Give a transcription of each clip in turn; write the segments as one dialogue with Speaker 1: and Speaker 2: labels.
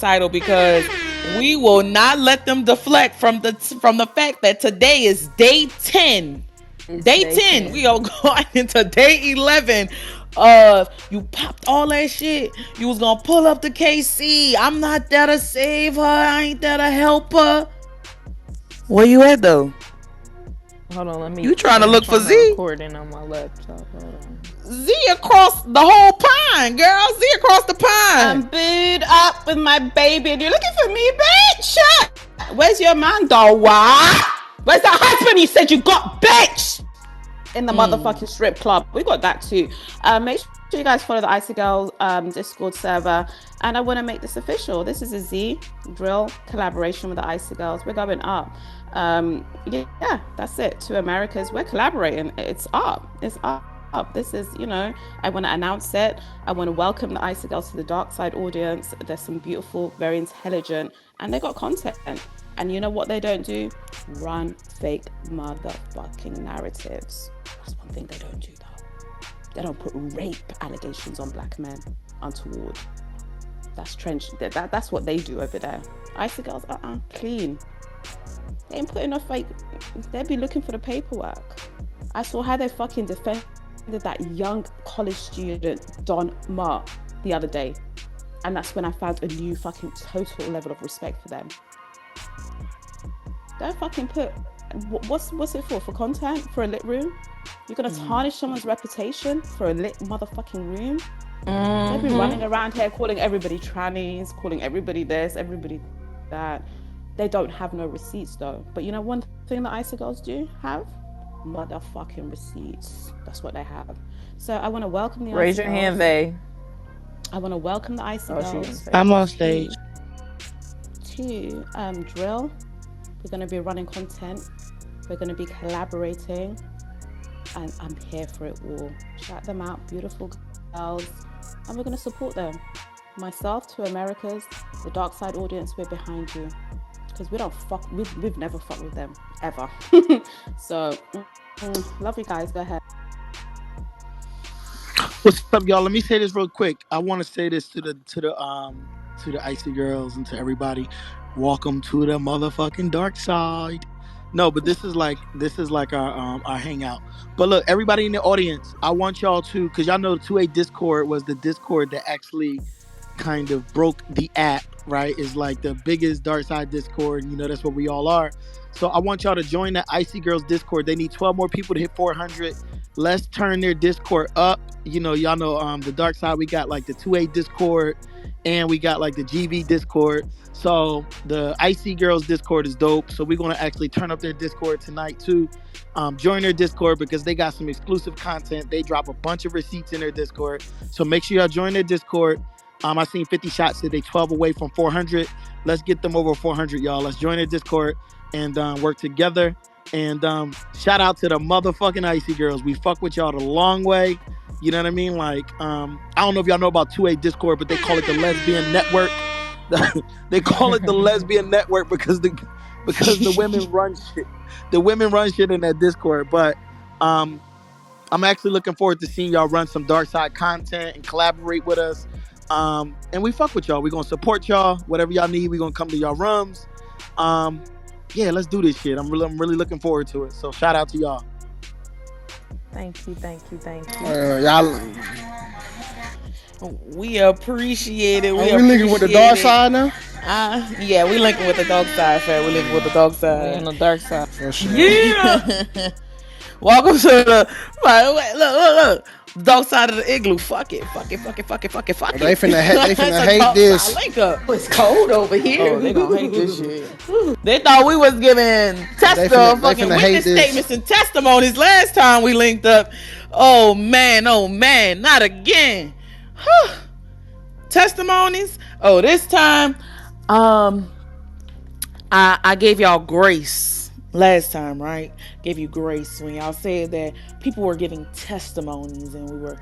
Speaker 1: title because we will not let them deflect from the fact that today is day 10. Day 10. We are going into day 11 of you popped all that shit. You was gonna pull up the KC. I'm not there to save her. I ain't there to help her. Where you at though?
Speaker 2: Hold on, let me.
Speaker 1: You trying to look for Z?
Speaker 2: Recording on my laptop. Hold on.
Speaker 1: Z across the whole pine, girl. Z across the pine.
Speaker 3: I'm booed up with my baby, and you're looking for me, bitch. Where's your man, though? What? Where's that husband you said you got, bitch? In the motherfucking strip club. We got that too. Make sure you guys follow the Icy Girls Discord server. And I want to make this official. This is a Z drill collaboration with the Icy Girls. We're going up. Yeah, that's it. To Americas, we're collaborating. It's up. It's up. This is, I want to announce it. I want to welcome the Icy Girls to the Dark Side audience. There's some beautiful, very intelligent, and they got content. And you know what they don't do? Run fake motherfucking narratives. That's one thing they don't do, though. They don't put rape allegations on black men untoward. That's trench. That's what they do over there. Icy Girls, clean. They ain't putting no fake. They'd be looking for the paperwork. I saw how they fucking defended that young college student, Don Ma, the other day. And that's when I found a new fucking total level of respect for them. Don't fucking put, what's it for? For content? For a lit room? You're gonna tarnish someone's reputation for a lit motherfucking room? They've been running around here calling everybody trannies, calling everybody this, everybody that. They don't have no receipts though. But you know one thing that Icy Girls do have? Motherfucking receipts. That's what they have. So I want to welcome the
Speaker 2: Raise your hand, Vay.
Speaker 3: I want to welcome the Icy Girls.
Speaker 4: I'm on stage.
Speaker 3: To drill. We're going to be running content. We're going to be collaborating. And I'm here for it all. Shout them out, beautiful girls. And we're going to support them. Myself, to Americas, the Dark Side audience, we're behind you. Because we don't fuck, we've never fucked with them, ever. So, love you guys, go ahead.
Speaker 4: What's up, y'all? Let me say this real quick. I want to say this to the Icy Girls and to everybody. Welcome to the motherfucking dark side. No, but this is like our hangout. But look, everybody in the audience, I want y'all to, because y'all know the 2A Discord was the Discord that actually kind of broke the app, right? It's like the biggest dark side Discord. That's what we all are. So I want y'all to join that Icy Girls Discord. They need 12 more people to hit 400. Let's turn their Discord up. Y'all know the dark side. We got like the 2A Discord and we got like the GV Discord. So the Icy Girls Discord is dope. So we're going to actually turn up their Discord tonight too. Join their Discord because they got some exclusive content. They drop a bunch of receipts in their Discord. So make sure y'all join their Discord. I seen 50 shots today, 12 away from 400. Let's get them over 400, y'all. Let's join their Discord and work together. And shout out to the motherfucking Icy Girls. We fuck with y'all the long way. You know what I mean? Like, I don't know if y'all know about 2A Discord, but they call it the Lesbian Network. They call it the Lesbian Network because the women run shit. The women run shit in that Discord. But I'm actually looking forward to seeing y'all run some dark side content and collaborate with us. And we fuck with y'all. We're gonna support y'all. Whatever y'all need, we're gonna come to y'all rooms. Yeah, let's do this shit. I'm really looking forward to it. So shout out to y'all.
Speaker 2: Thank you.
Speaker 4: Y'all,
Speaker 1: we appreciate it.
Speaker 5: We linking with the dark side now?
Speaker 1: Yeah, we linking with the dark side, fam. We linking with the dark side.
Speaker 2: We on the dark side.
Speaker 5: For sure.
Speaker 1: Yeah. Welcome to the look. Dark side of the igloo. Fuck it.
Speaker 5: They finna hate this.
Speaker 3: It's cold over here.
Speaker 1: Oh, they gonna hate this shit. They thought we was giving fucking witness statements and testimonies last time we linked up. Oh man, not again. Testimonies. Oh, this time, I gave y'all grace. Last time, right? Gave you grace when y'all said that people were giving testimonies and we were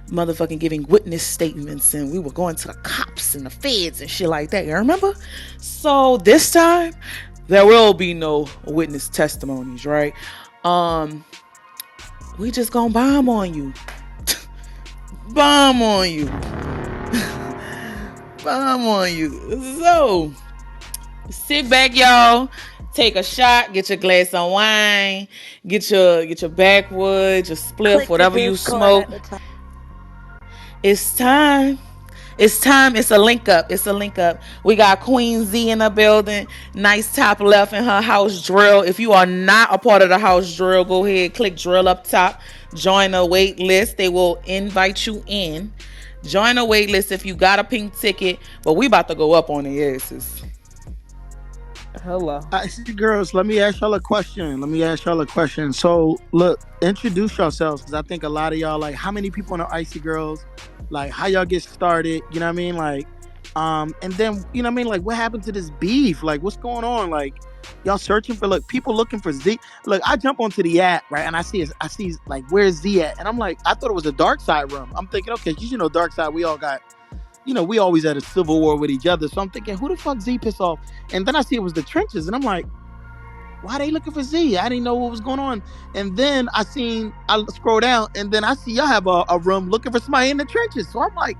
Speaker 1: motherfucking giving witness statements and we were going to the cops and the feds and shit like that. You remember? So this time, there will be no witness testimonies, right? We just gonna bomb on you. Bomb on you. bomb on you. So sit back, y'all. Take a shot. Get your glass of wine. Get your backwoods, your spliff,
Speaker 2: Click the
Speaker 1: whatever you
Speaker 2: Discord
Speaker 1: smoke.
Speaker 2: at the top.
Speaker 1: It's time. It's time. It's a link up. It's a link up. We got Queen Z in the building. Nice top left in her house drill. If you are not a part of the house drill, go ahead, click drill up top. Join a wait list. They will invite you in. Join a wait list if you got a pink ticket. But we about to go up on the asses.
Speaker 2: Hello.
Speaker 4: I see, girls. Let me ask y'all a question. So, look, introduce yourselves because I think a lot of y'all like how many people in the Icy Girls, like how y'all get started. You know what I mean? Like, and then you know what I mean? Like, what happened to this beef? Like, what's going on? Like, y'all searching for people looking for Z. Look, I jump onto the app right, and I see like where's Z at, and I'm like, I thought it was a dark side room. I'm thinking, okay, dark side. We all got we always had a civil war with each other. So I'm thinking, who the fuck Z piss off? And then I see it was the trenches, and I'm like, why they looking for Z? I didn't know what was going on. And then I scroll down, and then I see y'all have a room looking for somebody in the trenches. So I'm like,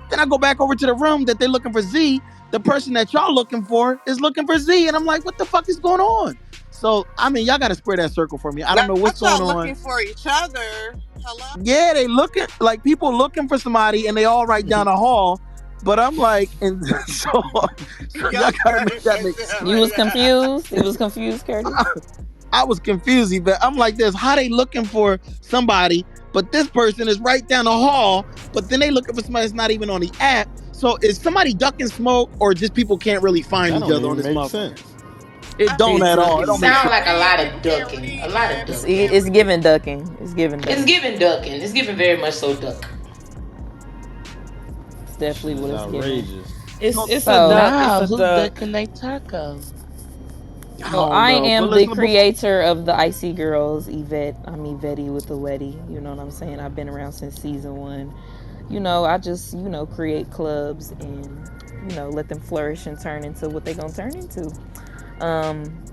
Speaker 4: then I go back over to the room that they're looking for Z. The person that y'all looking for is looking for Z, and I'm like, what the fuck is going on? So I mean, y'all got to square that circle for me. I don't know what's
Speaker 6: Not
Speaker 4: going
Speaker 6: y'all
Speaker 4: on.
Speaker 6: looking for each other. Hello.
Speaker 4: Yeah, they looking like people looking for somebody, and they all right down the hall. But I'm like, and so y'all gotta make that make sense.
Speaker 2: You was confused? You was confused, Curtis?
Speaker 4: I was confused, but I'm like this: how they looking for somebody, but this person is right down the hall, but then they looking for somebody that's not even on the app. So is somebody ducking smoke, or just people can't really find
Speaker 5: That
Speaker 4: each
Speaker 5: don't
Speaker 4: other on
Speaker 5: even
Speaker 4: this
Speaker 5: make
Speaker 4: motherfucker?
Speaker 5: sense.
Speaker 4: It don't at all. It
Speaker 1: It
Speaker 4: don't make
Speaker 1: sound
Speaker 4: sense.
Speaker 1: like a lot
Speaker 6: Read,
Speaker 1: of
Speaker 6: you can't
Speaker 1: ducking. A
Speaker 6: read,
Speaker 1: lot of
Speaker 6: man.
Speaker 2: It's,
Speaker 6: You
Speaker 1: ducking.
Speaker 6: can't
Speaker 2: it's
Speaker 6: read.
Speaker 2: giving ducking. It's giving
Speaker 1: It's
Speaker 2: ducking.
Speaker 1: giving ducking. It's giving very much so duck.
Speaker 2: It's
Speaker 5: This
Speaker 2: definitely
Speaker 5: shit
Speaker 2: what
Speaker 5: is
Speaker 2: it's giving.
Speaker 5: outrageous.
Speaker 1: It's
Speaker 4: So,
Speaker 1: it's a
Speaker 2: So,
Speaker 1: duck. It's
Speaker 7: Nah,
Speaker 1: a
Speaker 7: who's
Speaker 1: duck.
Speaker 7: ducking they taco?
Speaker 4: I
Speaker 2: so
Speaker 4: don't
Speaker 2: I
Speaker 4: know, but
Speaker 2: am the
Speaker 4: listen, before
Speaker 2: creator of the Icy Girls, Yvette. I'm Yvette with the Wetty. You know what I'm saying? I've been around since season one. I just, create clubs and, let them flourish and turn into what they're going to turn into. Um,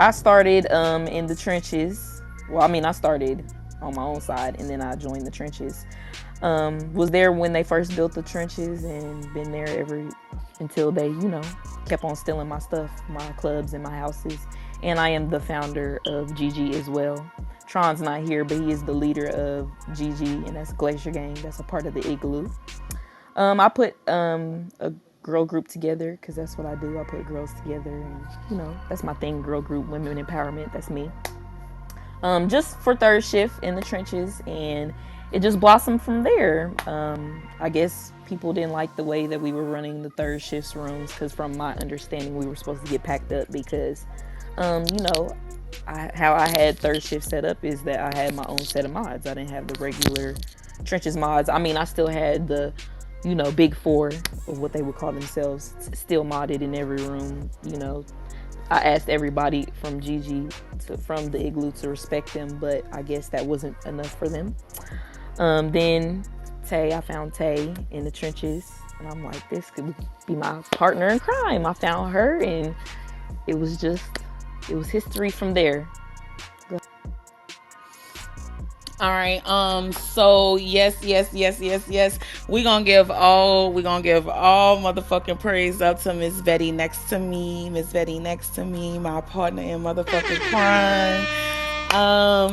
Speaker 2: I started in the trenches. Well, I mean, I started on my own side and then I joined the trenches. Was there when they first built the trenches and been there until they, kept on stealing my stuff, my clubs and my houses. And I am the founder of GG as well. Tron's not here, but he is the leader of GG, and that's Glacier Gang. That's a part of the Igloo. I put a girl group together because that's what I do. I put girls together, and that's my thing. Girl group, women empowerment. That's me. Just for third shift in the trenches, and it just blossomed from there. I guess people didn't like the way that we were running the third shifts rooms because, from my understanding, we were supposed to get packed up because, how I had third shift set up is that I had my own set of mods. I didn't have the regular trenches mods. I mean, I still had the big four of what they would call themselves still modded in every room. I asked everybody from GG from the Igloo to respect them, but I guess that wasn't enough for them. Then I found Tay in the trenches, and I'm like, this could be my partner in crime. I found her, and it was history from there.
Speaker 1: All right. So yes. We gonna give all motherfucking praise up to Miss Betty next to me. Miss Betty next to me, my partner in motherfucking crime.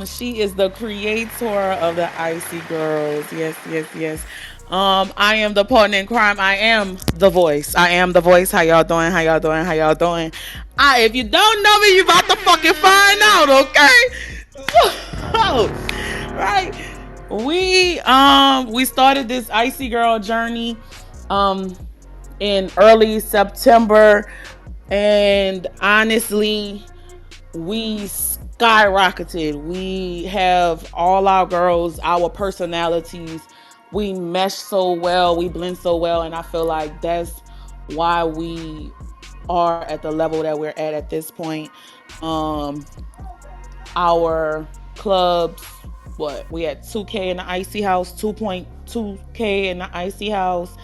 Speaker 1: She is the creator of the Icy Girls. Yes. I am the partner in crime. I am the voice. How y'all doing? If you don't know me, you about to fucking find out, okay? So, right. We started this Icy Girl journey in early September, and honestly, we skyrocketed. We have all our girls, our personalities. We mesh so well, we blend so well, and I feel like that's why we are at the level that we're at this point. Um, our clubs, what we had 2K in the Icy House, 2.2K in the Icy House.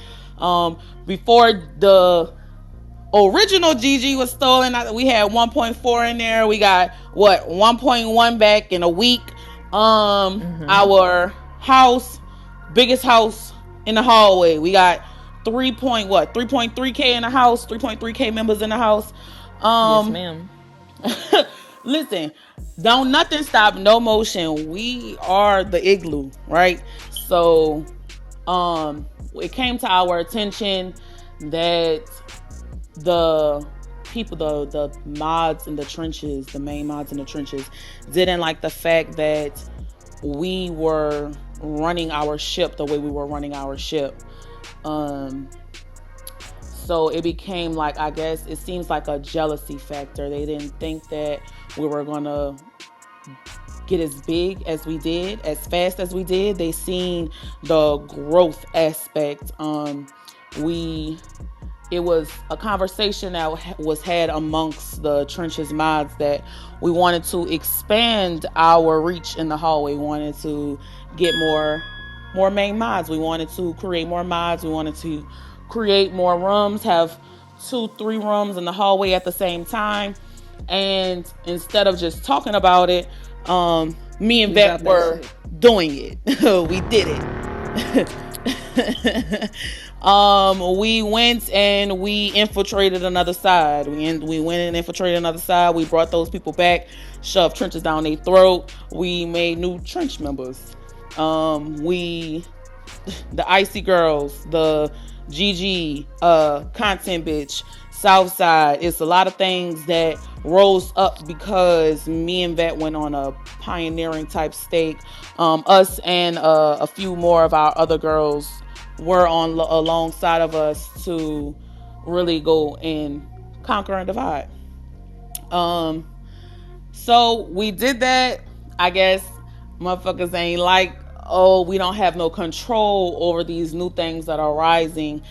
Speaker 1: Before the original GG was stolen, we had 1.4 in there. We got 1.1 back in a week. Our house, biggest house in the hallway, we got 3.3K in the house, 3.3K members in the house.
Speaker 2: Yes,
Speaker 1: Um,
Speaker 2: ma'am.
Speaker 1: listen, don't nothing stop no motion. We are the igloo, right? So, it came to our attention that the people, the mods in the trenches, the main mods in the trenches, didn't like the fact that we were running our ship the way we were running our ship. Um, so it became like, I guess it seems like a jealousy factor. They didn't think that we were gonna get as big as we did, as fast as we did. They seen the growth aspect. We It was a conversation that was had amongst the trenches mods that we wanted to expand our reach in the hallway. We wanted to get more main mods. We wanted to create more mods. We wanted to create more rooms, have 2, 3 rooms in the hallway at the same time. And instead of just talking about it, me and Vet were doing it. We did it. We went and we infiltrated another side. We went and infiltrated another side. We brought those people back, shoved trenches down their throat. We made new trench members. We the Icy Girls, the GG, Content Bitch, Southside. It's a lot of things that rose up because me and Vet went on a pioneering type stake. Us and a few more of our other girls were on alongside of us to really go and conquer and divide. Um, so we did that. I guess motherfuckers ain't like, oh, we don't have no control over these new things that are rising.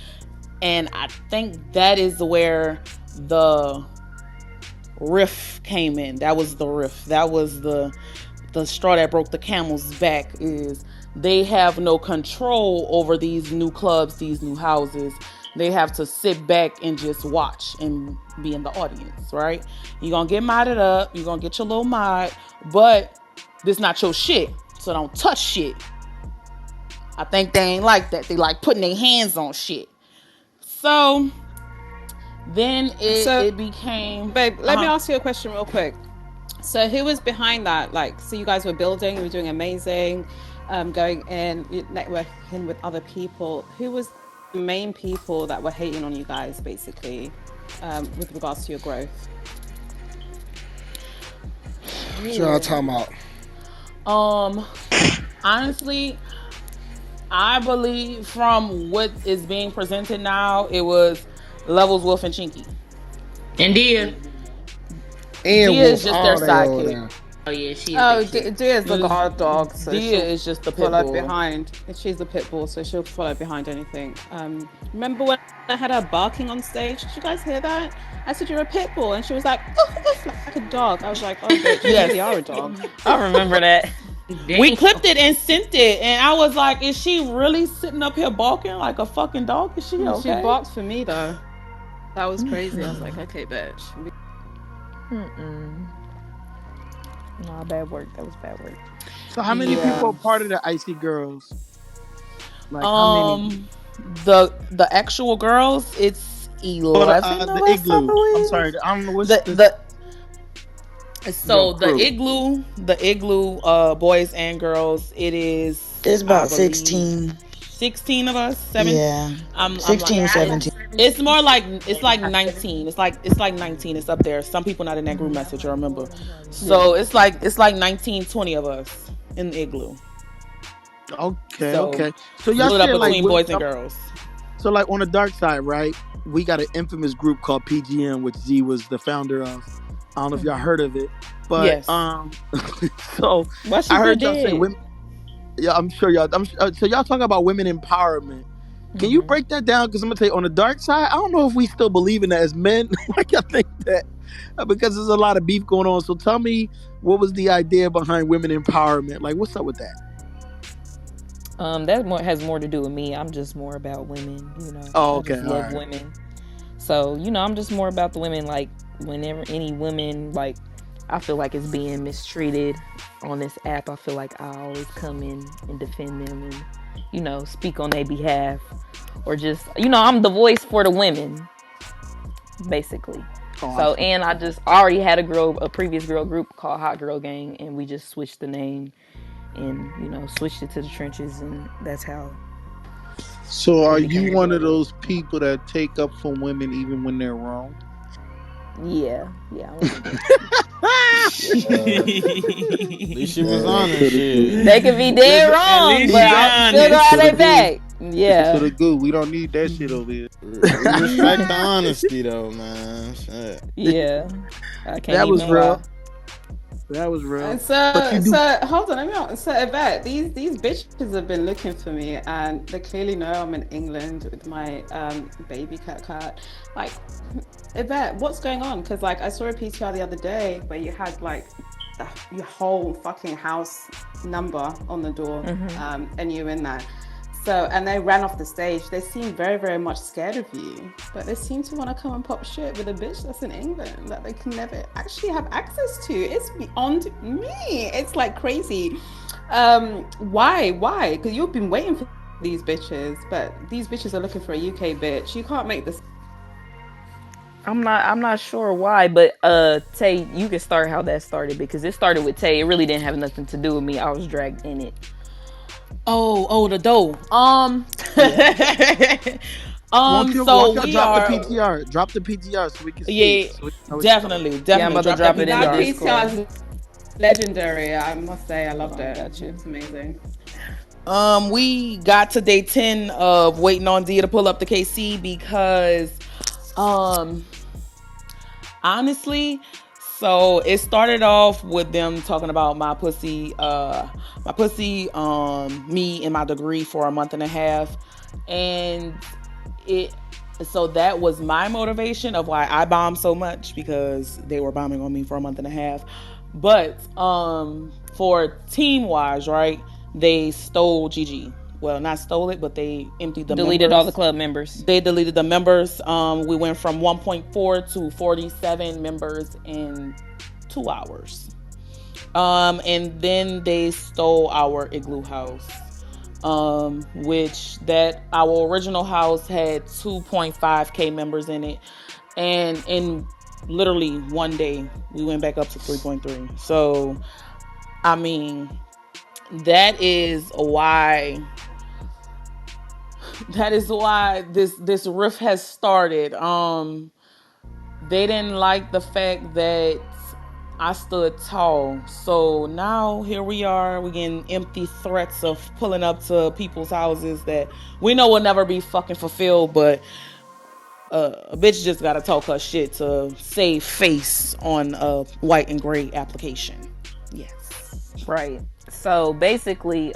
Speaker 1: And I think that is where the riff came in. That was the riff. That was the straw that broke the camel's back. Is they have no control over these new clubs, these new houses. They have to sit back and just watch and be in the audience, right? You're gonna get modded up, you're gonna get your little mod, but this not your shit, so don't touch shit. I think they ain't like that. They like putting their hands on shit. So then it became.
Speaker 3: Babe, let me ask you a question real quick. So who was behind that? Like, so you guys were building, you were doing amazing, going in, networking with other people. Who was the main people that were hating on you guys, basically, with regards to your growth?
Speaker 5: What y'all talking about?
Speaker 1: Honestly, I believe from what is being presented now, it was Levels, Wolf, and Chinky.
Speaker 7: And Dia.
Speaker 5: And
Speaker 1: Dia
Speaker 5: Wolf,
Speaker 1: is just their
Speaker 5: sidekick.
Speaker 7: Oh yeah, she's
Speaker 3: Dia is the guard dog, so
Speaker 1: Dia is just the pit
Speaker 3: follow
Speaker 1: bull
Speaker 3: behind. She's the pit bull, so she'll follow behind anything. Remember when I had her barking on stage? Did you guys hear that? I said, you're a pit bull, and she was like, oh, like a dog. I was like, oh, bitch, you really are a dog.
Speaker 2: I remember that.
Speaker 1: We clipped it and sent it, and I was like, is she really sitting up here barking like a fucking dog? Is she okay?
Speaker 3: She barked for me, though. That was crazy. I was like, okay, bitch.
Speaker 2: Nah, bad work. That was bad work.
Speaker 4: So how many people are part of the Icy Girls? Like how many?
Speaker 1: The actual girls, it's 11
Speaker 4: the
Speaker 1: of us,
Speaker 4: igloo. I'm sorry, I don't know what's
Speaker 1: so the igloo boys and girls, it is,
Speaker 8: there's about 16
Speaker 1: of us. 7.
Speaker 8: Yeah,
Speaker 1: I'm
Speaker 8: 16
Speaker 1: like,
Speaker 8: 17.
Speaker 1: it's more like, it's like 19. It's like 19. It's up there. Some people not in that group message, I remember. So it's like 19, 20 of us in the igloo.
Speaker 4: Okay. So y'all
Speaker 1: split up
Speaker 4: share,
Speaker 1: between
Speaker 4: like,
Speaker 1: boys and girls.
Speaker 4: So like on the dark side, right? We got an infamous group called PGM, which Z was the founder of. I don't know if y'all heard of it, but
Speaker 1: yes.
Speaker 4: So I heard y'all say women. Yeah, I'm sure y'all. So y'all talking about women empowerment. Can you break that down? Because I'm gonna tell you, on the dark side, I don't know if we still believe in that as men. Like, I think that because there's a lot of beef going on. So tell me, what was the idea behind women empowerment? Like, what's up with that?
Speaker 2: That has more to do with me. I'm just more about women, you know.
Speaker 4: Oh, okay.
Speaker 2: I just love women. So, you know, I'm just more about the women. Like, whenever any women, like, I feel like is being mistreated on this app, I feel like I always come in and defend them and speak on their behalf, or just, I'm the voice for the women, basically.
Speaker 4: Oh, I
Speaker 2: So,
Speaker 4: feel
Speaker 2: and I already had a previous girl group called Hot Girl Gang, and we just switched the name and switched it to the trenches, and that's how
Speaker 9: So are
Speaker 2: it
Speaker 9: you
Speaker 2: became
Speaker 9: one of
Speaker 2: together.
Speaker 9: those people that take up for women even when they're wrong?
Speaker 2: Yeah, I'm one of those
Speaker 5: At least she was
Speaker 9: Man,
Speaker 5: honest.
Speaker 9: to the
Speaker 5: Shit.
Speaker 9: goo.
Speaker 2: They could be dead
Speaker 4: Listen,
Speaker 1: At
Speaker 2: wrong,
Speaker 1: least
Speaker 2: but
Speaker 1: she
Speaker 2: I still go
Speaker 1: honest.
Speaker 2: out
Speaker 9: To the
Speaker 2: their
Speaker 9: goo.
Speaker 2: back.
Speaker 9: To
Speaker 2: Yeah.
Speaker 9: the goo. We don't need that shit over here.
Speaker 5: We respect the honesty though, man. Shit.
Speaker 2: Yeah. I can't
Speaker 4: that was
Speaker 2: even
Speaker 4: real.
Speaker 2: lie.
Speaker 4: That was real.
Speaker 3: And
Speaker 4: But you
Speaker 3: so,
Speaker 4: do.
Speaker 3: so hold on, let me on. So, Yvette, these bitches have been looking for me, and they clearly know I'm in England with my baby cat. Like, Yvette, what's going on? Because like I saw a PCR the other day where you had like your whole fucking house number on the door, and you were in there. So, and they ran off the stage. They seem very, very much scared of you, but they seem to want to come and pop shit with a bitch that's in England that they can never actually have access to. It's beyond me. It's like crazy. Why? Why? Because you've been waiting for these bitches, but these bitches are looking for a UK bitch. You can't make this.
Speaker 2: I'm not sure why, but Tay, you can start how that started, because it started with Tay. It really didn't have nothing to do with me. I was dragged in it.
Speaker 1: Oh, the dough.
Speaker 2: Yeah.
Speaker 1: So
Speaker 4: Won't y'all
Speaker 1: we
Speaker 4: drop the
Speaker 1: are.
Speaker 4: PTR? Drop the PTR so we can see
Speaker 1: Yeah,
Speaker 4: it. So we know what you're talking
Speaker 1: definitely,
Speaker 2: Yeah, I'm
Speaker 1: definitely
Speaker 2: about to
Speaker 1: drop that
Speaker 2: drop it in
Speaker 3: That
Speaker 2: the
Speaker 1: PTR.
Speaker 3: PCR
Speaker 2: Discord.
Speaker 3: is legendary. I must say, I
Speaker 2: Hold
Speaker 3: loved
Speaker 2: on, I
Speaker 3: it.
Speaker 2: got you.
Speaker 3: It's amazing.
Speaker 1: We got to day 10 of waiting on Dia to pull up the KC because, um, honestly, so it started off with them talking about me and my degree for a month and a half, and it. So that was my motivation of why I bombed so much, because they were bombing on me for a month and a half. But for team wise, right? They stole GG. Well, not stole it, but they emptied the
Speaker 2: Deleted all the
Speaker 1: members.
Speaker 2: club members.
Speaker 1: They deleted the members. We went from 1.4 to 47 members in 2 hours. And then they stole our igloo house, which that our original house had 2.5K members in it, and in literally one day we went back up to 3.3. So, I mean, that is why this rift has started. They didn't like the fact that I stood tall. So now here we are. We getting empty threats of pulling up to people's houses that we know will never be fucking fulfilled. But a bitch just gotta talk her shit to save face on a white and gray application. Yes.
Speaker 2: Right. So basically,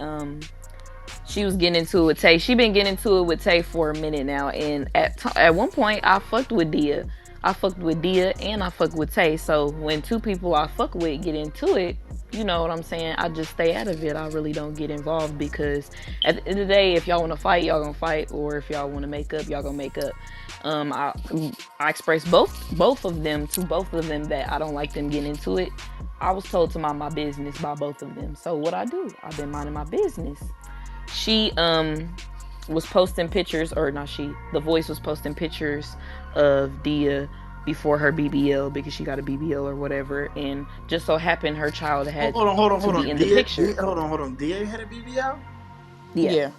Speaker 2: she was getting into it with Tay. She been getting into it with Tay for a minute now, and at one point, I fucked with Dia. I fucked with Dia and I fucked with Tay. So when two people I fuck with get into it, you know what I'm saying? I just stay out of it. I really don't get involved, because at the end of the day, if y'all want to fight, y'all gonna fight, or if y'all want to make up, y'all gonna make up. I expressed both of them to both of them that I don't like them getting into it. I was told to mind my business by both of them. So what I do, I've been minding my business. She was posting pictures, or not she, the voice was posting pictures of Dia before her BBL, because she got a BBL or whatever, and just so happened her child had to be in the picture.
Speaker 4: Hold on. DA had a BBL?
Speaker 2: Yeah.
Speaker 1: Yeah.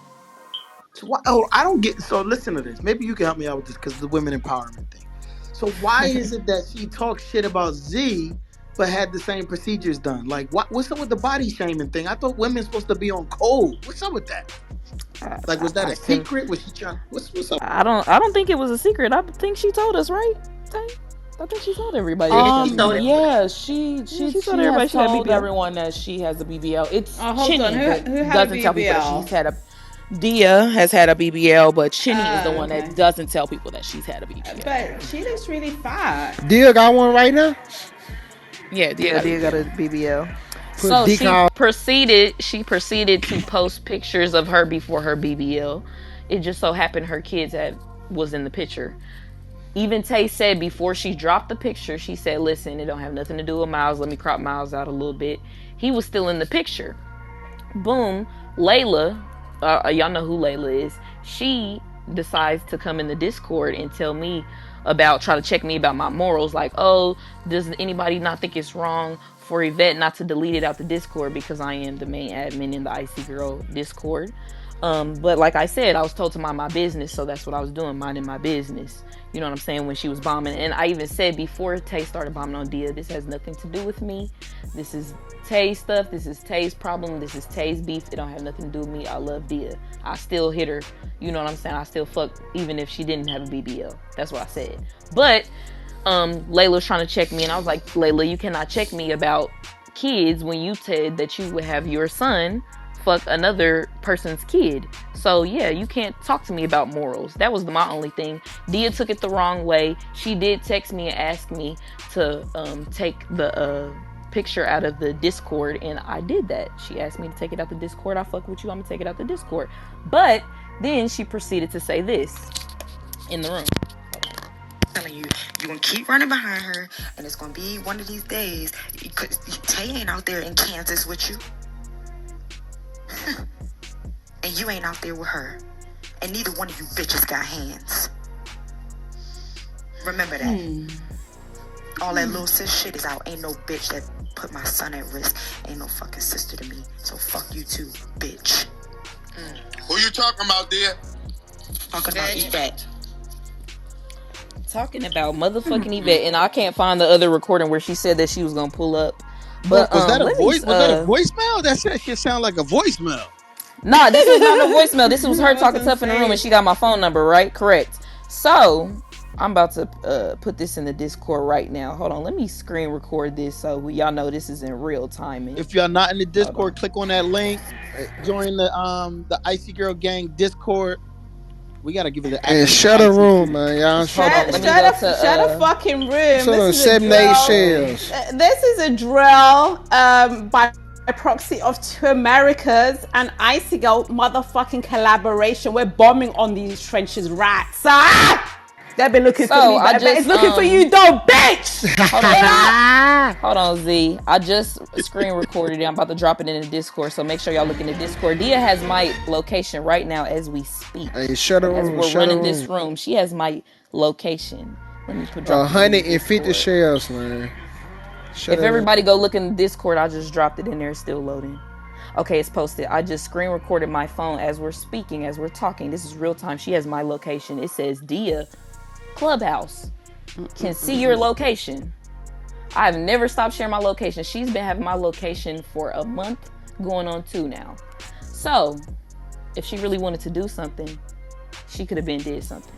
Speaker 4: So why, oh, I don't get. So listen to this. Maybe you can help me out with this because the women empowerment thing. So why is it that she talks shit about Z but had the same procedures done? Like, what's up with the body shaming thing? I thought women's supposed to be on code. What's up with that? Like, was that a
Speaker 2: can
Speaker 4: secret? Was she trying? What's up?
Speaker 2: I don't think it was a secret. I think she told us, right? I think she told everybody that she had a BBL.
Speaker 1: Yeah, she
Speaker 2: told everybody
Speaker 1: has
Speaker 2: she had
Speaker 1: told
Speaker 2: BBL.
Speaker 1: everyone that she has a BBL. It's
Speaker 3: Hold
Speaker 1: Chinny
Speaker 3: on.
Speaker 1: that
Speaker 3: Who had a
Speaker 1: doesn't tell people that
Speaker 3: BBL?
Speaker 1: she's had a. Dia has had a BBL, but Chinny is the one
Speaker 3: Okay.
Speaker 1: that doesn't tell people that she's had a BBL.
Speaker 3: But she looks really fat.
Speaker 5: Dia got one right now.
Speaker 1: Yeah, Dia
Speaker 2: Yeah,
Speaker 1: got a
Speaker 2: Dia got a
Speaker 1: BBL.
Speaker 2: BBL.
Speaker 5: Put
Speaker 2: So
Speaker 5: decal.
Speaker 2: she proceeded to post pictures of her before her BBL. It just so happened her kids was in the picture. Even Tay said before she dropped the picture, she said, "Listen, it don't have nothing to do with Miles. Let me crop Miles out a little bit." He was still in the picture. Boom, Layla y'all know who Layla is. She decides to come in the Discord and tell me about, try to check me about my morals. Like, oh, does anybody not think it's wrong for Yvette not to delete it out the Discord because I am the main admin in the Icy Girl Discord? But like I said, I was told to mind my business, so that's what I was doing, minding my business. You know what I'm saying? When she was bombing, and I even said before Tay started bombing on Dia, this has nothing to do with me. This is Tay's stuff. This is Tay's problem. This is Tay's beef. It don't have nothing to do with me. I love Dia. I still hit her. You know what I'm saying? I still fuck even if she didn't have a BBL. That's what I said. But Layla was trying to check me, and I was like, Layla, you cannot check me about kids when you said that you would have your son fuck another person's kid. So yeah, you can't talk to me about morals. That was my only thing. Dia took it the wrong way. She did text me and ask me to take the picture out of the Discord, and I did that. She asked me to take it out the Discord. I fuck with you, I'm gonna take it out the Discord. But then she proceeded to say this in the room.
Speaker 8: Telling you, you're gonna keep running behind her, and it's gonna be one of these days. Tay ain't out there in Kansas with you. And you ain't out there with her. And neither one of you bitches got hands. Remember that. All that little sis shit is out. Ain't no bitch that put my son at risk. Ain't no fucking sister to me. So fuck you too, bitch.
Speaker 10: Who you talking about, dear?
Speaker 8: Talking about Yvette.
Speaker 2: Talking about motherfucking Yvette, and I can't find the other recording where she said that she was gonna pull up. But
Speaker 9: was that a voice? Was that a voicemail? That shit sound like a voicemail.
Speaker 2: Nah, this is not no voicemail. This was her talking tough in the room, and she got my phone number, right? Correct. So I'm about to put this in the Discord right now. Hold on, let me screen record this so y'all know this is in real time.
Speaker 9: If y'all not in the Discord, click on that link. Join the Icy Girl Gang Discord. We gotta give it the.
Speaker 5: And shut the room, man, y'all.
Speaker 3: Shut the fucking room.
Speaker 5: So this is 7, 8 shells.
Speaker 3: This is a drill by proxy of Two Americas and Icy Girl motherfucking collaboration. We're bombing on these trenches, rats. They've been looking for me, but it's looking for you, though, bitch.
Speaker 2: Hold on, Z. I just screen recorded it. I'm about to drop it in the Discord, so make sure y'all look in the Discord. Dia has my location right now as we speak.
Speaker 5: Hey, shut the room.
Speaker 2: As we're running this room, she has my location. Let me put
Speaker 5: 150 shells, man.
Speaker 2: If everybody go look in the Discord, I just dropped it in there. It's still loading. Okay, it's posted. I just screen recorded my phone as we're speaking, as we're talking. This is real time. She has my location. It says Dia Clubhouse can see your location. I've never stopped sharing my location. She's been having my location for a month, going on 2 now. So if she really wanted to do something, she could have been did something.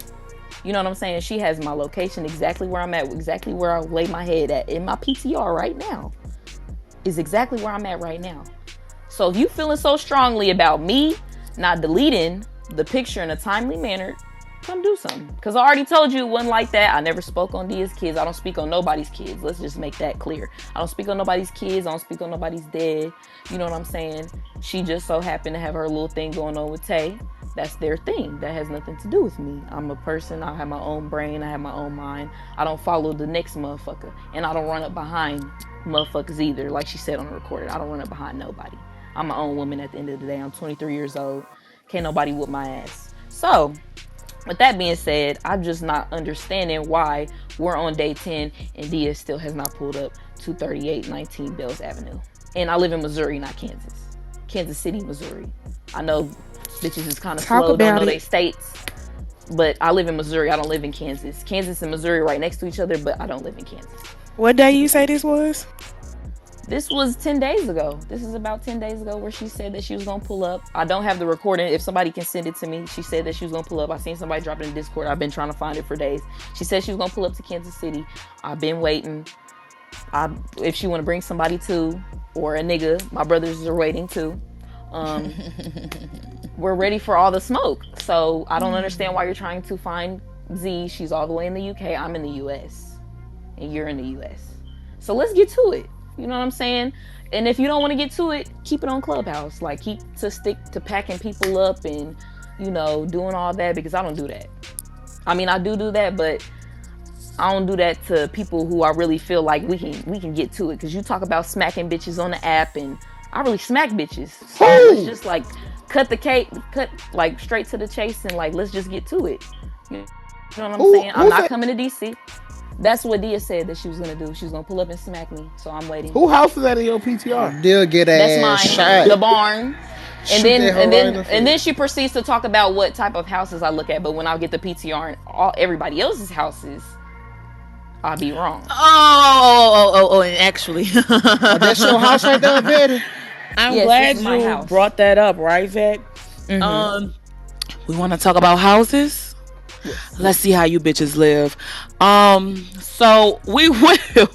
Speaker 2: You know what I'm saying? She has my location, exactly where I'm at, exactly where I lay my head at in my PTR right now is exactly where I'm at right now. So if you feeling so strongly about me not deleting the picture in a timely manner, come do something. Because I already told you it wasn't like that. I never spoke on Dia's kids. I don't speak on nobody's kids. Let's just make that clear. I don't speak on nobody's kids. I don't speak on nobody's dead. You know what I'm saying? She just so happened to have her little thing going on with Tay. That's their thing. That has nothing to do with me. I'm a person. I have my own brain. I have my own mind. I don't follow the next motherfucker. And I don't run up behind motherfuckers either. Like she said on the recording, I don't run up behind nobody. I'm my own woman at the end of the day. I'm 23 years old. Can't nobody whoop my ass. So with that being said, I'm just not understanding why we're on day 10 and Dia still has not pulled up to 3819 Bells Avenue. And I live in Missouri, not Kansas. Kansas City, Missouri. I know bitches is kind of slow, don't know they states. But I live in Missouri, I don't live in Kansas. Kansas and Missouri right next to each other, but I don't live in Kansas.
Speaker 11: What day you say this was?
Speaker 2: This was 10 days ago. This is about 10 days ago where she said that she was going to pull up. I don't have the recording. If somebody can send it to me, she said that she was going to pull up. I seen somebody drop it in Discord. I've been trying to find it for days. She said she was going to pull up to Kansas City. I've been waiting. If she want to bring somebody too, or a nigga, my brothers are waiting too. We're ready for all the smoke. So I don't understand why you're trying to find Z. She's all the way in the UK. I'm in the US. And you're in the US. So let's get to it. You know what I'm saying? And if you don't want to get to it, keep it on Clubhouse. Like, stick to packing people up and, you know, doing all that, because I don't do that. I mean, I do that, but I don't do that to people who I really feel like we can get to it. Because you talk about smacking bitches on the app, and I really smack bitches. So let's just, like, cut the cake, cut like straight to the chase, and like let's just get to it. You know what I'm saying? I'm not
Speaker 12: Who
Speaker 2: coming
Speaker 12: said?
Speaker 2: to DC. That's what Dia said that she was gonna do. She was gonna pull up and smack me. So I'm waiting.
Speaker 12: Who house is that in your PTR?
Speaker 9: They'll get
Speaker 2: That's
Speaker 9: her ass
Speaker 2: mine.
Speaker 9: shot.
Speaker 2: The barn. And
Speaker 9: Shoot
Speaker 2: then
Speaker 9: that hoe
Speaker 2: and
Speaker 9: right in
Speaker 2: then
Speaker 9: the
Speaker 2: and then
Speaker 9: face.
Speaker 2: she proceeds to talk about what type of houses I look at. But when I get the PTR and all everybody else's houses, I'll be wrong.
Speaker 1: And actually,
Speaker 9: Oh, that's your house right there, Betty.
Speaker 1: I'm
Speaker 2: Yes, this
Speaker 1: glad
Speaker 2: is my
Speaker 1: you
Speaker 2: house.
Speaker 1: brought that up, right, Vet?
Speaker 2: Mm-hmm.
Speaker 1: We want to talk about houses. Let's see how you bitches live. So we will.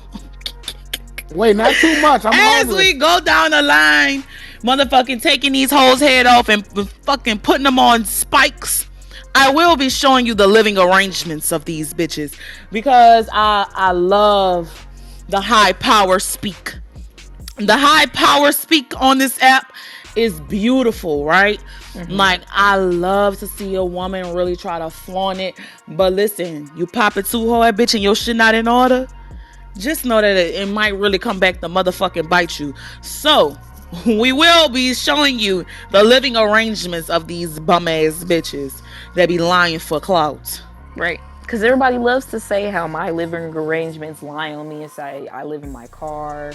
Speaker 12: Wait, not too much. I'm
Speaker 1: As
Speaker 12: hungry.
Speaker 1: we go down the line, motherfucking taking these hoes' head off and fucking putting them on spikes. I will be showing you the living arrangements of these bitches because I love the high power speak. The high power speak on this app is beautiful, right? Like, I love to see a woman really try to flaunt it. But listen, you pop it too hard, bitch, and your shit not in order, just know that it might really come back to motherfucking bite you. So, we will be showing you the living arrangements of these bum ass bitches that be lying for clout.
Speaker 2: Right. Because everybody loves to say how my living arrangements lie on me and say I live in my car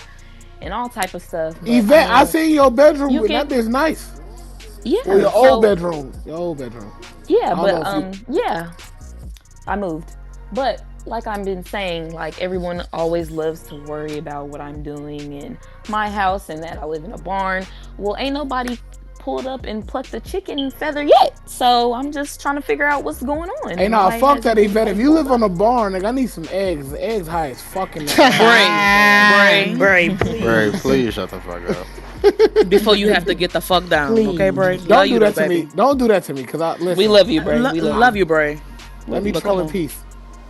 Speaker 2: and all type of stuff. But,
Speaker 12: Yvette, I seen your bedroom.
Speaker 2: you
Speaker 12: That
Speaker 2: can,
Speaker 12: bitch nice.
Speaker 2: yeah.
Speaker 12: Well, your
Speaker 2: So
Speaker 12: old bedroom. Your old bedroom.
Speaker 2: yeah,
Speaker 12: I don't
Speaker 2: but
Speaker 12: know if
Speaker 2: yeah, I moved. But like I've been saying, like everyone always loves to worry about what I'm doing in my house and that I live in a barn. Well, ain't nobody pulled up and plucked the chicken feather yet. So I'm just trying to figure out what's going on.
Speaker 12: Hey,
Speaker 2: and
Speaker 12: nah,
Speaker 2: why
Speaker 12: fuck
Speaker 2: hasn't
Speaker 12: that, Yvette. If
Speaker 2: anybody
Speaker 12: you
Speaker 2: pulled
Speaker 12: live on
Speaker 2: up.
Speaker 12: a barn, nigga, I need some eggs. The eggs high as fucking.
Speaker 1: Bray,
Speaker 5: Bray,
Speaker 1: please.
Speaker 5: please shut the fuck up.
Speaker 1: Before you have to get the fuck down, okay, Bray? Love
Speaker 12: Don't
Speaker 1: you
Speaker 12: do
Speaker 1: though,
Speaker 12: that to me.
Speaker 1: baby.
Speaker 12: Don't do that to me, cause I listen.
Speaker 2: We love you, Bray. We love
Speaker 1: Love
Speaker 2: you.
Speaker 1: you, Bray.
Speaker 12: Let me
Speaker 1: But
Speaker 12: troll
Speaker 1: come
Speaker 12: in
Speaker 1: on.
Speaker 12: peace.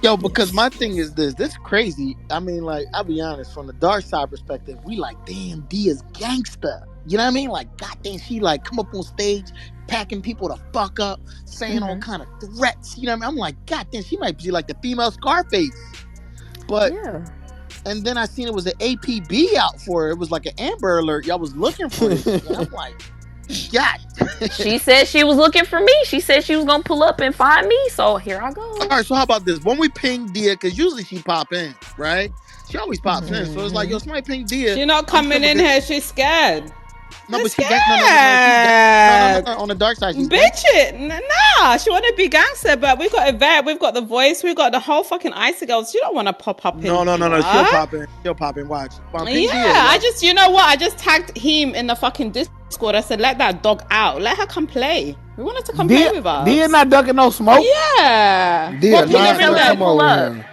Speaker 9: Yo, because my thing is this. This crazy. I mean, like, I'll be honest, from the dark side perspective, we like, damn, D is gangster. You know what I mean? Like, goddamn, she like come up on stage, packing people the fuck up, saying all kind of threats. You know what I mean? I'm like, goddamn, she might be like the female Scarface. But
Speaker 2: Yeah.
Speaker 9: and then I seen it was an APB out for her. It was like an Amber Alert. Y'all was looking for this shit. I'm like, God.
Speaker 2: She said she was looking for me. She said she was gonna pull up and find me. So here I go.
Speaker 9: All right, so how about this? When we ping Dia, because usually she pop in, right? She always pops in. So it's like, yo, somebody ping Dia.
Speaker 3: She's not
Speaker 9: I'm sure
Speaker 3: coming in
Speaker 9: because-
Speaker 3: here. She's scared.
Speaker 9: No, but
Speaker 3: She's
Speaker 9: she no, she
Speaker 3: scared.
Speaker 9: no, on the dark side. She's
Speaker 3: Bitch it. Nah, she want to be gangster, but we've got Yvette, we've got The Voice, we've got the whole fucking Icy Girls. She don't want to pop up in
Speaker 9: No.
Speaker 3: here.
Speaker 9: She'll pop in. She'll pop in. Watch. Ping Dia,
Speaker 3: I just, you know what? I just tagged him in the fucking Discord. I said, let that dog out. Let her come play. We want her to come play with us.
Speaker 12: Dia not ducking no smoke.
Speaker 3: Yeah.
Speaker 9: Dia,
Speaker 3: What
Speaker 9: nah,
Speaker 3: can
Speaker 9: nah,
Speaker 3: come
Speaker 9: pull
Speaker 3: up?
Speaker 9: here.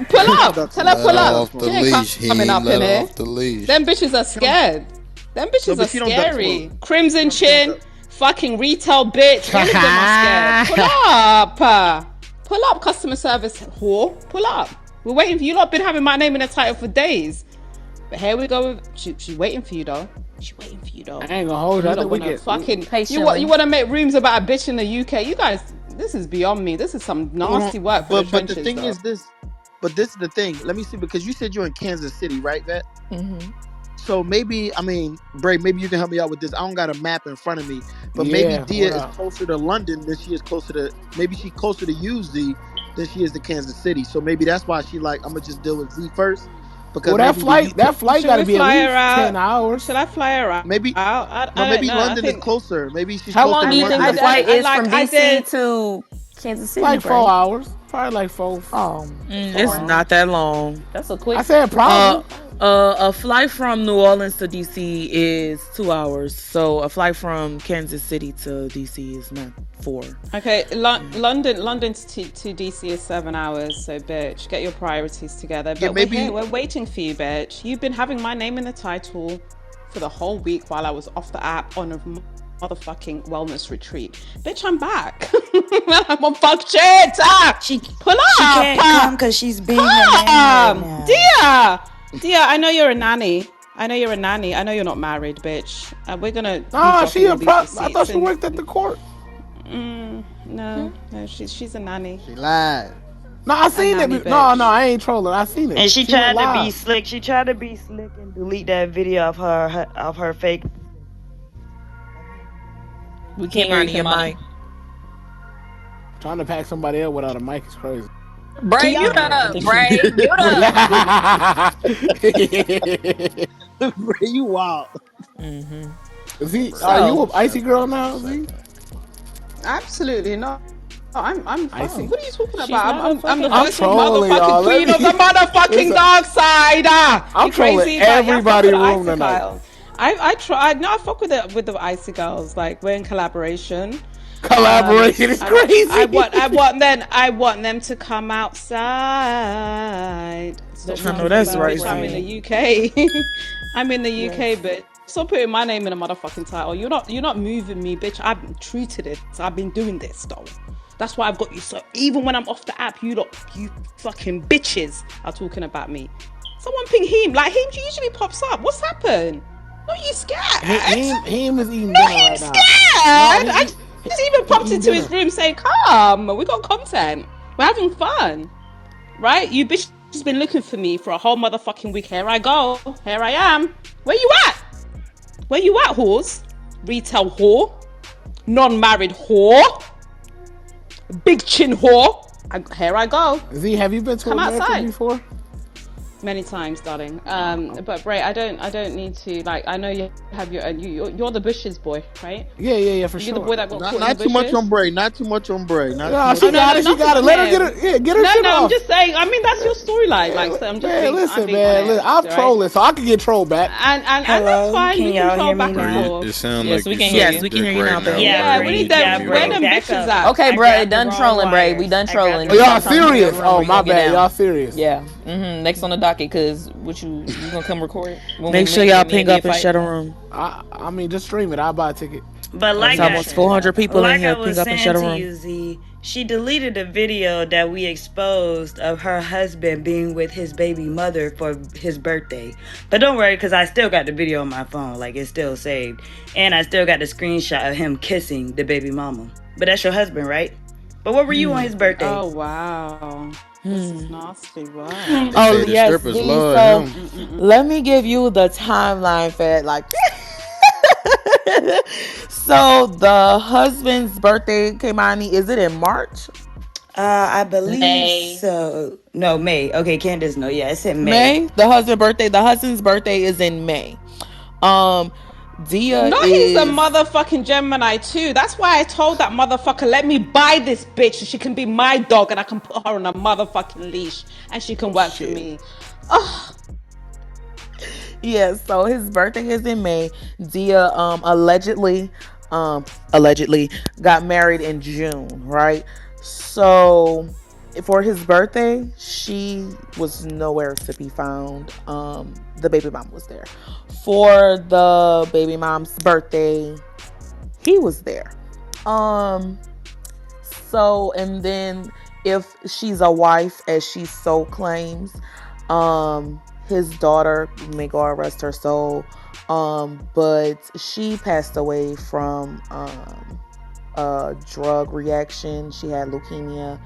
Speaker 3: Pull up. Tell her
Speaker 5: Let
Speaker 3: pull
Speaker 5: her
Speaker 3: up.
Speaker 5: off the
Speaker 3: She ain't
Speaker 5: leash. He
Speaker 3: coming
Speaker 5: ain't
Speaker 3: up
Speaker 5: let
Speaker 3: in
Speaker 5: her
Speaker 3: here.
Speaker 5: off the leash.
Speaker 3: Them bitches are scared. Them bitches
Speaker 9: but
Speaker 3: are
Speaker 9: she don't duck
Speaker 3: scary.
Speaker 9: smoke.
Speaker 3: Crimson Chin, fucking retail bitch. All of them are scared. Pull up, customer service whore. Pull up. We're waiting for you. Lot been having my name in the title for days. But here we go. She's waiting for you though. She's waiting for you though.
Speaker 12: I ain't gonna hold you. I
Speaker 3: You
Speaker 12: think we
Speaker 3: wanna
Speaker 12: get
Speaker 3: fucking
Speaker 2: Patiently.
Speaker 3: you want to make rooms about a bitch in the UK? You guys, this is beyond me. This is some nasty work for the
Speaker 9: But
Speaker 3: trenches.
Speaker 9: the thing
Speaker 3: though.
Speaker 9: is this. But this is the thing. Let me see, because you said you're in Kansas City, right, Vet? So maybe, I mean, Bray, maybe you can help me out with this. I don't got a map in front of me, but maybe
Speaker 12: Yeah,
Speaker 9: Dia
Speaker 12: what
Speaker 9: is
Speaker 12: up?
Speaker 9: closer to London than she is closer to. Maybe she's closer to UZ than she is to Kansas City. So maybe that's why she like, I'm gonna just deal with Z first, because
Speaker 12: Well, that
Speaker 9: maybe
Speaker 12: flight
Speaker 3: Should
Speaker 12: got to
Speaker 3: we
Speaker 12: be at
Speaker 3: fly
Speaker 12: least
Speaker 3: her out?
Speaker 12: 10 hours.
Speaker 3: Should I fly her out?
Speaker 9: Maybe
Speaker 3: I
Speaker 9: no, maybe
Speaker 3: don't know.
Speaker 9: London
Speaker 3: I
Speaker 9: is
Speaker 3: think
Speaker 9: closer. Maybe she's
Speaker 2: How
Speaker 9: closer
Speaker 2: long
Speaker 9: to
Speaker 2: do you think
Speaker 9: London.
Speaker 2: the flight is
Speaker 3: like,
Speaker 2: from
Speaker 3: I
Speaker 2: DC
Speaker 3: did-
Speaker 2: to Kansas City?
Speaker 12: Like 4
Speaker 2: Bray?
Speaker 12: hours. Probably like 4.
Speaker 2: Oh,
Speaker 1: It's not that long.
Speaker 2: that's a quick.
Speaker 12: I said probably.
Speaker 1: A flight from New Orleans to DC is 2 hours. So a flight from Kansas City to DC is not 4.
Speaker 3: Okay, London to DC is 7 hours. So, bitch, get your priorities together. But
Speaker 9: maybe-
Speaker 3: we're waiting for you, bitch. You've been having my name in the title for the whole week while I was off the app on a motherfucking wellness retreat. Bitch, I'm back. I'm on fuck shit. Pull up.
Speaker 8: She can't come because she's being a nanny right now.
Speaker 3: Dia, I know you're a nanny. I know you're not married, bitch. We're gonna.
Speaker 12: Nah, she a
Speaker 3: a
Speaker 12: prop. I thought she worked at the court.
Speaker 3: No, she's a nanny.
Speaker 9: She lied.
Speaker 12: No, I seen
Speaker 3: nanny
Speaker 12: it.
Speaker 3: bitch.
Speaker 12: No, I ain't trolling. I seen it.
Speaker 8: And she tried
Speaker 12: went
Speaker 8: to be
Speaker 12: live.
Speaker 8: slick. She tried to be slick and delete that video of her fake.
Speaker 2: We can't hear you,
Speaker 1: Kimani, your
Speaker 2: Kimani.
Speaker 1: mic.
Speaker 12: Trying to pack somebody up without a mic is crazy.
Speaker 13: Bray, mute
Speaker 2: I
Speaker 13: up.
Speaker 2: think she.
Speaker 13: Bray, mute up.
Speaker 9: Bro, you wild.
Speaker 12: Z, are
Speaker 2: So,
Speaker 12: you a icy girl now, Z?
Speaker 3: Absolutely not. I'm fine.
Speaker 12: Icy.
Speaker 3: What are you talking
Speaker 2: She's
Speaker 3: about?
Speaker 2: not a
Speaker 3: I'm
Speaker 2: fucking
Speaker 3: the
Speaker 12: I'm
Speaker 3: first
Speaker 12: trolling
Speaker 3: motherfucking
Speaker 12: y'all.
Speaker 3: queen of the motherfucking
Speaker 12: Listen,
Speaker 3: dark side.
Speaker 12: I'm
Speaker 3: You
Speaker 12: trolling
Speaker 3: crazy? But yeah, I fuck
Speaker 12: everybody
Speaker 3: with
Speaker 12: in
Speaker 3: the
Speaker 12: the room
Speaker 3: icy
Speaker 12: tonight.
Speaker 3: girls. I try. No, I fuck with the icy girls. Like we're in collaboration.
Speaker 12: Collaboration is crazy.
Speaker 3: I want them to come outside. Stop
Speaker 2: there's
Speaker 1: I know
Speaker 2: some
Speaker 3: talking
Speaker 1: that's
Speaker 3: about
Speaker 1: right,
Speaker 3: bitch. I'm in
Speaker 1: Z.
Speaker 3: the UK. I'm in the UK,
Speaker 2: Yes.
Speaker 3: bitch. Stop putting my name in a motherfucking title. You're not moving me, bitch. I'm true to this. I've been doing this though. That's why I've got you. So even when I'm off the app, you fucking bitches are talking about me. Someone ping him. Like him usually pops up. What's happened? Not you scared?
Speaker 12: Him is eating
Speaker 3: Not
Speaker 12: dinner
Speaker 3: him
Speaker 12: right now. No,
Speaker 3: scared. I just even
Speaker 12: he
Speaker 3: popped
Speaker 12: eating
Speaker 3: into his
Speaker 12: dinner.
Speaker 3: room saying, "Come, we got content. We're having fun, right? You bitch has been looking for me for a whole motherfucking week. Here I go. Here I am. Where you at? Where you at, whores? Retail whore, non-married whore, big chin whore. Here I go.
Speaker 12: Z, have you been to
Speaker 3: Come
Speaker 12: America
Speaker 3: outside.
Speaker 12: before?
Speaker 3: Many times, darling. But Bray, I don't need to. Like, I know you have your. You're the bushes boy, right?
Speaker 12: Yeah, for
Speaker 3: You're
Speaker 12: sure.
Speaker 3: the boy that got caught in the
Speaker 9: Not too
Speaker 3: bushes.
Speaker 9: much on Bray. Not too much on Bray. Not
Speaker 12: No,
Speaker 9: too
Speaker 12: she
Speaker 9: much.
Speaker 12: got it. She got it. Let her get her shit
Speaker 3: I'm
Speaker 12: off.
Speaker 3: just saying. I mean, that's your storyline. Like, so I'm just
Speaker 12: Man,
Speaker 3: being.
Speaker 12: listen,
Speaker 3: I'm being
Speaker 12: man.
Speaker 3: honest,
Speaker 12: I'm
Speaker 3: right?
Speaker 12: trolling, so I can get trolled back.
Speaker 3: And that's
Speaker 14: Hello,
Speaker 3: fine.
Speaker 14: can
Speaker 3: We
Speaker 14: y'all
Speaker 3: can troll
Speaker 14: hear me
Speaker 3: back and
Speaker 14: now?
Speaker 3: forth.
Speaker 5: It sounds
Speaker 2: Yes,
Speaker 5: like
Speaker 2: we
Speaker 5: you
Speaker 2: can hear
Speaker 5: suck
Speaker 2: you.
Speaker 1: We can
Speaker 5: dick
Speaker 1: hear you now,
Speaker 5: right
Speaker 1: babe.
Speaker 5: now.
Speaker 3: Yeah,
Speaker 5: Bray.
Speaker 3: we
Speaker 5: You
Speaker 3: need
Speaker 5: need to
Speaker 3: them.
Speaker 5: mute
Speaker 3: Where
Speaker 5: up.
Speaker 3: them
Speaker 14: Back
Speaker 3: bitches
Speaker 14: up.
Speaker 3: at?
Speaker 2: Okay,
Speaker 14: I
Speaker 2: bro,
Speaker 14: grabbed the
Speaker 2: done
Speaker 14: wrong
Speaker 2: trolling, Bray. We
Speaker 14: wires.
Speaker 2: done
Speaker 14: I grabbed
Speaker 2: trolling.
Speaker 14: the
Speaker 12: Oh, y'all
Speaker 2: It's time to
Speaker 12: serious?
Speaker 2: go to the room
Speaker 12: Oh,
Speaker 2: where you
Speaker 12: my
Speaker 2: gonna get
Speaker 12: bad.
Speaker 2: down.
Speaker 12: Y'all serious?
Speaker 2: Yeah. Next on the docket, cause you gonna come record when
Speaker 1: Make
Speaker 2: we
Speaker 1: sure y'all
Speaker 2: me and
Speaker 1: ping
Speaker 2: Dia
Speaker 1: up and
Speaker 2: fight?
Speaker 1: shut a room.
Speaker 12: I mean, just stream it. I'll buy a ticket.
Speaker 14: But
Speaker 2: Oh,
Speaker 1: It's
Speaker 2: you gonna
Speaker 1: almost
Speaker 2: stream it?
Speaker 1: 400 people in
Speaker 14: I
Speaker 1: here. Ping
Speaker 14: was
Speaker 1: up and
Speaker 14: saying
Speaker 1: shut a
Speaker 14: to
Speaker 1: room.
Speaker 14: you, Z, she deleted a video that we exposed of her husband being with his baby mother for his birthday. But don't worry, because I still got the video on my phone. Like, it's still saved. And I still got the screenshot of him kissing the baby mama. But that's your husband, right? But where were you on his birthday?
Speaker 3: Oh wow, this is nasty. Wow.
Speaker 5: They
Speaker 1: Oh
Speaker 5: say the
Speaker 1: yes,
Speaker 5: strippers
Speaker 1: Z.
Speaker 5: love
Speaker 1: So
Speaker 5: him.
Speaker 1: let me give you the timeline for it. Like, so the husband's birthday, Kimani, is it in March?
Speaker 14: I believe
Speaker 7: May.
Speaker 14: so. No, May. Okay, Candace, no. Yeah, it's in May.
Speaker 1: May. The husband's birthday is in May. Dia
Speaker 3: No, he's a
Speaker 1: is
Speaker 3: motherfucking Gemini too. That's why I told that motherfucker, let me buy this bitch so she can be my dog and I can put her on a motherfucking leash and she can work for me. Oh,
Speaker 1: yeah. So his birthday is in May. Dia allegedly got married in June, right? So for his birthday, she was nowhere to be found. The baby mom was there. For the baby mom's birthday, he was there. So and then if she's a wife, as she so claims, his daughter, may God rest her soul, but she passed away from a drug reaction. She had leukemia.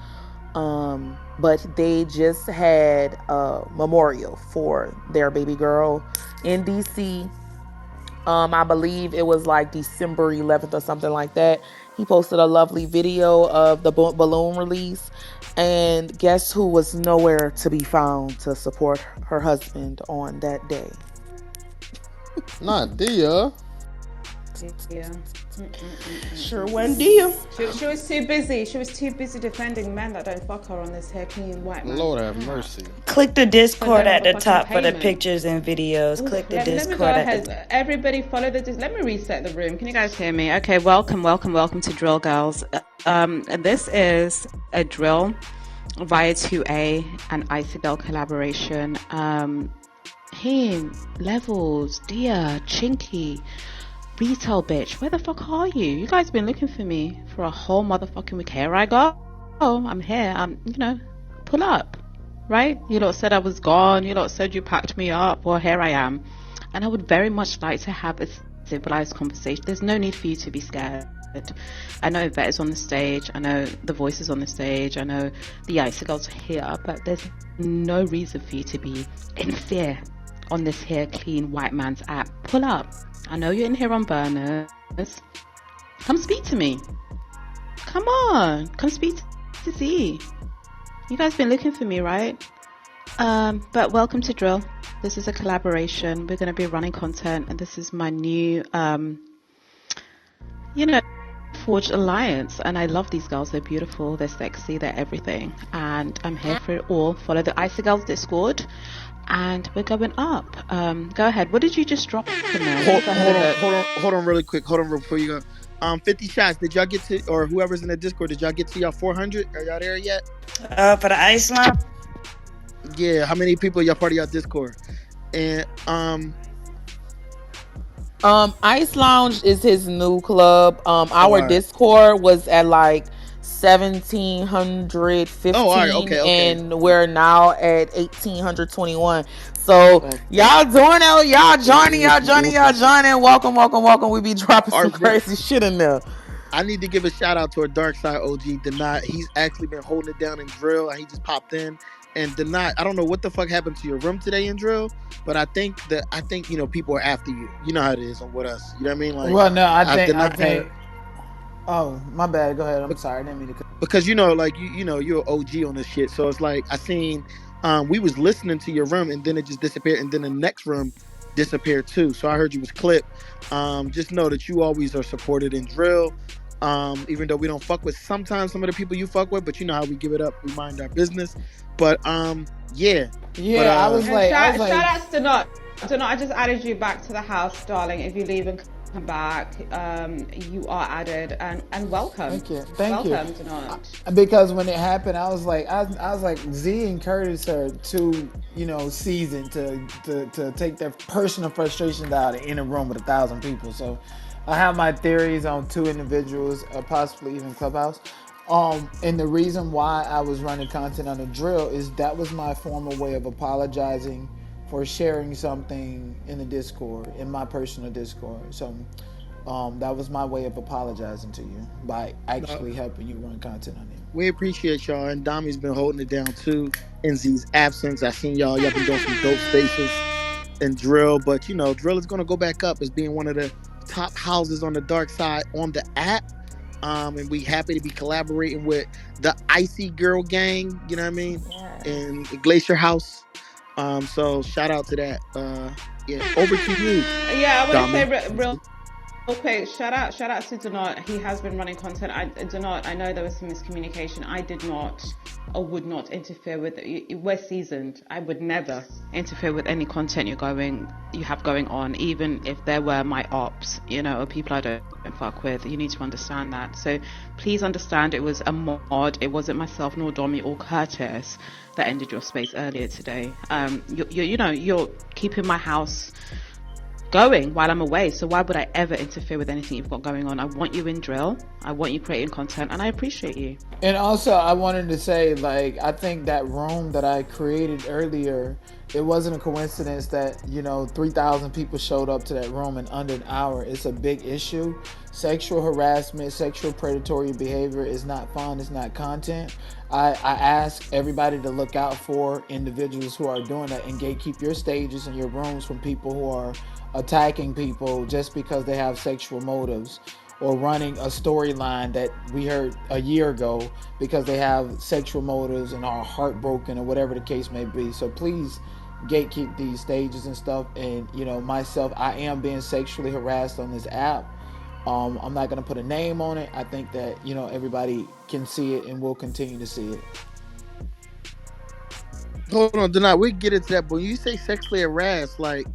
Speaker 1: But they just had a memorial for their baby girl in DC. I believe it was like December 11th or something like that. He posted a lovely video of the balloon release. And guess who was nowhere to be found to support her husband on that day?
Speaker 5: Not Dia.
Speaker 3: yeah.
Speaker 11: Sure went deal.
Speaker 3: She was too busy. She was too busy defending men that don't fuck her on this hair clean white man.
Speaker 5: Lord have mercy.
Speaker 14: Click the Discord at the top for the
Speaker 3: payment.
Speaker 14: pictures and videos. Click the
Speaker 3: Let me
Speaker 14: Discord
Speaker 3: go
Speaker 14: at
Speaker 3: ahead.
Speaker 14: the
Speaker 3: Everybody follow the. Let me reset the room. Can you guys hear me? Okay, welcome to Drill Girls. This is a drill via 2A and Icebell collaboration. Him, Levels, Dia, Chinky, Retail bitch, where the fuck are you? You guys been looking for me for a whole motherfucking week. Here I go. Oh, I'm here. Pull up. Right? You lot said I was gone. You lot said you packed me up. Well, here I am. And I would very much like to have a civilized conversation. There's no need for you to be scared. I know Yvette is on the stage. I know the voice is on the stage. I know the Icy Girls are here. But there's no reason for you to be in fear on this here clean white man's app. Pull up. I know you're in here on burners. Come speak to me. Come on. Come speak to Z. You guys been looking for me, right? But welcome to Drill. This is a collaboration. We're going to be running content, and this is my new, forged alliance. And I love these girls. They're beautiful. They're sexy. They're everything. And I'm here for it all. Follow the Icy Girls Discord, and we're going up. Go ahead. What did you just drop in there?
Speaker 9: Hold on, really quick. Hold on, before you go. 50 shots. Did y'all get to, or whoever's in the Discord? Did y'all get to y'all 400? Are y'all there yet?
Speaker 14: For the Iceland.
Speaker 9: Yeah. How many people y'all part of y'all Discord? And
Speaker 1: Ice Lounge is his new club. Our
Speaker 9: right.
Speaker 1: Discord was at like 1,715,
Speaker 9: all right, okay.
Speaker 1: and we're now at 1,821. So y'all doing it, y'all joining. Welcome. We be dropping some crazy shit in there.
Speaker 9: I need to give a shout out to our Dark Side OG Denat. He's actually been holding it down in Drill, and he just popped in. And Denat, I don't know what the fuck happened to your room today in Drill, but I think people are after you. You know how it is with us. You know what I mean? Like,
Speaker 12: well, no, I think. Oh, my bad. Go ahead. I'm sorry. I didn't mean to.
Speaker 9: Because you're an OG on this shit. So it's like I seen, we was listening to your room, and then it just disappeared, and then the next room disappeared too. So I heard you was clipped. Just know that you always are supported in Drill. Even though we don't fuck with sometimes some of the people you fuck with, but you know how we give it up, we mind our business. But yeah.
Speaker 12: But, I was like,
Speaker 3: shout outs to Not. I just added you back to the house, darling. If you leave and come back, you are added, and welcome.
Speaker 12: Thank you.
Speaker 3: Welcome to Not.
Speaker 12: Because when it happened, I was like, Z encouraged her to, season to take their personal frustrations out in a room with 1,000 people. So I have my theories on 2 individuals, possibly even Clubhouse. And the reason why I was running content on the Drill is that was my formal way of apologizing for sharing something in the Discord, in my personal Discord. So that was my way of apologizing to you by actually helping you run content on it.
Speaker 9: We appreciate y'all, and Dami's been holding it down too in Z's absence. I seen y'all been doing some dope spaces in Drill, but Drill is gonna go back up as being one of the top houses on the dark side on the app. And we happy to be collaborating with the Icy Girl Gang, you know what I mean? In Glacier House. So shout out to that. Yeah, over to you.
Speaker 3: Yeah, I want to say real quick, shout out to Donut. He has been running content. Donut, I know there was some miscommunication. I did not or would not interfere with it. We're seasoned. I would never interfere with any content you have going on, even if there were my ops, or people I don't fuck with. You need to understand that. So please understand it was a mod. It wasn't myself nor Domi or Curtis that ended your space earlier today. You're keeping my house going while I'm away, so why would I ever interfere with anything you've got going on? I want you in Drill, I want you creating content, and I appreciate you.
Speaker 12: And also I wanted to say, I think that room that I created earlier, it wasn't a coincidence that 3,000 people showed up to that room in under an hour. It's a big issue. Sexual harassment, sexual predatory behavior is not fun, it's not content. I ask everybody to look out for individuals who are doing that and gatekeep your stages and your rooms from people who are attacking people just because they have sexual motives, or running a storyline that we heard a year ago because they have sexual motives and are heartbroken or whatever the case may be. So please gatekeep these stages and stuff. And myself, I am being sexually harassed on this app. I'm not going to put a name on it. I think that everybody can see it and will continue to see it.
Speaker 9: Hold on, Denai, we get into that, but when you say sexually harassed, like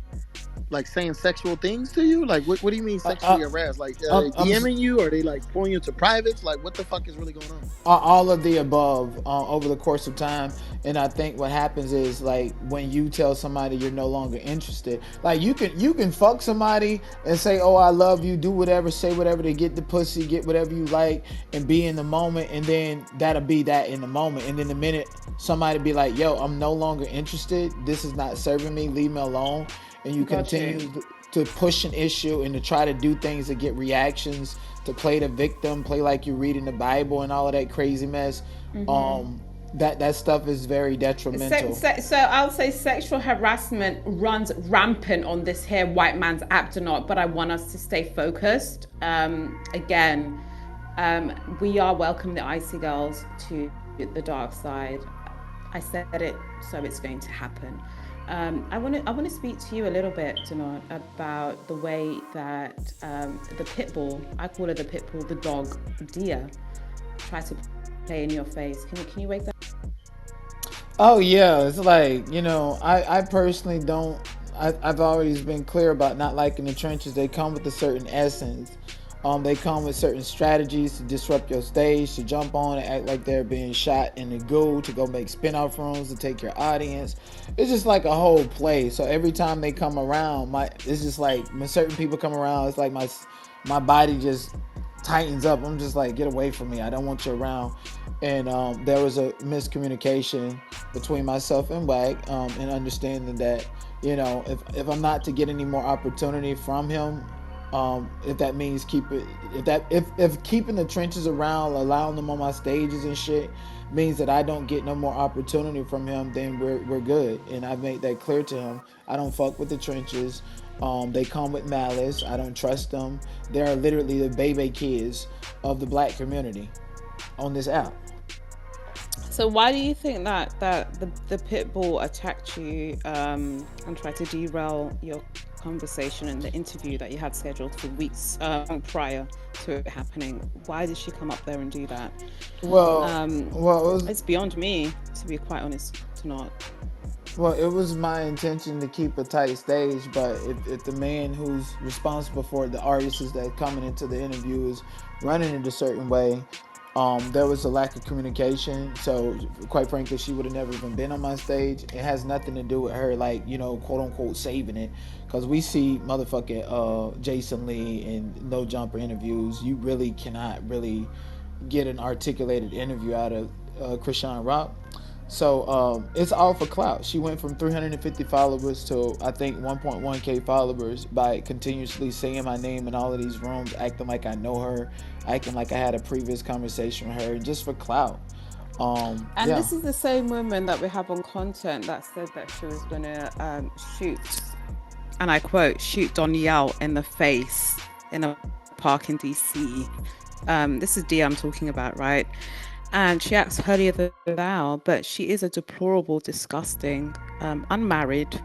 Speaker 9: saying sexual things to you? Like, what do you mean sexually harassed? Like, DMing you? Or are they like pulling you into privates? Like, what the fuck is really going on?
Speaker 12: All of the above over the course of time. And I think what happens is, like, when you tell somebody you're no longer interested, like, you can fuck somebody and say, oh, I love you, do whatever, say whatever to get the pussy, get whatever you like, and be in the moment, and then that'll be that in the moment. And then the minute somebody be like, yo, I'm no longer interested, this is not serving me, leave me alone, and you continue to push an issue and to try to do things to get reactions, to play the victim, play like you're reading the Bible and all of that crazy mess. that stuff is very detrimental.
Speaker 3: So I'll say sexual harassment runs rampant on this here white man's app, do not. But I want us to stay focused. Again, we are welcome the icy girls to the dark side. I said it, so it's going to happen. I want to speak to you a little bit, Denard, about the way that the pit bull, I call her the pit bull, the dog, Dia, tries to play in your face. Can you wake that?
Speaker 12: Oh yeah, it's like, I personally don't. I've always been clear about not liking the trenches. They come with a certain essence. They come with certain strategies to disrupt your stage, to jump on and act like they're being shot in the goo, to go make spin-off rooms, to take your audience. It's just like a whole play. So every time they come around, it's just like when certain people come around, it's like my body just tightens up. I'm just like, get away from me. I don't want you around. And there was a miscommunication between myself and Wag, and understanding that, if I'm not to get any more opportunity from him, if that means if keeping the trenches around, allowing them on my stages and shit means that I don't get no more opportunity from him, then we're good. And I've made that clear to him. I don't fuck with the trenches. They come with malice. I don't trust them. They are literally the baby kids of the black community on this app.
Speaker 3: So why do you think that the pit bull attacked you and tried to derail your conversation and the interview that you had scheduled for weeks prior to it happening? Why did she come up there and do that? It's beyond me, to be quite honest, to not.
Speaker 12: Well, it was my intention to keep a tight stage, but if the man who's responsible for the artists that coming into the interview is running it a certain way, there was a lack of communication. So quite frankly, she would have never even been on my stage. It has nothing to do with her, like, quote unquote saving it, because we see motherfucking Jason Lee and No Jumper interviews. You really cannot really get an articulated interview out of Krishan Rock. So it's all for clout. She went from 350 followers to, I think, 1.1k followers by continuously saying my name in all of these rooms, acting like I know her, acting like I had a previous conversation with her, just for clout.
Speaker 3: This is the same woman that we have on content that said that she was going to shoot, and I quote, shoot Donielle in the face in a park in DC. This is Dia I'm talking about, right? And she acts holier than thou, but she is a deplorable, disgusting, unmarried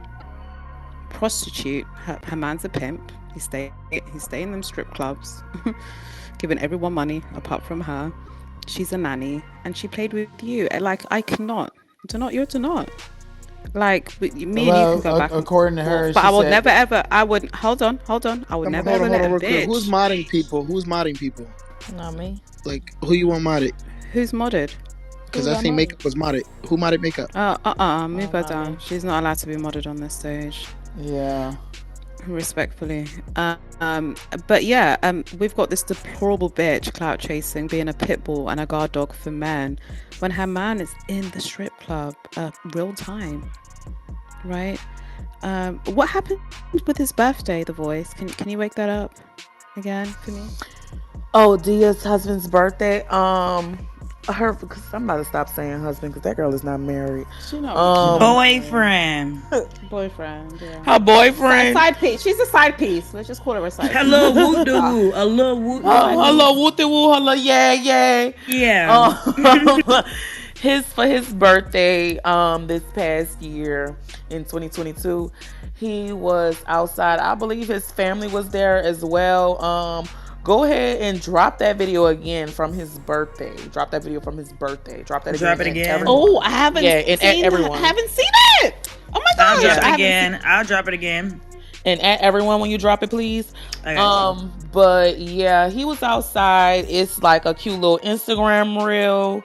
Speaker 3: prostitute. Her man's a pimp. He stay in them strip clubs, giving everyone money apart from her. She's a nanny, and she played with you. Like, I cannot. You're not. Like, me and you can go back.
Speaker 12: According to her,
Speaker 3: but I would never ever. I would hold on. I would never ever let a bitch.
Speaker 4: Who's modding people?
Speaker 2: Not me.
Speaker 4: Like, who you want modded?
Speaker 3: Who's modded?
Speaker 4: Because I seen Makeup was modded. Who modded Makeup?
Speaker 3: Move her down. She's not allowed to be modded on this stage.
Speaker 12: Yeah.
Speaker 3: Respectfully. But yeah, we've got this deplorable bitch clout chasing, being a pit bull and a guard dog for men, when her man is in the strip club, real time, right? What happened with his birthday, The Voice? Can you wake that up again for me?
Speaker 1: Oh, Dia's husband's birthday. Because I'm about to stop saying husband because that girl is not married.
Speaker 3: She's not
Speaker 14: boyfriend.
Speaker 3: Boyfriend, yeah.
Speaker 1: Her boyfriend.
Speaker 3: Side piece. She's a side piece. Let's just call her a side piece.
Speaker 14: A little woot de woo. A little woot de woo.
Speaker 1: A little woot de woo. A little yay.
Speaker 14: Yeah.
Speaker 1: For his birthday, this past year in 2022, he was outside. I believe his family was there as well. Go ahead and drop that video again from his birthday. Drop that video from his birthday. Drop it again.
Speaker 3: Oh, I haven't seen everyone. I haven't seen it. Oh my gosh.
Speaker 14: I'll drop it again.
Speaker 1: And at everyone when you drop it, please. But yeah, he was outside. It's like a cute little Instagram reel.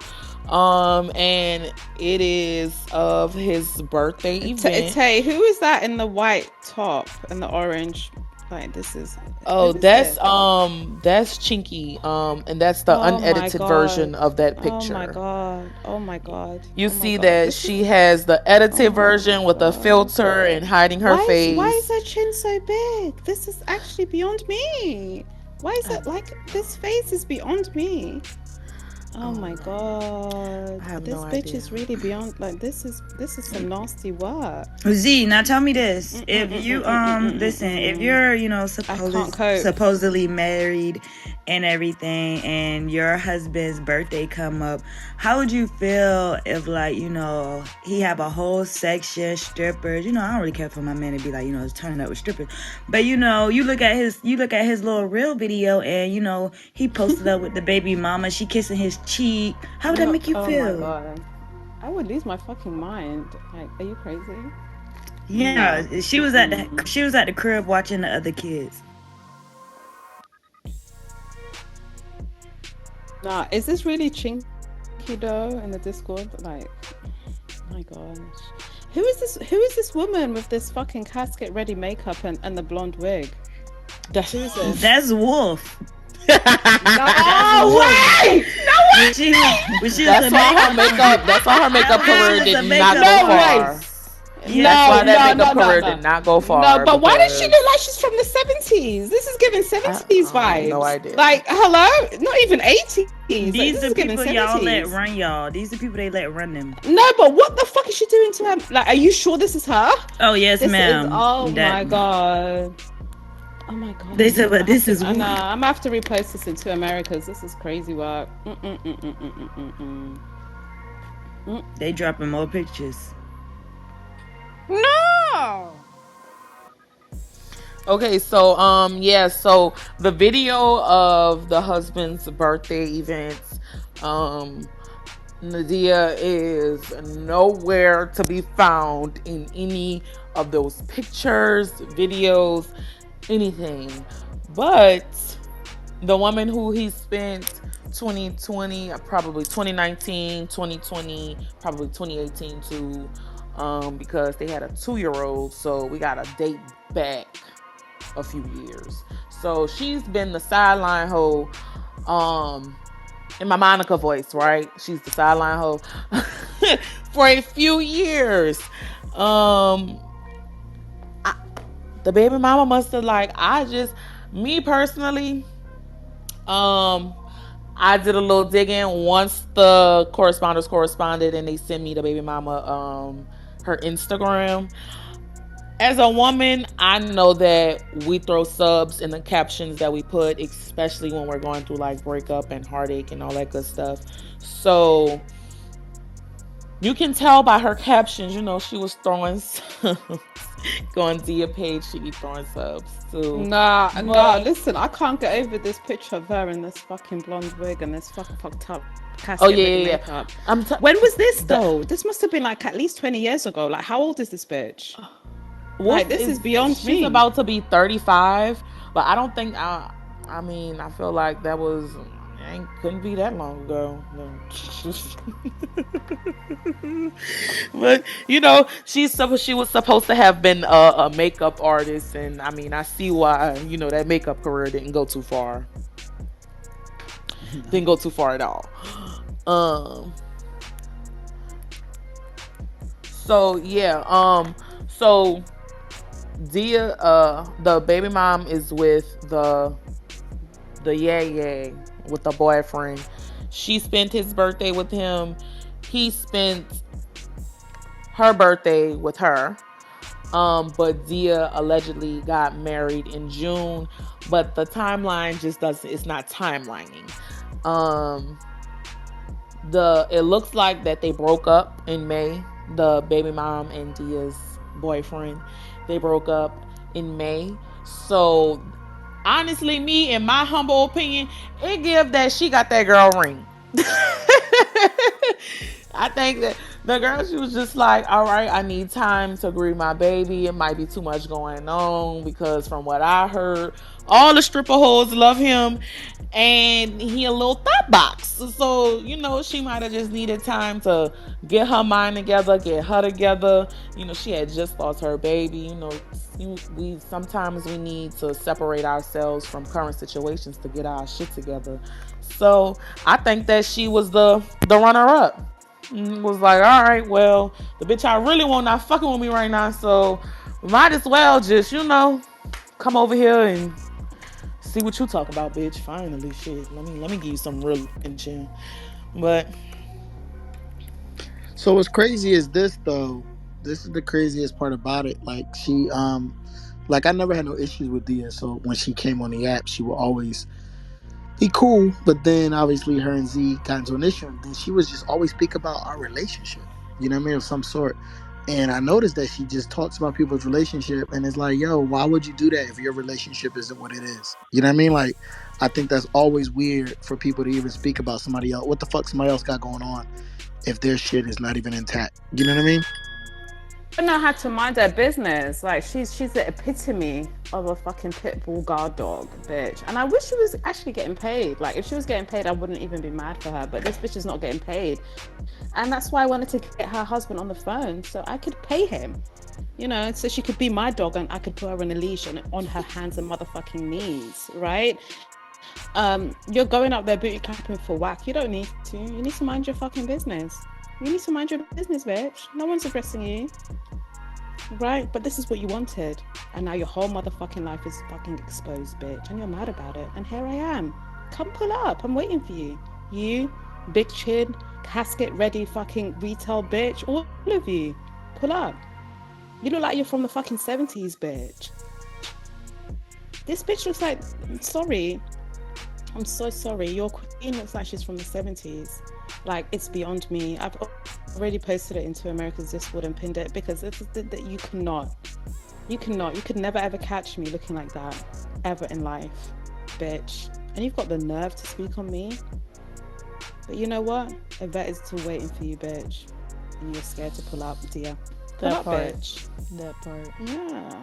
Speaker 1: And it is of his birthday event.
Speaker 3: Tay, who is that in the white top and the orange? Like, this is
Speaker 1: that's Chinky, and that's the unedited version of that picture.
Speaker 3: Oh my god.
Speaker 1: You see that she has the edited version with a filter and hiding her face.
Speaker 3: Why is her chin so big? This is actually beyond me. Why is it like this face is beyond me? Oh my
Speaker 1: I
Speaker 3: god.
Speaker 1: have no
Speaker 3: This bitch
Speaker 1: idea.
Speaker 3: is really beyond like this is some nasty work.
Speaker 14: Z, now tell me this. If you listen, if
Speaker 3: Mm-mm-mm-mm-mm-mm-mm-mm.
Speaker 14: you're,
Speaker 3: I can't cope.
Speaker 14: supposedly married and everything and your husband's birthday come up, how would you feel if like, he have a whole section strippers? I don't really care for my man to be like, turning up with strippers. But you look at his little real video and he posted up with the baby mama, she kissing his cheek. How would that
Speaker 3: No,
Speaker 14: make you
Speaker 3: oh my
Speaker 14: feel?
Speaker 3: god. I would lose my fucking mind. Like, are you crazy?
Speaker 14: Yeah,
Speaker 3: No. Mm-mm.
Speaker 14: she was at the crib watching the other kids.
Speaker 3: Nah, is this really Chinky though in the Discord? Like, my gosh. Who is this woman with this fucking casket ready makeup and the blonde wig?
Speaker 1: That's
Speaker 3: Who is this?
Speaker 14: That's Wolf. That's
Speaker 3: No
Speaker 14: Wolf.
Speaker 3: way! No
Speaker 14: When
Speaker 3: way!
Speaker 14: she was a makeup.
Speaker 1: That's why her makeup career
Speaker 14: She was
Speaker 1: did
Speaker 14: a
Speaker 1: not
Speaker 14: makeup
Speaker 1: go
Speaker 3: No way!
Speaker 1: far.
Speaker 14: artist.
Speaker 1: That's
Speaker 14: Yes.
Speaker 1: why
Speaker 3: No,
Speaker 1: that
Speaker 3: no,
Speaker 1: makeup
Speaker 3: no, no,
Speaker 1: career
Speaker 3: no.
Speaker 1: did not go
Speaker 3: No,
Speaker 1: far
Speaker 3: but why does she
Speaker 1: because
Speaker 3: look like she's from the 70s? This is giving
Speaker 1: I
Speaker 3: 70s
Speaker 1: have no
Speaker 3: vibes.
Speaker 1: idea.
Speaker 3: Like, hello? Not even 80s. Like,
Speaker 14: These
Speaker 3: this
Speaker 14: the
Speaker 3: is giving
Speaker 14: people y'all let
Speaker 3: 70s.
Speaker 14: run y'all. These the people they let run them.
Speaker 3: No, but what the fuck is she doing to her? Like, are you sure this is her?
Speaker 14: Oh yes,
Speaker 3: This is,
Speaker 14: ma'am.
Speaker 3: oh
Speaker 14: That
Speaker 3: my god. Oh my god.
Speaker 14: they said, but this is
Speaker 3: I'm
Speaker 14: Wolf.
Speaker 3: gonna have to repost this into Americas. This is crazy work.
Speaker 14: They dropping more pictures.
Speaker 3: No.
Speaker 1: okay, so yeah, so the video of the husband's birthday events, Nadia is nowhere to be found in any of those pictures, videos, anything. But the woman who he spent 2020, probably 2019, 2020, probably 2018 to, because they had a 2-year-old, so we got to date back a few years. So she's been the sideline hoe, in my Monica voice, right? She's the sideline hoe for a few years. The baby mama must have me personally, I did a little digging once the corresponders corresponded and they sent me the baby mama her Instagram. As a woman, I know that we throw subs in the captions that we put, especially when we're going through like breakup and heartache and all that good stuff. So you can tell by her captions, she was throwing subs. Go on Dia page, she be throwing subs too.
Speaker 3: Nah, listen, I can't get over this picture of her in this fucking blonde wig and this fucked up
Speaker 1: Oh
Speaker 3: casket
Speaker 1: yeah,
Speaker 3: ready
Speaker 1: yeah,
Speaker 3: makeup.
Speaker 1: yeah.
Speaker 3: When was this though? This must have been like at least 20 years ago. Like, how old is this bitch? Like, this is beyond
Speaker 1: she's
Speaker 3: me.
Speaker 1: about to be 35, but I don't think I mean, I feel like that couldn't be that long ago. No. But she was supposed to have been a makeup artist, and I mean, I see why that makeup career didn't go too far. Didn't go too far at all. So yeah. So Dia, the baby mom is with the yay with the boyfriend. She spent his birthday with him. He spent her birthday with her. But Dia allegedly got married in June, but the timeline just doesn't. It's not timelining. It looks like that they broke up in May. The baby mom and Dia's boyfriend, they broke up in May. So honestly, me, in my humble opinion, it give that she got that girl ring. I think that the girl, she was just like, all right, I need time to grieve my baby. It might be too much going on because from what I heard, all the stripper hoes love him and he a little thought box. So, she might have just needed time to get her mind together, get her together. She had just lost her baby. We sometimes we need to separate ourselves from current situations to get our shit together. So I think that she was the runner up. Was like, all right, well, the bitch I really want not fucking with me right now, so might as well just come over here and see what you talk about, bitch. Finally, shit. Let me give you some real attention. But
Speaker 4: So what's crazy is this though. This is the craziest part about it. Like like I never had no issues with Dia. So when she came on the app, she would always be cool. But then obviously her and Z got into an issue, and then she was just always speak about our relationship. You know what I mean, of some sort. And I noticed that she just talks about people's relationship, and it's like, yo, why would you do that if your relationship isn't what it is? You know what I mean? Like, I think that's always weird for people to even speak about somebody else. What the fuck somebody else got going on if their shit is not even intact? You know what I mean?
Speaker 3: don't know how to mind her business. Like she's the epitome of a fucking pit bull guard dog, bitch. And I wish she was actually getting paid. Like if she was getting paid, I wouldn't even be mad for her. But this bitch is not getting paid, and that's why I wanted to get her husband on the phone so I could pay him. You know, so she could be my dog and I could put her on a leash and on her hands and motherfucking knees, right? You're going up there booty clapping for whack. You don't need to. You need to mind your fucking business. You need to mind your business, bitch. No one's addressing you. Right? But this is what you wanted. And now your whole motherfucking life is fucking exposed, bitch. And you're mad about it. And here I am. Come pull up. I'm waiting for you. You, big chin, casket ready fucking retail bitch. All of you. Pull up. You look like you're from the fucking 70s, bitch. This bitch looks like... Sorry. I'm so sorry. Your queen looks like she's from the 70s. Like, it's beyond me. I've already posted it into America's Discord and pinned it because it's that you could never ever catch me looking like that ever in life, bitch. And you've got the nerve to speak on me. But you know what? Yvette is still waiting for you, bitch. And you're scared to pull up, dear. Pull
Speaker 2: That
Speaker 3: up,
Speaker 2: part.
Speaker 3: bitch.
Speaker 2: That part.
Speaker 3: Yeah.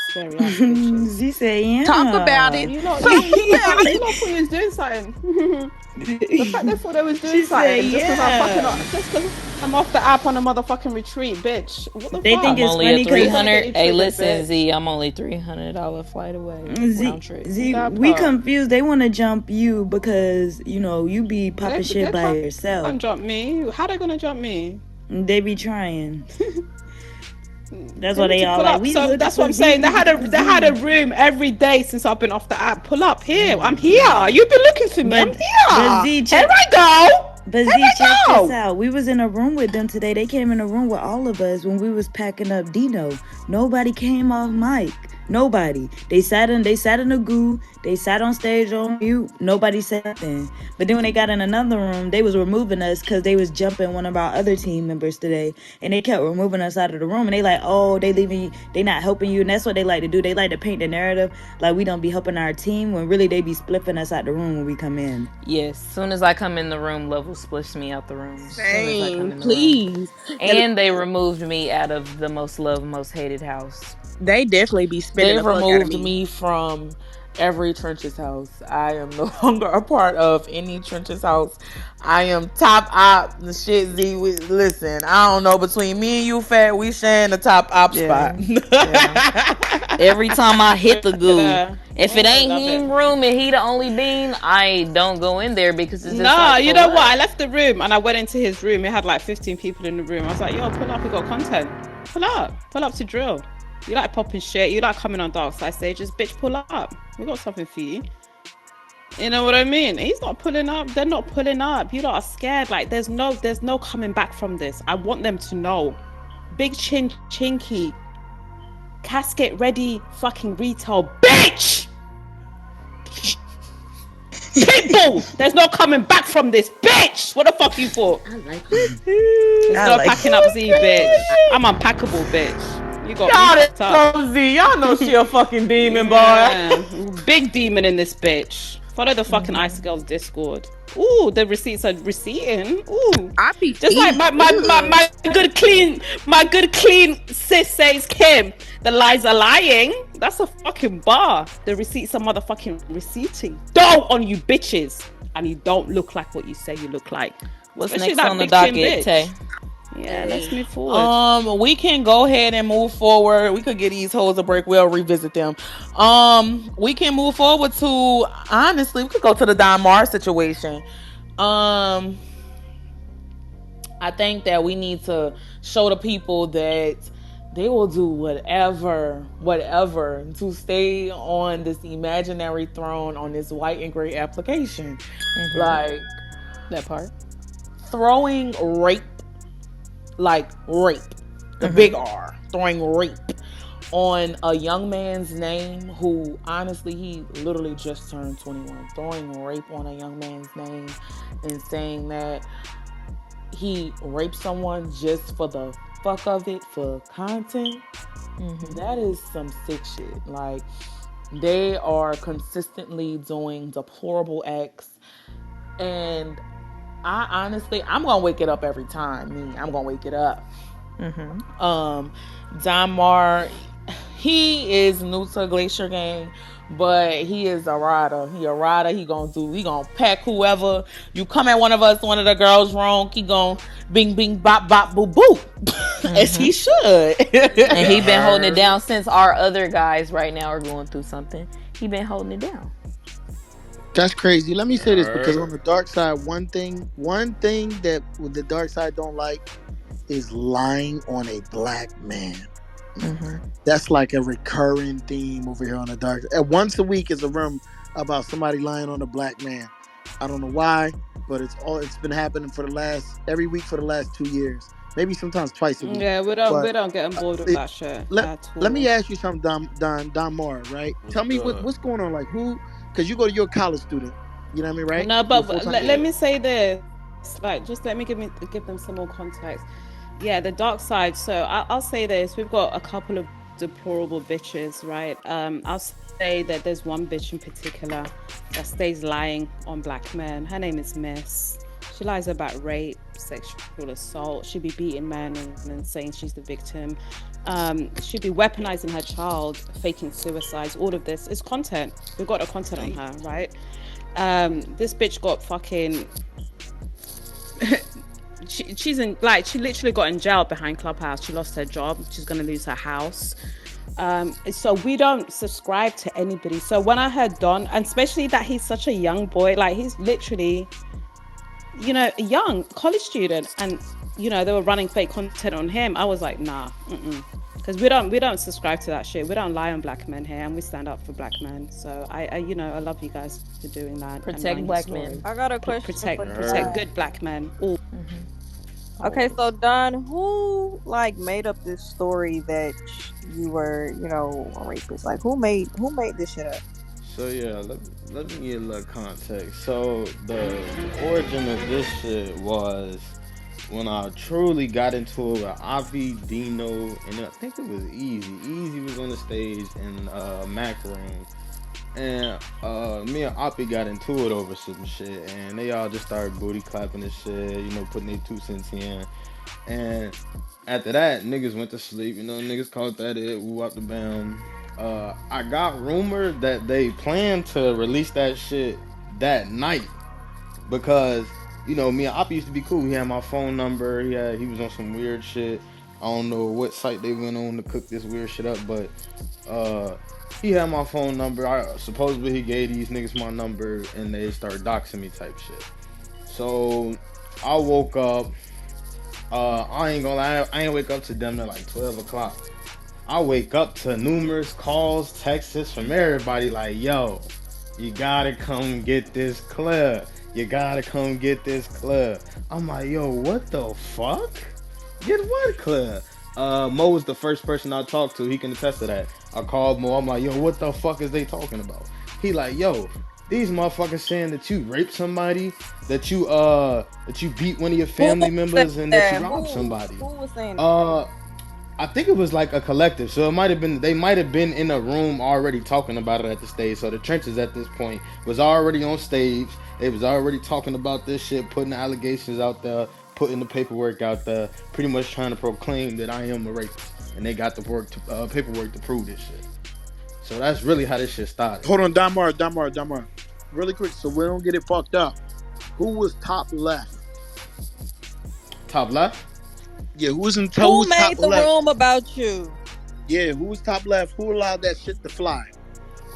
Speaker 3: Scary ass bitches.
Speaker 14: Z said, yeah.
Speaker 6: Talk about it.
Speaker 3: You lot,
Speaker 6: Talk about
Speaker 3: you
Speaker 6: it.
Speaker 3: lot thought you was doing something. The fact they thought they was doing
Speaker 14: She said,
Speaker 3: something just because
Speaker 14: yeah.
Speaker 3: just because I'm off the app on a motherfucking retreat, bitch. What the
Speaker 14: They
Speaker 3: fuck?
Speaker 14: think
Speaker 2: I'm
Speaker 14: it's
Speaker 2: only a
Speaker 14: funny because
Speaker 2: 300. Hey, listen,
Speaker 3: bitch.
Speaker 2: Z, I'm only $300 flight away.
Speaker 14: Z,
Speaker 2: Round trip.
Speaker 3: That
Speaker 14: we
Speaker 3: part.
Speaker 14: confused. They want to jump you because, you know, you be popping shit
Speaker 3: They're
Speaker 14: by
Speaker 3: trying
Speaker 14: yourself.
Speaker 3: to jump me. How they gonna jump me?
Speaker 14: They be trying. That's
Speaker 3: They
Speaker 14: why
Speaker 3: need
Speaker 14: they
Speaker 3: to
Speaker 14: all
Speaker 3: pull
Speaker 14: like,
Speaker 3: up.
Speaker 14: we
Speaker 3: So
Speaker 14: looking
Speaker 3: that's
Speaker 14: for
Speaker 3: what I'm saying. They had a room every day since I've been off the app. Pull up here. I'm here. You've been looking for me. I'm
Speaker 14: But
Speaker 3: here.
Speaker 14: Z,
Speaker 3: Here
Speaker 14: check,
Speaker 3: I go.
Speaker 14: but
Speaker 3: Here
Speaker 14: Z,
Speaker 3: I
Speaker 14: check
Speaker 3: go.
Speaker 14: this out. We was in a room with them today. They came in a room with all of us when we was packing up Dino. Nobody came off mic. Nobody. They sat in the goo. They sat on stage on mute. Nobody said nothing. But then when they got in another room, they was removing us because they was jumping one of our other team members today, and they kept removing us out of the room. And they like, oh, they leaving you. They not helping you, and that's what they like to do. They like to paint the narrative like we don't be helping our team when really they be spliffing us out the room when we come in.
Speaker 2: Yes, soon as I come in the room, Level splits me out the room. Soon as I come
Speaker 11: Same,
Speaker 2: in the room.
Speaker 11: please.
Speaker 2: And they removed me out of the most loved, most hated house.
Speaker 11: They definitely be spinning
Speaker 1: They've
Speaker 11: the fuck out of
Speaker 1: removed
Speaker 11: me.
Speaker 1: me from every Trenches house. I am no longer a part of any Trenches house. I am top op. The shit, Z. Listen, I don't know. Between me and you, Fat, we sharing the top op spot.
Speaker 2: Yeah. Every time I hit the goo, if it
Speaker 3: Oh, I
Speaker 2: ain't
Speaker 3: love
Speaker 2: him
Speaker 3: it.
Speaker 2: room and he the only bean, I don't go in there because it's just
Speaker 3: No,
Speaker 2: like,
Speaker 3: you
Speaker 2: for
Speaker 3: know what? I
Speaker 2: what?
Speaker 3: left the room and I went into his room. He had like 15 people in the room. I was like, yo, pull up, we got content. Pull up. Pull up to drill. You like popping shit. You like coming on dark side stages. Bitch, pull up. We got something for you. You know what I mean? He's not pulling up. They're not pulling up. You lot are scared. Like there's no coming back from this. I want them to know. Big chin chinky. Casket ready fucking retail. Bitch! Pitbull! There's no coming back from this. Bitch! What the fuck you for?
Speaker 11: I like it.
Speaker 3: There's no packing up Z, bitch. I'm unpackable, bitch. You got
Speaker 1: Y'all
Speaker 3: me
Speaker 1: is
Speaker 3: fucked up.
Speaker 1: so Z. Y'all know she a fucking demon, boy.
Speaker 3: Yeah. Big demon in this bitch. Follow the fucking Ice Girls Discord. Ooh, the receipts are receipting. Ooh.
Speaker 11: I be
Speaker 3: Just like my good clean sis says Kim. The lies are lying. That's a fucking bar. The receipts are motherfucking receipting. Don't on you bitches. And you don't look like what you say you look like.
Speaker 2: What's
Speaker 3: Especially
Speaker 2: next
Speaker 3: that
Speaker 2: on the
Speaker 3: big chin
Speaker 2: docket,
Speaker 3: bitch.
Speaker 2: Tay?
Speaker 3: Yeah, let's move forward.
Speaker 1: We can go ahead and move forward. We could get these hoes a break. We'll revisit them. We can move forward to, honestly, we could go to the Don Mars situation. I think that we need to show the people that they will do whatever to stay on this imaginary throne on this white and gray application.
Speaker 2: Mm-hmm.
Speaker 1: Like,
Speaker 2: that part.
Speaker 1: throwing rape, like rape, the big R, throwing rape on a young man's name who honestly he literally just turned 21, throwing rape on a young man's name and saying that he raped someone just for the fuck of it, for content. That is some sick shit. Like, they are consistently doing deplorable acts, and I honestly, I'm gonna wake it up every time. I'm gonna wake it up. Don Mar, he is new to Glacier Gang, but he is a rider. He a rider. He gonna pack whoever. You come at one of the girls wrong, he gonna bing bing bop bop boo boo. As he should.
Speaker 2: And he been holding it down since our other guys right now are going through something. He been holding it down.
Speaker 9: That's crazy. Let me say this, because on the dark side, one thing that the dark side don't like is lying on a black man. That's like a recurring theme over here on the dark. Once a week is a room about somebody lying on a black man. I don't know why, but it's been happening for the last every week for the last 2 years. Maybe sometimes twice a week.
Speaker 3: Yeah, we don't get on board with that shit at all.
Speaker 9: Let me ask you something, Don Moore, right? Tell me what's going on. Like, who? Because you're a college student. You know what I mean, right?
Speaker 3: No, but let me say this. Like, just let me give them some more context. Yeah, the dark side. So I'll say this: we've got a couple of deplorable bitches, right? I'll say that there's one bitch in particular that stays lying on black men. Her name is Miss. She lies about rape, sexual assault. She'd be beating men and saying she's the victim. She'd be weaponizing her child, faking suicides. All of this is content. We've got the content on her, right? This bitch got fucking. She's in, like, she literally got in jail behind Clubhouse. She lost her job. She's gonna lose her house. So we don't subscribe to anybody. So when I heard Don, and especially that he's such a young boy, like he's literally, a young college student, and they were running fake content on him. I was like, nah, because we don't subscribe to that shit. We don't lie on black men here, and we stand up for black men. So I love you guys for doing that.
Speaker 2: Protect black men.
Speaker 13: I got a question.
Speaker 3: Protect good black men. All.
Speaker 13: Okay, so Don, who made up this story that you were, a rapist? Like, who made this shit up?
Speaker 5: So yeah, let me give a little context. So the origin of this shit was when I truly got into it with Avi, Dino, and I think it was Easy. Easy was on the stage in Mac Room. And me and Oppie got into it over some shit, and they all just started booty clapping and shit, putting their 2 cents in. And after that, niggas went to sleep, niggas called that it, woo out the bam. I got rumored that they planned to release that shit that night because, me and Oppie used to be cool. He had my phone number, he was on some weird shit. I don't know what site they went on to cook this weird shit up, but he had my phone number. Supposedly he gave these niggas my number and they started doxing me type shit. So I woke up. I ain't gonna lie, I ain't wake up to them at like 12 o'clock. I wake up to numerous calls, texts from everybody like, yo, you gotta come get this clip. You gotta come get this clip. I'm like, yo, what the fuck? Get what clip? Mo was the first person I talked to. He can attest to that. I called Mo. I'm like, yo, what the fuck is they talking about? He like, yo, these motherfuckers saying that you raped somebody, that you beat one of your family members, and that you robbed somebody.
Speaker 13: Who was saying that?
Speaker 5: I think it was like a collective, so they might have been in a room already talking about it at the stage. So the trenches at this point was already on stage. They was already talking about this shit, putting the allegations out there, putting the paperwork out there, pretty much trying to proclaim that I am a rapist, and they got the paperwork to prove this shit. So that's really how this shit started.
Speaker 9: Hold on, Don Moore. Really quick, so we don't get it fucked up. Who was top left?
Speaker 5: Top left?
Speaker 9: Yeah, who was in
Speaker 13: Who made
Speaker 9: top
Speaker 13: the
Speaker 9: left?
Speaker 13: room about you?
Speaker 9: Yeah, who was top left? Who allowed that shit to fly?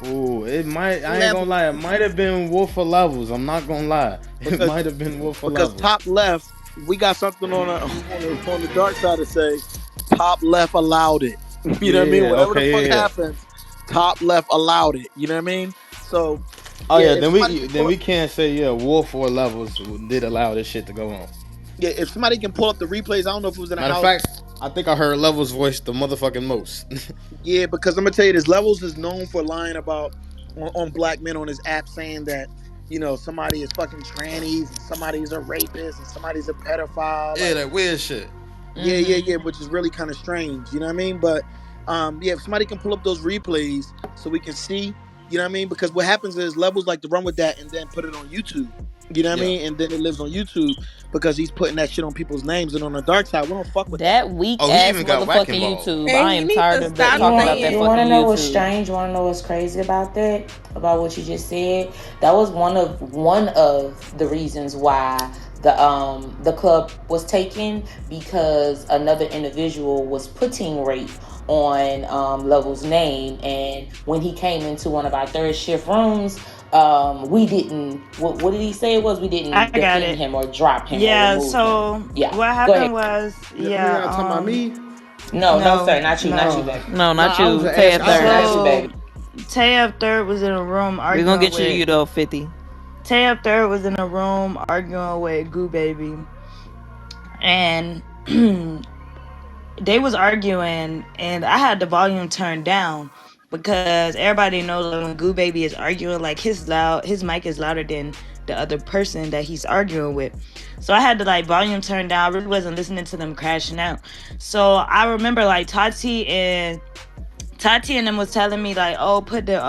Speaker 5: Ooh, I ain't gonna lie, it might have been Wolf of Levels. I'm not gonna lie. It might have been Wolf of Levels.
Speaker 9: Because top left, we got something on the dark side to say, top left allowed it. You know what I mean? Whatever the fuck happens, top left allowed it. You know what I mean? So
Speaker 5: then we can't say Wolf or Levels did allow this shit to go on.
Speaker 9: Yeah, if somebody can pull up the replays, I don't know if it was in the
Speaker 5: Matter of
Speaker 9: house.
Speaker 5: fact, I think I heard Levels voice the motherfucking most.
Speaker 9: Yeah, because I'm gonna tell you this: Levels is known for lying about on black men on his app, saying that somebody is fucking trannies and somebody's a rapist and somebody's a pedophile.
Speaker 5: Yeah,
Speaker 9: Like,
Speaker 5: that weird shit.
Speaker 9: yeah, which is really kind of strange. You know what I mean? But yeah, if somebody can pull up those replays so we can see, you know what I mean? Because what happens is Levels like to run with that and then put it on YouTube. You know what I
Speaker 5: Yeah.
Speaker 9: mean? And then it lives on YouTube because he's putting that shit on people's names. And on the dark side, we don't fuck with that.
Speaker 2: That weak
Speaker 5: Oh, he
Speaker 2: ass
Speaker 5: even got whack
Speaker 2: motherfucking
Speaker 5: involved.
Speaker 2: YouTube.
Speaker 11: And
Speaker 2: I
Speaker 11: he
Speaker 2: am
Speaker 11: needs
Speaker 2: tired
Speaker 11: to
Speaker 2: of
Speaker 11: stop
Speaker 2: talking about that
Speaker 11: saying
Speaker 8: You
Speaker 2: fucking
Speaker 8: want to know what's
Speaker 2: YouTube.
Speaker 8: strange? Want to know what's crazy about that? About what you just said? That was one of the reasons why the club was taken, because another individual was putting rape on Level's name, and when he came into one of our third shift rooms, we didn't. What did he say? It was we
Speaker 14: I
Speaker 8: didn't
Speaker 14: got
Speaker 8: defend
Speaker 14: it.
Speaker 8: him or drop him or
Speaker 14: Yeah,
Speaker 8: remove him.
Speaker 14: so
Speaker 8: Yeah,
Speaker 14: what
Speaker 8: go ahead.
Speaker 14: happened was,
Speaker 5: Who y'all talking about me?
Speaker 8: No, no,
Speaker 14: no,
Speaker 8: sir, not you,
Speaker 14: no.
Speaker 8: baby.
Speaker 2: No,
Speaker 5: Nah,
Speaker 2: not
Speaker 5: I was
Speaker 2: you.
Speaker 5: just
Speaker 2: Tay a
Speaker 5: asking.
Speaker 8: No, not
Speaker 2: third.
Speaker 8: you,
Speaker 14: So
Speaker 8: baby.
Speaker 14: Tab Third was in a room
Speaker 2: We're gonna
Speaker 14: arguing
Speaker 2: get
Speaker 14: with
Speaker 2: you though, 50.
Speaker 14: Tab Third was in a room arguing with Goo Baby, and they was arguing, and I had the volume turned down because everybody knows that when Goo Baby is arguing, like his mic is louder than the other person that he's arguing with. So I had the like volume turned down. I really wasn't listening to them crashing out. So I remember like Tati and them was telling me like, oh, put the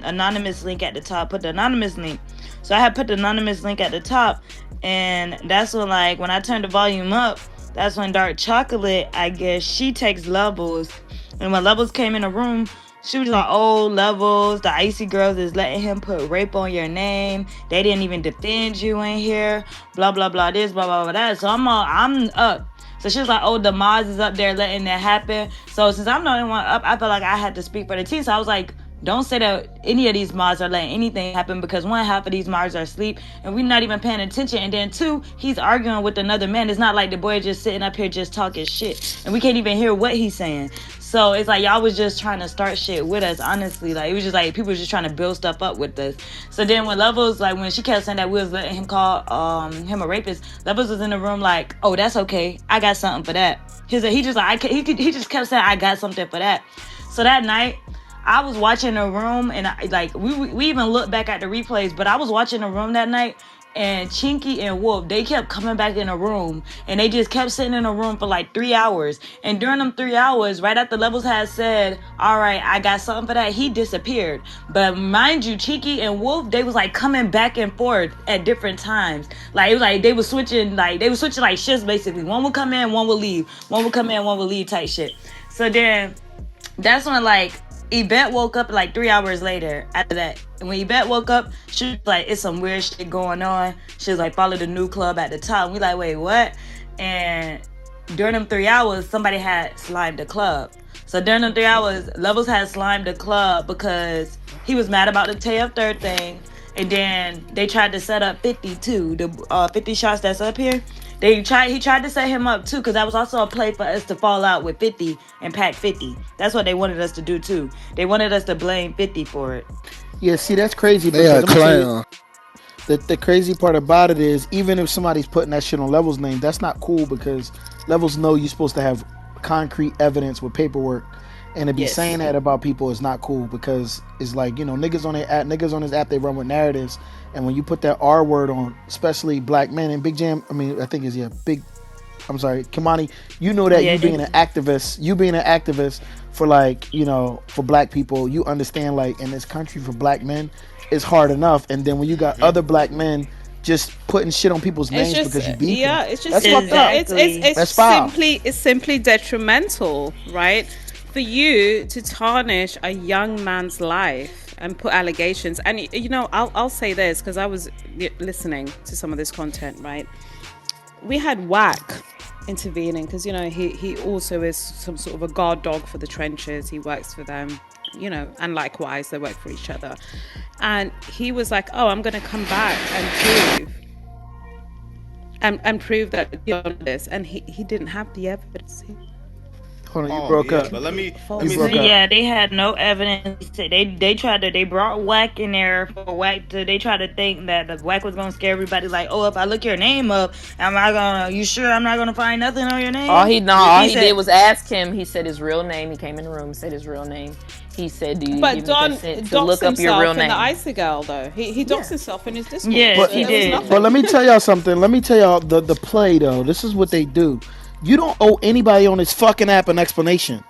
Speaker 14: anonymous link at the top. Put the anonymous link. So I had put the anonymous link at the top, and that's when like when I turned the volume up, that's when Dark Chocolate, I guess she takes Levels, and when Levels came in the room, she was like, oh, Levels, the icy girls is letting him put rape on your name. They didn't even defend you in here. Blah blah blah this, blah blah blah that. So I'm up. So she was like, oh, the Maz is up there letting that happen. So since I'm the only one up, I felt like I had to speak for the team. So I was like, don't say that any of these Maz are letting anything happen, because one, half of these Maz are asleep and we're not even paying attention. And then two, he's arguing with another man. It's not like the boy just sitting up here just talking shit and we can't even hear what he's saying. So it's like y'all was just trying to start shit with us, honestly. Like it was just like people was just trying to build stuff up with us. So then when Levels, like when she kept saying that we was letting him call him a rapist, Levels was in the room like, oh, that's okay. I got something for that. He just like he just kept saying I got something for that. So that night I was watching the room, and we even looked back at the replays, but I was watching the room that night, and Chinky and Wolf, they kept coming back in the room, and they just kept sitting in the room for like 3 hours. And during them 3 hours, right after Levels had said, all right, I got something for that, he disappeared. But mind you, Chinky and Wolf, they was like coming back and forth at different times. Like it was like they was switching like shifts basically. One would come in, one would leave. One would come in, one would leave type shit. So then that's when like Yvette woke up like 3 hours later after that. And when Yvette woke up, she was like, it's some weird shit going on. She was like, follow the new club at the top. And we like, wait, what? And during them 3 hours, somebody had slimed the club. So during them 3 hours, Levels had slimed the club because he was mad about the TF third thing. And then they tried to set up 50 too. The 50 shots that's up here. He tried to set him up too, because that was also a play for us to fall out with 50 and pack 50. That's what they wanted us to do too. They wanted us to blame 50 for it.
Speaker 9: Yeah, see, that's crazy
Speaker 4: They
Speaker 9: because
Speaker 4: a
Speaker 9: I'm gonna tell you
Speaker 4: clown.
Speaker 9: the crazy part about it is, even if somebody's putting that shit on Levels' name, that's not cool because Levels know you're supposed to have concrete evidence with paperwork. And to be
Speaker 2: Yes.
Speaker 9: saying that about people is not cool because it's like, niggas on their app, niggas on this app, they run with narratives. And when you put that R word on, especially black men, and Big Jam, I mean, I think is, yeah, Big, I'm sorry, Kimani, you know that
Speaker 14: Yeah.
Speaker 9: you being an activist for like, for black people, you understand like in this country for black men, it's hard enough. And then when you got other black men just putting shit on people's
Speaker 3: It's
Speaker 9: names
Speaker 3: just
Speaker 9: because you beefing,
Speaker 3: yeah, it's just
Speaker 9: that's fucked up.
Speaker 14: Exactly.
Speaker 9: That's foul.
Speaker 3: it's simply detrimental, right? For you to tarnish a young man's life and put allegations. And I'll say this because I was listening to some of this content, right? We had Whack intervening because he also is some sort of a guard dog for the trenches. He works for them, and likewise they work for each other. And he was like, oh, I'm going to come back and prove that he's done this. And he didn't have the evidence.
Speaker 4: Hold on, you
Speaker 5: Oh
Speaker 4: broke
Speaker 5: yeah,
Speaker 4: up.
Speaker 5: but let
Speaker 4: You
Speaker 5: me
Speaker 4: broke
Speaker 5: say
Speaker 4: up.
Speaker 14: Yeah, they had no evidence. They tried to they brought whack in there for whack to they tried to think that the whack was gonna scare everybody like, oh, if I look your name up, am I gonna you sure I'm not gonna find nothing on your name?
Speaker 2: All
Speaker 14: He
Speaker 2: he did
Speaker 14: said
Speaker 2: was ask him. He said his real name. He came in the room, said his real name. He said, "Do you
Speaker 3: But
Speaker 2: give me
Speaker 3: Don
Speaker 2: consent to
Speaker 3: docks
Speaker 2: look up your real
Speaker 3: himself in the
Speaker 2: name?"
Speaker 3: Icy Girl though. He docks
Speaker 2: Yeah.
Speaker 3: himself in his Discord.
Speaker 14: yes,
Speaker 4: But
Speaker 3: So
Speaker 14: he
Speaker 3: there was
Speaker 14: did.
Speaker 4: but
Speaker 3: nothing.
Speaker 4: let me tell y'all something. Let me tell y'all the play though. This is what they do. You don't owe anybody on this fucking app an explanation.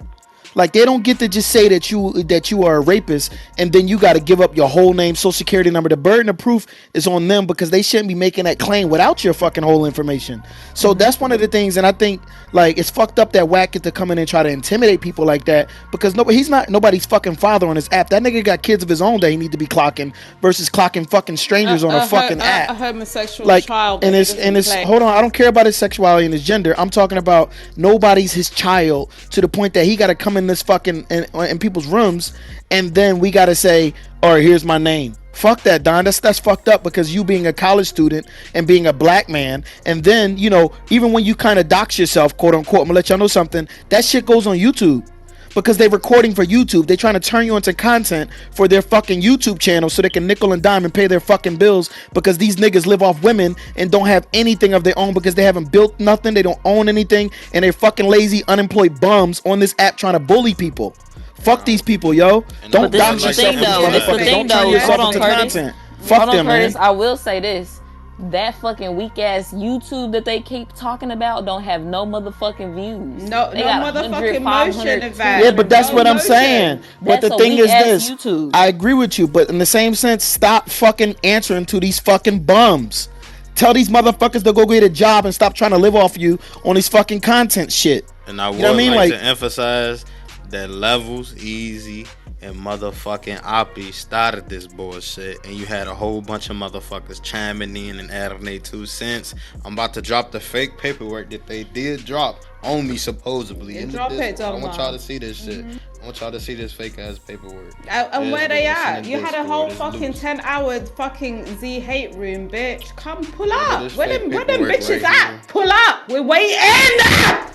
Speaker 4: Like they don't get to just say that you are a rapist and then you got to give up your whole name, social security number. The burden of proof is on them because they shouldn't be making that claim without your fucking whole information. So that's one of the things, and I think like it's fucked up that Wack get to come in and try to intimidate people like that because he's not nobody's fucking father on his app. That nigga got kids of his own that he need to be clocking versus clocking fucking strangers on a fucking
Speaker 3: A
Speaker 4: app.
Speaker 3: homosexual
Speaker 4: Like
Speaker 3: child
Speaker 4: and
Speaker 3: that he
Speaker 4: it's
Speaker 3: doesn't claim.
Speaker 4: hold on, I don't care about his sexuality and his gender. I'm talking about nobody's his child to the point that he got to come in this fucking in people's rooms and then we got to say, all right, here's my name. Fuck that, Don. That's fucked up because you being a college student and being a black man, and then even when you kind of dox yourself, quote unquote, I'm gonna let y'all know something. That shit goes on YouTube because they're recording for YouTube. They're trying to turn you into content for their fucking YouTube channel so they can nickel and dime and pay their fucking bills because these niggas live off women and don't have anything of their own because they haven't built nothing, they don't own anything, and they're fucking lazy, unemployed bums on this app trying to bully people. Fuck these people, yo. Don't
Speaker 2: But this
Speaker 4: dox
Speaker 2: is the
Speaker 4: yourself
Speaker 2: thing,
Speaker 4: with these
Speaker 2: though. This is the
Speaker 4: motherfuckers.
Speaker 2: thing,
Speaker 4: Don't turn
Speaker 2: though.
Speaker 4: yourself
Speaker 2: Hold on,
Speaker 4: into
Speaker 2: Curtis.
Speaker 4: content. Fuck
Speaker 2: Hold on,
Speaker 4: them,
Speaker 2: Curtis.
Speaker 4: man.
Speaker 2: I will say this. That fucking weak ass YouTube that they keep talking about don't have no motherfucking views.
Speaker 3: No,
Speaker 2: They
Speaker 3: no
Speaker 2: got
Speaker 3: motherfucking
Speaker 2: 100,
Speaker 3: motion,
Speaker 2: 500,
Speaker 3: Yvette.
Speaker 4: Yeah, but that's
Speaker 3: No
Speaker 4: what I'm
Speaker 3: motion.
Speaker 4: saying. But
Speaker 2: That's
Speaker 4: the
Speaker 2: a
Speaker 4: thing
Speaker 2: weak
Speaker 4: is
Speaker 2: ass
Speaker 4: this.
Speaker 2: YouTube.
Speaker 4: I agree with you, but in the same sense, stop fucking answering to these fucking bums. Tell these motherfuckers to go get a job and stop trying to live off you on these fucking content shit.
Speaker 5: And I would
Speaker 4: You know what I mean?
Speaker 5: like
Speaker 4: Like,
Speaker 5: to emphasize that Levels, Easy, and motherfucking Oppie started this bullshit, and you had a whole bunch of motherfuckers chiming in and adding their 2 cents. I'm about to drop the fake paperwork that they did drop on me supposedly in the
Speaker 3: Drop it,
Speaker 5: Discord. I want y'all
Speaker 3: Dom.
Speaker 5: to see this shit. I want y'all to see this fake ass paperwork.
Speaker 3: And where they
Speaker 5: It's in
Speaker 3: at?
Speaker 5: the
Speaker 3: You had a
Speaker 5: Discord.
Speaker 3: whole
Speaker 5: It's
Speaker 3: fucking
Speaker 5: loose.
Speaker 3: 10-hour fucking Z hate room, bitch. Come pull
Speaker 5: Look at
Speaker 3: up.
Speaker 5: this
Speaker 3: Where
Speaker 5: fake
Speaker 3: them
Speaker 5: paperwork
Speaker 3: bitches
Speaker 5: right
Speaker 3: at?
Speaker 5: here.
Speaker 3: Pull up. We're waiting.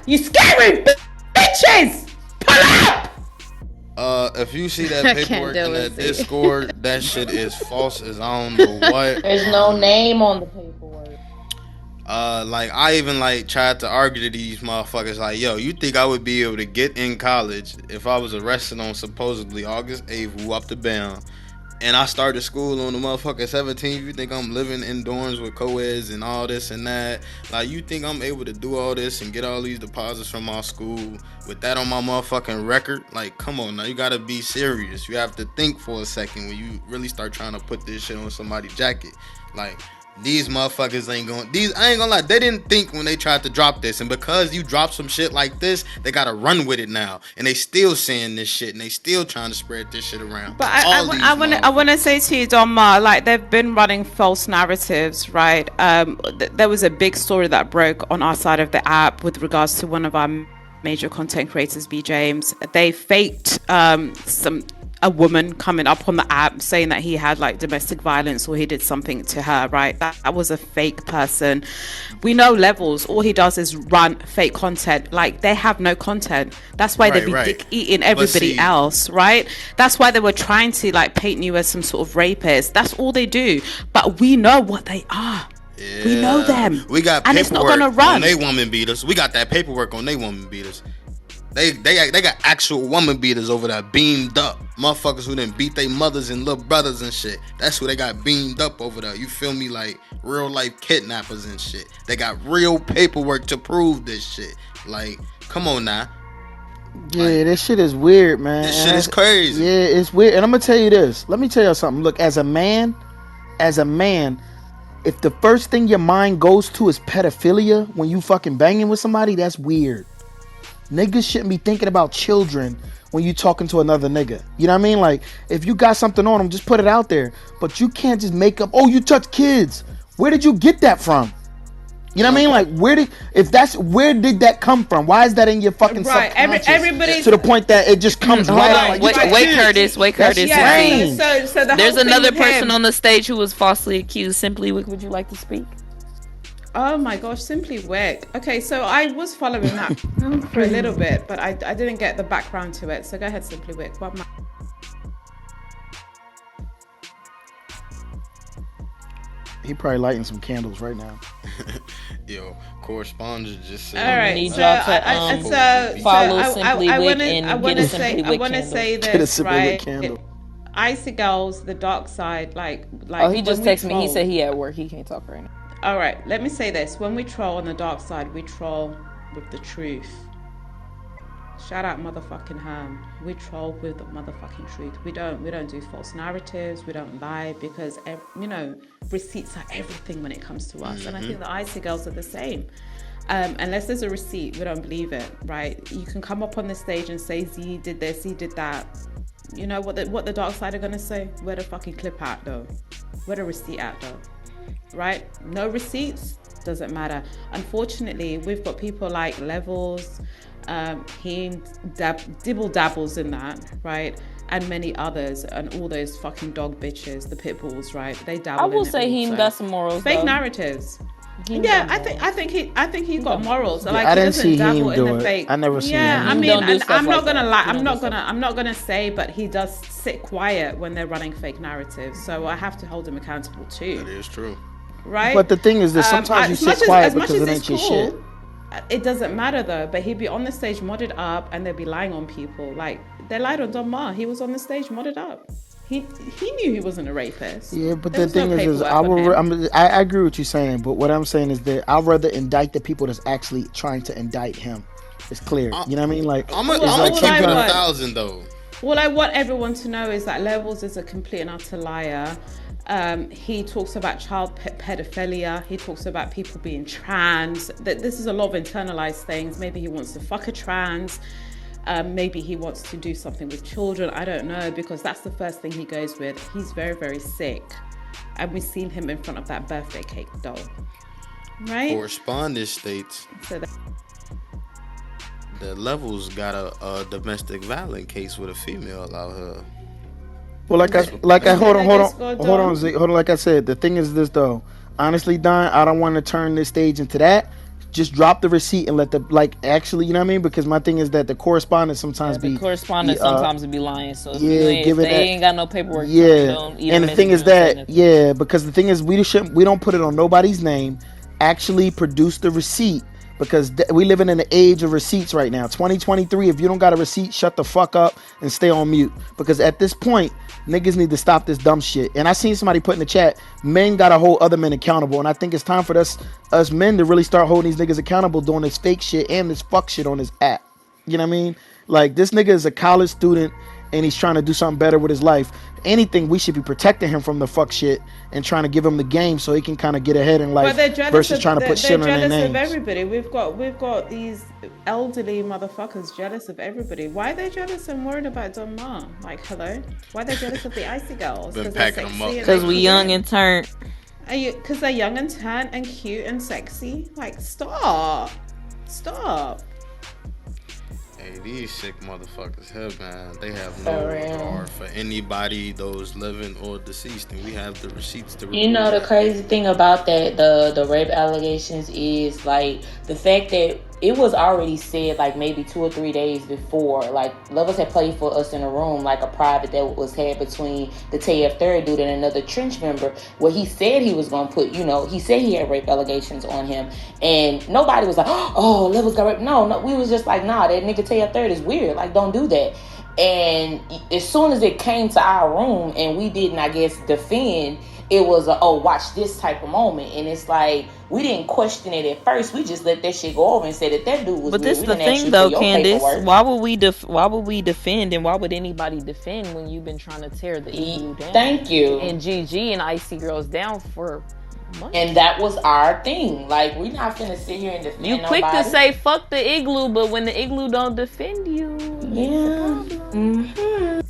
Speaker 3: You scary bitches. Pull up.
Speaker 5: If you see that
Speaker 2: I can't
Speaker 5: paperwork
Speaker 2: deal
Speaker 5: in that
Speaker 2: with it.
Speaker 5: Discord, that shit is false as I don't know what.
Speaker 8: There's no name on the paperwork.
Speaker 5: Like I even like tried to argue to these motherfuckers like, yo, you think I would be able to get in college if I was arrested on supposedly August 8th, who up the bound, and I started school on the motherfucking 17th? You think I'm living in dorms with co-eds and all this and that? Like, you think I'm able to do all this and get all these deposits from my school with that on my motherfucking record? Like, come on now, you gotta be serious. You have to think for a second when you really start trying to put this shit on somebody's jacket. Like, these motherfuckers ain't gonna. I ain't gonna lie. They didn't think when they tried to drop this, and because you drop some shit like this, they gotta run with it now, and they still saying this shit, and they still trying to spread this shit around.
Speaker 3: But
Speaker 5: I
Speaker 3: want to say to you, Don Ma, like they've been running false narratives, right? There was a big story that broke on our side of the app with regards to one of our major content creators, B James. They faked a woman coming up on the app saying that he had like domestic violence or he did something to her, right? That was a fake person. We know Levels, all he does is run fake content. Like, they have no content. That's why they be dick eating everybody else, right? That's why they were trying to like paint you as some sort of rapist. That's all they do. But we know what they are.
Speaker 5: Yeah.
Speaker 3: We know them.
Speaker 5: We got
Speaker 3: and
Speaker 5: paperwork
Speaker 3: it's not gonna run.
Speaker 5: on they woman beaters. We got that paperwork on they woman beaters. They got actual woman beaters over there beamed up. Motherfuckers who done beat their mothers and little brothers and shit. That's who they got beamed up over there. You feel me? Like real life kidnappers and shit. They got real paperwork to prove this shit. Like, come on now.
Speaker 4: yeah, this shit is weird, man.
Speaker 5: This shit is crazy.
Speaker 4: Yeah, it's weird. And I'm gonna tell you this. Let me tell you something. Look, as a man, if the first thing your mind goes to is pedophilia when you fucking banging with somebody, that's weird. Niggas shouldn't be thinking about children when you talking to another nigga. You know what I mean? Like, if you got something on them, just put it out there. But you can't just make up, oh, you touch kids. Where did you get that from? You know what I mean? Like, where did that come from? Why is that in your fucking subconscious?
Speaker 3: Everybody
Speaker 4: to the point that it just comes right out. Like,
Speaker 2: Wait, Curtis.
Speaker 4: strange.
Speaker 3: So
Speaker 2: there's another person on the stage who was falsely accused. Simply, would you like to speak?
Speaker 3: Oh my gosh, Simply Wick. Okay, so I was following that for a little bit, but I didn't get the background to it. So go ahead, Simply Wick.
Speaker 9: He probably lighting some candles right now.
Speaker 5: Yo, correspondent just said.
Speaker 3: All
Speaker 2: We
Speaker 3: right,
Speaker 2: need
Speaker 3: so
Speaker 2: y'all to follow Simply Wick and get a Simply Wick candle.
Speaker 3: say
Speaker 9: Get a
Speaker 3: this,
Speaker 9: Simply Wick
Speaker 3: right?
Speaker 9: candle.
Speaker 3: Icy Girls, the dark side,
Speaker 2: Oh, he
Speaker 3: when
Speaker 2: just
Speaker 3: we
Speaker 2: texted me. He
Speaker 3: troll-
Speaker 2: said he at work. He can't talk right now.
Speaker 3: All right, let me say this: when we troll on the dark side, we troll with the truth. Shout out motherfucking Ham. We troll with the motherfucking truth. We don't do false narratives. We don't lie because receipts are everything when it comes to us. And I think the Icy Girls are the same. Unless there's a receipt, we don't believe it, right? You can come up on the stage and say Z did this, Z did that. You know what the dark side are gonna say? Where the fucking clip at though? Where the receipt at though? Right? No receipts, doesn't matter. Unfortunately, we've got people like Levels, he dibble dabbles in that, right? And many others, and all those fucking dog bitches, the pit bulls, right? They dabble.
Speaker 2: I will
Speaker 3: in it
Speaker 2: say he
Speaker 3: also.
Speaker 2: got some morals.
Speaker 3: Fake
Speaker 2: though.
Speaker 3: narratives.
Speaker 2: He
Speaker 3: Yeah,
Speaker 2: got
Speaker 3: I think he got morals.
Speaker 9: Yeah,
Speaker 3: Like
Speaker 9: I
Speaker 3: he
Speaker 9: didn't
Speaker 3: doesn't
Speaker 9: see
Speaker 3: dabble
Speaker 9: him
Speaker 3: in
Speaker 9: do
Speaker 3: the
Speaker 9: it.
Speaker 3: fake.
Speaker 9: I never seen
Speaker 3: Yeah,
Speaker 9: him.
Speaker 3: I
Speaker 2: He
Speaker 3: mean,
Speaker 2: don't do
Speaker 3: and
Speaker 2: stuff
Speaker 3: I'm
Speaker 2: like
Speaker 3: not gonna
Speaker 2: that.
Speaker 3: lie.
Speaker 2: He
Speaker 3: I'm
Speaker 2: don't
Speaker 3: not
Speaker 2: do stuff
Speaker 3: gonna. I'm not gonna say, but he does sit quiet when they're running fake narratives. So I have to hold him accountable too.
Speaker 5: That is true.
Speaker 3: Right.
Speaker 9: But the thing is that sometimes you
Speaker 3: as
Speaker 9: sit
Speaker 3: much
Speaker 9: quiet
Speaker 3: as much
Speaker 9: because
Speaker 3: as
Speaker 9: it
Speaker 3: it's
Speaker 9: ain't your shit.
Speaker 3: cool, it doesn't matter though. But he'd be on the stage modded up, and they'd be lying on people. Like they lied on Don Ma. He was on the stage modded up. He knew he wasn't a rapist.
Speaker 9: Yeah, but
Speaker 3: There
Speaker 9: the
Speaker 3: was no
Speaker 9: thing is
Speaker 3: paperwork
Speaker 9: I
Speaker 3: on
Speaker 9: will.
Speaker 3: him.
Speaker 9: I agree with you saying, but what I'm saying is that I'd rather indict the people that's actually trying to indict him. It's clear. You know what I mean? Like
Speaker 5: I'm
Speaker 9: it's
Speaker 5: gonna
Speaker 9: like
Speaker 5: keep it
Speaker 9: sometimes.
Speaker 5: 1,000 though.
Speaker 3: All I want everyone to know is that Levels is a complete and utter liar. He talks about child pedophilia. He talks about people being trans. That this is a lot of internalized things. Maybe he wants to fuck a trans. Maybe he wants to do something with children. I don't know, because that's the first thing he goes with. He's very, very sick. And we've seen him in front of that birthday cake doll. Right?
Speaker 5: Correspondent states
Speaker 3: So
Speaker 5: that Levels got a domestic violence case with a female out here.
Speaker 9: Well, hold on, Zeke, hold on. Like I said, the thing is this though. Honestly, Don, I don't want to turn this stage into that. Just drop the receipt and let the actually, you know what I mean? Because my thing is that the correspondents sometimes
Speaker 2: The correspondent sometimes be lying. So if if they ain't got no paperwork, don't
Speaker 9: and the thing is that because the thing is we don't put it on nobody's name. Actually, produce the receipt. Because we living in the age of receipts right now. 2023, if you don't got a receipt, shut the fuck up and stay on mute. Because at this point, niggas need to stop this dumb shit. And I seen somebody put in the chat, men gotta hold other men accountable. And I think it's time for us men to really start holding these niggas accountable doing this fake shit and this fuck shit on this app. You know what I mean? Like, this nigga is a college student and he's trying to do something better with his life. Anything, we should be protecting him from the fuck shit and trying to give him the game so he can kind of get ahead in life versus trying to put shit on their names.
Speaker 3: They're jealous of everybody. We've got these elderly motherfuckers jealous of everybody. Why are they jealous and worried about Don Ma? Like, hello? Why are they jealous of the Icy Girls?
Speaker 5: Been packing them up.
Speaker 2: Because we young and turned.
Speaker 3: Because they're young and turned and cute and sexy. Like, stop.
Speaker 5: Hey, these sick motherfuckers here, man. They have no regard for anybody, those living or deceased, and we have the receipts to.
Speaker 8: You know the crazy thing about that, the rape allegations is like the fact that it was already said like maybe 2 or 3 days before. Like Levels had played for us in a room, like a private that was had between the TF3rd dude and another trench member, where he said he was gonna put, he said he had rape allegations on him, and nobody was like, oh, Levels got raped. No, we was just like, nah, that nigga TF3rd is weird. Like, don't do that. And as soon as it came to our room and we didn't, I guess, defend, it was a, oh, watch this type of moment. And it's like, we didn't question it at first. We just let that shit go over and said that dude was
Speaker 2: But
Speaker 8: weird.
Speaker 2: this the thing though, Candace. Why would we defend, and why would anybody defend when you've been trying to tear the Igloo down?
Speaker 8: Thank you.
Speaker 2: And GG and Icy Girls down for months.
Speaker 8: And that was our thing. Like, we're not finna sit here and defend
Speaker 2: you quick
Speaker 8: nobody.
Speaker 2: to say fuck the Igloo, but when the Igloo don't defend you,
Speaker 8: yeah.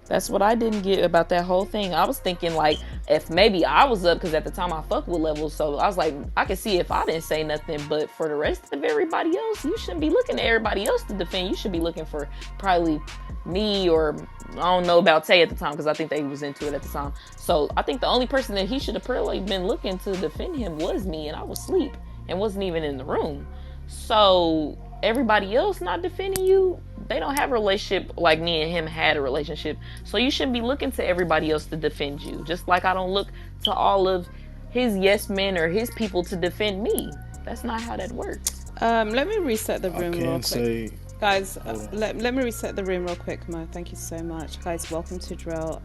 Speaker 2: That's what I didn't get about that whole thing. I was thinking like if maybe I was up because at the time I fuck with levels, so I was like I could see if I didn't say nothing, but for the rest of everybody else, you shouldn't be looking at everybody else to defend. You should be looking for probably me or I don't know about Tay at the time because I think they was into it at the time. So I think the only person that he should have probably been looking to defend him was me, and I was asleep and wasn't even in the room. So everybody else not defending you, they don't have a relationship like me and him had a relationship. So you shouldn't be looking to everybody else to defend you. Just like I don't look to all of his yes men or his people to defend me. That's not how that works.
Speaker 3: Let me reset the
Speaker 15: I
Speaker 3: room real
Speaker 15: can
Speaker 3: quick.
Speaker 15: say,
Speaker 3: Guys,
Speaker 15: hold on.
Speaker 3: let me reset the room real quick, Mo. Thank you so much. Guys, welcome to Drill.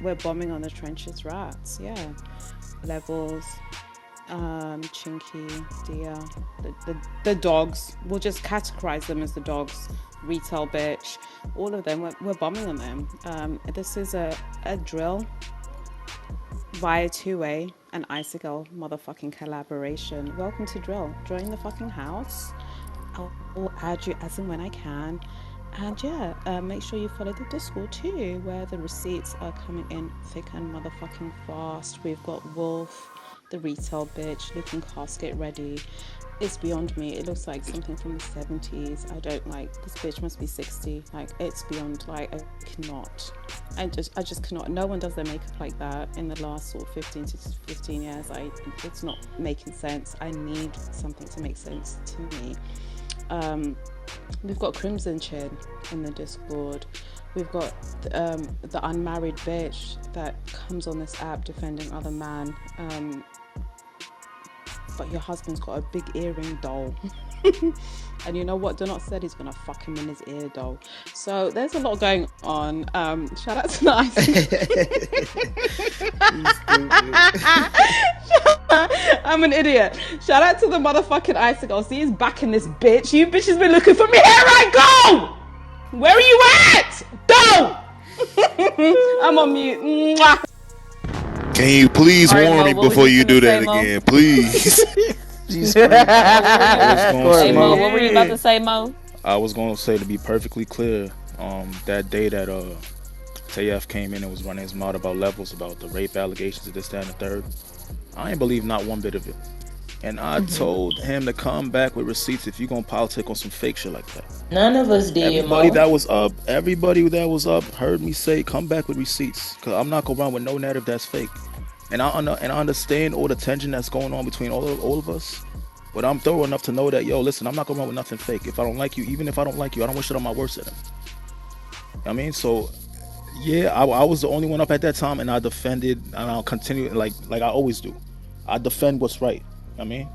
Speaker 3: We're bombing on the trenches rats. Yeah. Levels, Chinky, Dia, the dogs. We'll just categorize them as the dogs. Retail bitch. All of them. We're bombing on them. This is a drill via two-way and Icicle motherfucking collaboration. Welcome to Drill. Join the fucking house. I'll add you as and when I can. And yeah, make sure you follow the Discord too, where the receipts are coming in thick and motherfucking fast. We've got Wolf, the retail bitch, looking casket ready. It's beyond me. It looks like something from the 70s. I don't like this bitch must be 60. Like it's beyond like I cannot. I just cannot. No one does their makeup like that in the last sort of 15 to 15 years. It's not making sense. I need something to make sense to me. We've got Crimson Chin in the Discord. We've got the unmarried bitch that comes on this app defending other man. But your husband's got a big earring doll. And you know what? Donut said he's gonna fuck him in his ear doll. So there's a lot going on. Shout out to I'm an idiot. Shout out to the motherfucking icicle. See, he's back in this bitch. You bitches been looking for me. Here I go. Where are you at? Go. I'm on mute. Mwah.
Speaker 15: Can you please
Speaker 2: All right,
Speaker 15: warn
Speaker 2: Mo,
Speaker 15: me
Speaker 2: what was
Speaker 15: before
Speaker 2: you
Speaker 15: you
Speaker 2: finna
Speaker 15: do
Speaker 2: say,
Speaker 15: that
Speaker 2: Mo?
Speaker 15: again, please?
Speaker 9: She's screaming.
Speaker 2: Hey Mo,
Speaker 15: Say,
Speaker 2: what were you about to say, Mo?
Speaker 15: I was gonna say, to be perfectly clear, that day that TF came in and was running his mouth about levels, about the rape allegations of this, that, and the third, I ain't believe not one bit of it. And I told him to come back with receipts if you gonna politic on some fake shit like that.
Speaker 8: None of us did,
Speaker 15: Everybody
Speaker 8: Mo.
Speaker 15: that was up, heard me say, come back with receipts, cause I'm not gonna run with no narrative that's fake. And I understand all the tension that's going on between all of us. But I'm thorough enough to know that, yo, listen, I'm not gonna run with nothing fake. If I don't like you, even if I don't like you, I don't wish it on my worst enemy. I mean, so yeah, I was the only one up at that time, and I defended, and I'll continue like I always do. I defend what's right. I mean,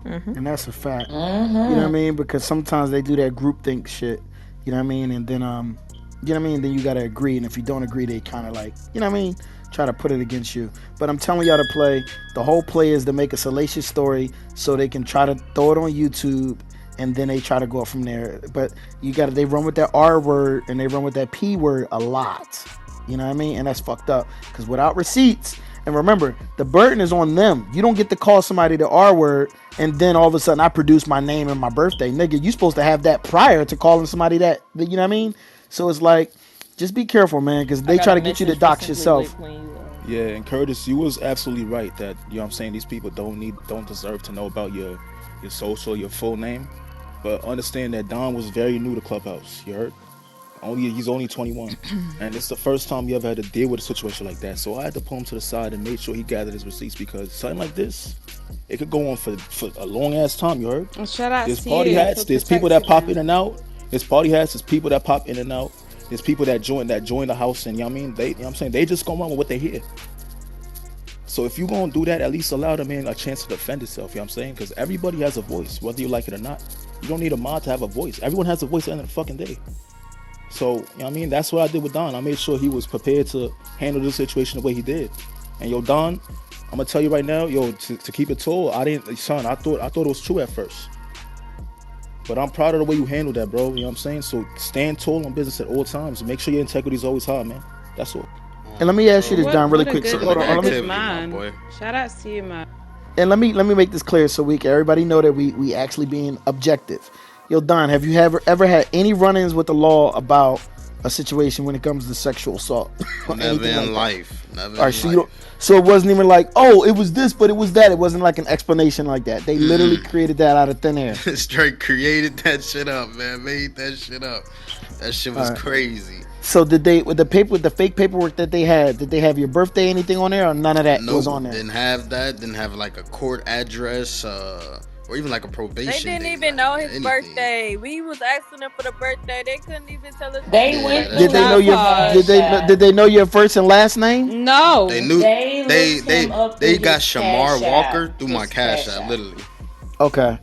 Speaker 9: And that's a fact. You know what I
Speaker 8: Mm-hmm.
Speaker 9: mean? Because sometimes they do that groupthink shit. You know what I mean? And then you know what I mean? Then you gotta agree. And if you don't agree, they kind of like, you know what I mean? Try to put it against you. But I'm telling y'all to play. The whole play is to make a salacious story so they can try to throw it on YouTube, and then they try to go up from there. But you gotta, they run with that R word and they run with that P word a lot. You know what I mean? And that's fucked up. Because without receipts, and remember, the burden is on them. You don't get to call somebody the R word and then all of a sudden I produce my name and my birthday. Nigga, you supposed to have that prior to calling somebody that, you know what I mean? So it's like, just be careful, man, because
Speaker 2: I
Speaker 9: they
Speaker 2: got
Speaker 9: try
Speaker 2: a
Speaker 9: to get you to
Speaker 2: message for
Speaker 9: dox
Speaker 2: Simply
Speaker 9: yourself.
Speaker 2: Wick when you
Speaker 15: yeah, and Curtis, you was absolutely right that, you know what I'm saying, these people don't deserve to know about your social, your full name. But understand that Don was very new to Clubhouse. You heard? He's only 21, and it's the first time he ever had to deal with a situation like that. So I had to pull him to the side and make sure he gathered his receipts, because something like this, it could go on for a long ass time. You heard?
Speaker 3: And shout out
Speaker 15: There's
Speaker 3: to
Speaker 15: party
Speaker 3: you
Speaker 15: hats.
Speaker 3: for
Speaker 15: There's people that
Speaker 3: protecting
Speaker 15: pop in
Speaker 3: him.
Speaker 15: and out. There's party hats. There's people that pop in and out. There's people that join the house, and you know what I mean, you know what I'm saying, they just go on with what they hear. So if you gonna do that, at least allow the man a chance to defend himself. You know what I'm saying? Because everybody has a voice, whether you like it or not. You don't need a mod to have a voice. Everyone has a voice at the end of the fucking day. So, you know what I mean? That's what I did with Don. I made sure he was prepared to handle the situation the way he did. And yo, Don, I'm gonna tell you right now, yo, to keep it tall, I thought it was true at first. But I'm proud of the way you handled that, bro. You know what I'm saying? So stand tall on business at all times. Make sure your integrity is always high, man. That's all.
Speaker 9: And let me ask you this,
Speaker 3: What
Speaker 9: Don, really
Speaker 3: what a
Speaker 9: quick. So
Speaker 3: good
Speaker 9: hold
Speaker 3: what
Speaker 9: on,
Speaker 3: a
Speaker 9: let me
Speaker 3: good
Speaker 5: Negativity, my
Speaker 3: man.
Speaker 5: boy.
Speaker 3: Shout out to you, man.
Speaker 9: and let me make this clear so everybody know that we actually being objective. Yo, Don, have you ever had any run-ins with the law about a situation when it comes to sexual assault or
Speaker 5: Never
Speaker 9: anything
Speaker 5: in
Speaker 9: like that?
Speaker 5: life. Never
Speaker 9: All right,
Speaker 5: in
Speaker 9: so you don't.
Speaker 5: life.
Speaker 9: So it wasn't even like, oh, it was this, but it was that. It wasn't like an explanation like that. They literally
Speaker 5: Mm-mm.
Speaker 9: created that out of thin air.
Speaker 5: Straight created that shit up, man. Made that shit up. That shit
Speaker 9: All
Speaker 5: was
Speaker 9: right.
Speaker 5: crazy.
Speaker 9: So did they with the paper with the fake paperwork that they had? Did they have your birthday, anything on there, or none of that was
Speaker 5: Nope,
Speaker 9: on there?
Speaker 5: didn't have that. Didn't have like a court address, or even like a
Speaker 13: They
Speaker 5: probation
Speaker 13: didn't
Speaker 5: date,
Speaker 13: even
Speaker 5: like
Speaker 13: know his
Speaker 5: anything.
Speaker 13: birthday. We was asking them for the birthday. They couldn't even tell us his
Speaker 8: They
Speaker 5: Yeah,
Speaker 8: went
Speaker 5: that's
Speaker 9: Did
Speaker 8: through
Speaker 9: they know
Speaker 8: his
Speaker 5: crazy.
Speaker 9: your
Speaker 8: cash
Speaker 9: did
Speaker 8: app.
Speaker 9: they know your first and last name?
Speaker 5: They
Speaker 3: No.
Speaker 5: knew
Speaker 8: They
Speaker 5: they
Speaker 8: looked
Speaker 5: they
Speaker 8: him up through
Speaker 5: they got
Speaker 8: his
Speaker 5: Shamar
Speaker 8: cash
Speaker 5: Walker
Speaker 8: app.
Speaker 5: through my
Speaker 8: His
Speaker 5: cash
Speaker 8: cash
Speaker 5: app,
Speaker 8: app.
Speaker 5: literally.
Speaker 9: Okay.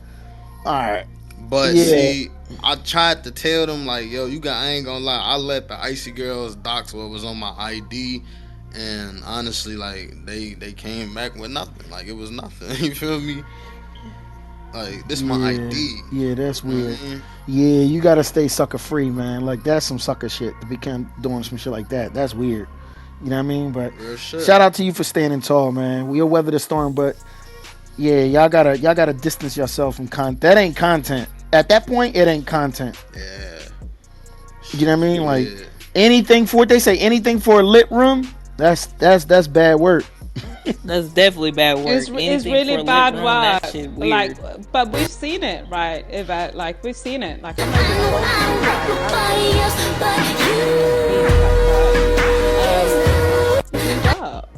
Speaker 9: All right.
Speaker 5: But
Speaker 9: Yeah.
Speaker 5: see, I tried to tell them like, yo, you got. I ain't gonna lie. I let the icy girls dox what was on my ID, and honestly, like they came back with nothing. Like it was nothing. You feel me? Like this my
Speaker 9: Yeah.
Speaker 5: ID.
Speaker 9: Yeah, that's
Speaker 5: You know what
Speaker 9: weird.
Speaker 5: I mean?
Speaker 9: Yeah, you gotta stay sucker free, man. Like that's some sucker shit to be doing some shit like that. That's weird. You know what I mean? But
Speaker 5: Real shit.
Speaker 9: shout out to you for standing tall, man. We'll weather the storm, but yeah, y'all gotta distance yourself from content. That ain't content. At that point, it ain't content.
Speaker 5: Yeah.
Speaker 9: You know what I
Speaker 5: Shit
Speaker 9: mean? Like
Speaker 5: weird.
Speaker 9: anything for what they say, anything for a lit room, that's bad work.
Speaker 2: That's definitely bad
Speaker 3: It's
Speaker 2: work.
Speaker 3: it's
Speaker 2: Anything for
Speaker 3: really
Speaker 2: a lit
Speaker 3: bad
Speaker 2: room, that
Speaker 3: work.
Speaker 2: shit
Speaker 3: Like,
Speaker 2: weird.
Speaker 3: but we've seen it, right? Eva, like we've seen it. Like I'm not even gonna hold you. Like I remember seeing it and being like clued up.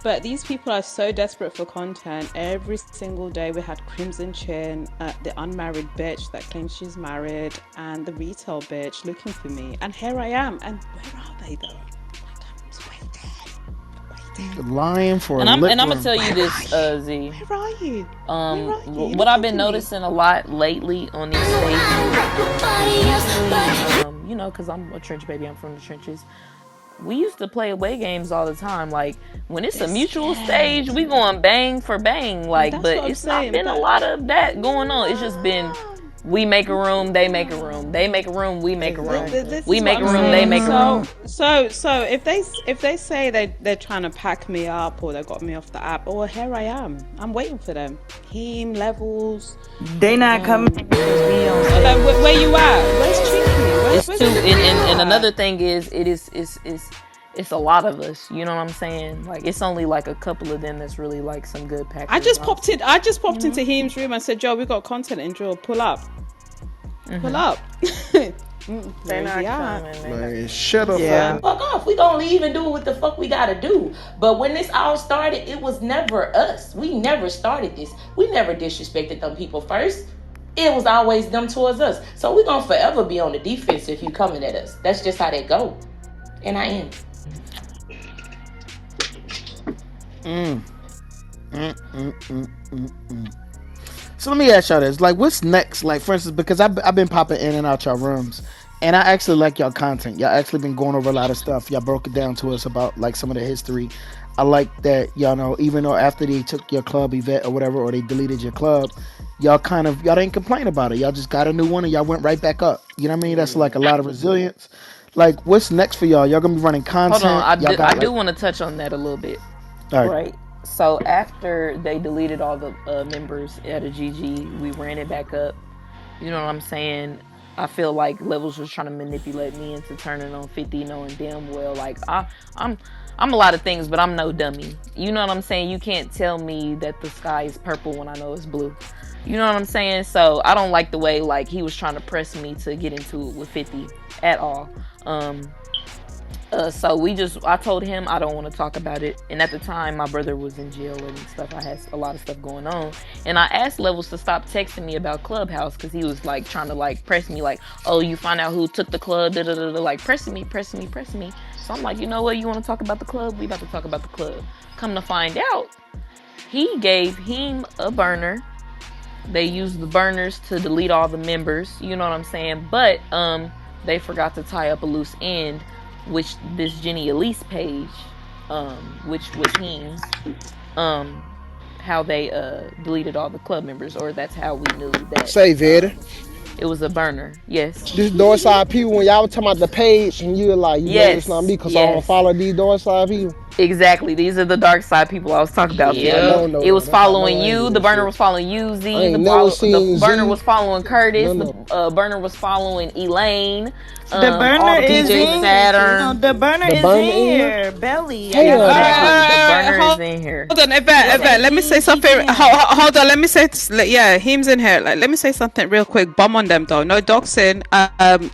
Speaker 3: But these people are so desperate for content. Every single day we had Crimson Chin, the unmarried bitch that claims she's married, and the retail bitch looking for me. And here I am. And where are they though? Like I'm just waiting.
Speaker 9: Lying for a
Speaker 2: And I'm
Speaker 9: lit
Speaker 2: gonna
Speaker 9: room.
Speaker 2: tell you this, Z.
Speaker 3: Where are you? Where are you? You're
Speaker 2: What
Speaker 3: not
Speaker 2: I've been
Speaker 3: helping me.
Speaker 2: noticing a lot lately on these stages, usually, because I'm a trench baby, I'm from the trenches. We used to play away games all the time. Like when it's
Speaker 3: They're
Speaker 2: a mutual
Speaker 3: scared.
Speaker 2: stage, we going bang for bang. Like,
Speaker 3: That's
Speaker 2: but
Speaker 3: what I'm
Speaker 2: it's not
Speaker 3: saying.
Speaker 2: been a
Speaker 3: But
Speaker 2: lot of that going on. It's just been
Speaker 3: no.
Speaker 2: we make a room, they make a room, they make a room, we make a room,
Speaker 3: This
Speaker 2: we
Speaker 3: is what
Speaker 2: make a
Speaker 3: I'm
Speaker 2: room, they
Speaker 3: saying.
Speaker 2: make a room.
Speaker 3: So if they say they're trying to pack me up or they got me off the app, well here I am. I'm waiting for them. Heme levels.
Speaker 14: They not coming because we on
Speaker 3: Like,
Speaker 14: stage.
Speaker 3: where you at? Where's Chinky?
Speaker 2: It's
Speaker 3: Where's
Speaker 2: too, and
Speaker 3: everybody
Speaker 2: another
Speaker 3: at?
Speaker 2: thing is it's a lot of us. You know what I'm saying? Like it's only like a couple of them that's really like some good
Speaker 3: I
Speaker 2: packers.
Speaker 3: just popped in. I just popped
Speaker 2: You know?
Speaker 3: into Heem's room and said, "Joe, we got content in drill. Pull up, pull up."
Speaker 13: They're
Speaker 3: Where's
Speaker 13: not
Speaker 3: he at?
Speaker 13: coming.
Speaker 9: Man, shut up.
Speaker 14: Yeah.
Speaker 8: Fuck off. We gonna leave and do what the fuck we gotta do. But when this all started, it was never us. We never started this. We never disrespected them people first. It was always them towards us. So we gonna forever be on the defense if you coming at us. That's just how that go. And I am.
Speaker 9: Mm. Mm, mm, mm, mm, mm. So let me ask y'all this: like, what's next? Like, for instance, because I've been popping in and out y'all rooms, and I actually like y'all content. Y'all actually been going over a lot of stuff. Y'all broke it down to us about like some of the history. I like that y'all know, even though after they took your club event or whatever, or they deleted your club, y'all didn't complain about it. Y'all just got a new one and y'all went right back up. You know what I mean? That's like a lot of resilience. Like, what's next for y'all? Y'all gonna be running
Speaker 2: Hold on,
Speaker 9: content. Y'all
Speaker 2: I
Speaker 9: got
Speaker 2: do
Speaker 9: like,
Speaker 2: want to touch on that a little bit.
Speaker 9: all right.
Speaker 2: Right. So after they deleted all the members at a GG, we ran it back up. You know what I'm saying? I feel like Levels was trying to manipulate me into turning on 50, knowing damn well like I'm a lot of things, but I'm no dummy. You know what I'm saying? You can't tell me that the sky is purple when I know it's blue. You know what I'm saying? So I don't like the way like he was trying to press me to get into it with 50 at all. So I told him I don't want to talk about it. And at the time, my brother was in jail and stuff. I had a lot of stuff going on. And I asked Levels to stop texting me about Clubhouse because he was like trying to like press me like, oh, you find out who took the club, da da da da, like pressing me. So I'm like, you know what? You want to talk about the club? We about to talk about the club. Come to find out, he gave him a burner. They used the burners to delete all the members. You know what I'm saying? But they forgot to tie up a loose end, which this Jenny Elise page, which was him, how they deleted all the club members, or that's how we knew that.
Speaker 12: Say Vader.
Speaker 2: It was a burner. Yes.
Speaker 16: This door side people, when y'all were talking about the page, and you were like, you know, it's not
Speaker 2: Yes.
Speaker 16: me because I don't
Speaker 2: Yes.
Speaker 16: follow these door side people.
Speaker 2: Exactly. These are the dark side people I was talking about.
Speaker 16: See, I
Speaker 2: The
Speaker 16: don't
Speaker 8: Yep.
Speaker 16: know
Speaker 2: it
Speaker 16: though.
Speaker 2: was
Speaker 16: That's how I know
Speaker 2: following
Speaker 16: I ain't
Speaker 2: you.
Speaker 16: with
Speaker 2: The
Speaker 16: that
Speaker 2: burner
Speaker 16: shit.
Speaker 2: was following you.
Speaker 16: I
Speaker 2: Z.
Speaker 16: ain't never
Speaker 2: The
Speaker 16: seen
Speaker 2: burner
Speaker 16: Z.
Speaker 2: was following Curtis.
Speaker 16: None
Speaker 2: The
Speaker 16: of them.
Speaker 2: burner was following Elaine.
Speaker 14: The
Speaker 2: All
Speaker 14: burner
Speaker 2: the
Speaker 14: is
Speaker 2: DJ
Speaker 14: in. No,
Speaker 2: Saturn.
Speaker 14: the burner
Speaker 16: The
Speaker 14: is
Speaker 16: burner
Speaker 14: in
Speaker 16: in here.
Speaker 14: here. Belly. I got
Speaker 16: Hell
Speaker 2: Exactly.
Speaker 16: nah.
Speaker 2: The burner is
Speaker 3: Hold
Speaker 2: in
Speaker 3: on,
Speaker 2: here.
Speaker 3: Yvette,
Speaker 14: Say
Speaker 3: let me say
Speaker 14: Heem,
Speaker 3: something.
Speaker 14: GG.
Speaker 3: Hold on, let me say, yeah, Heem's in here. Like, let me say something real quick. Bomb on them though. No doxing.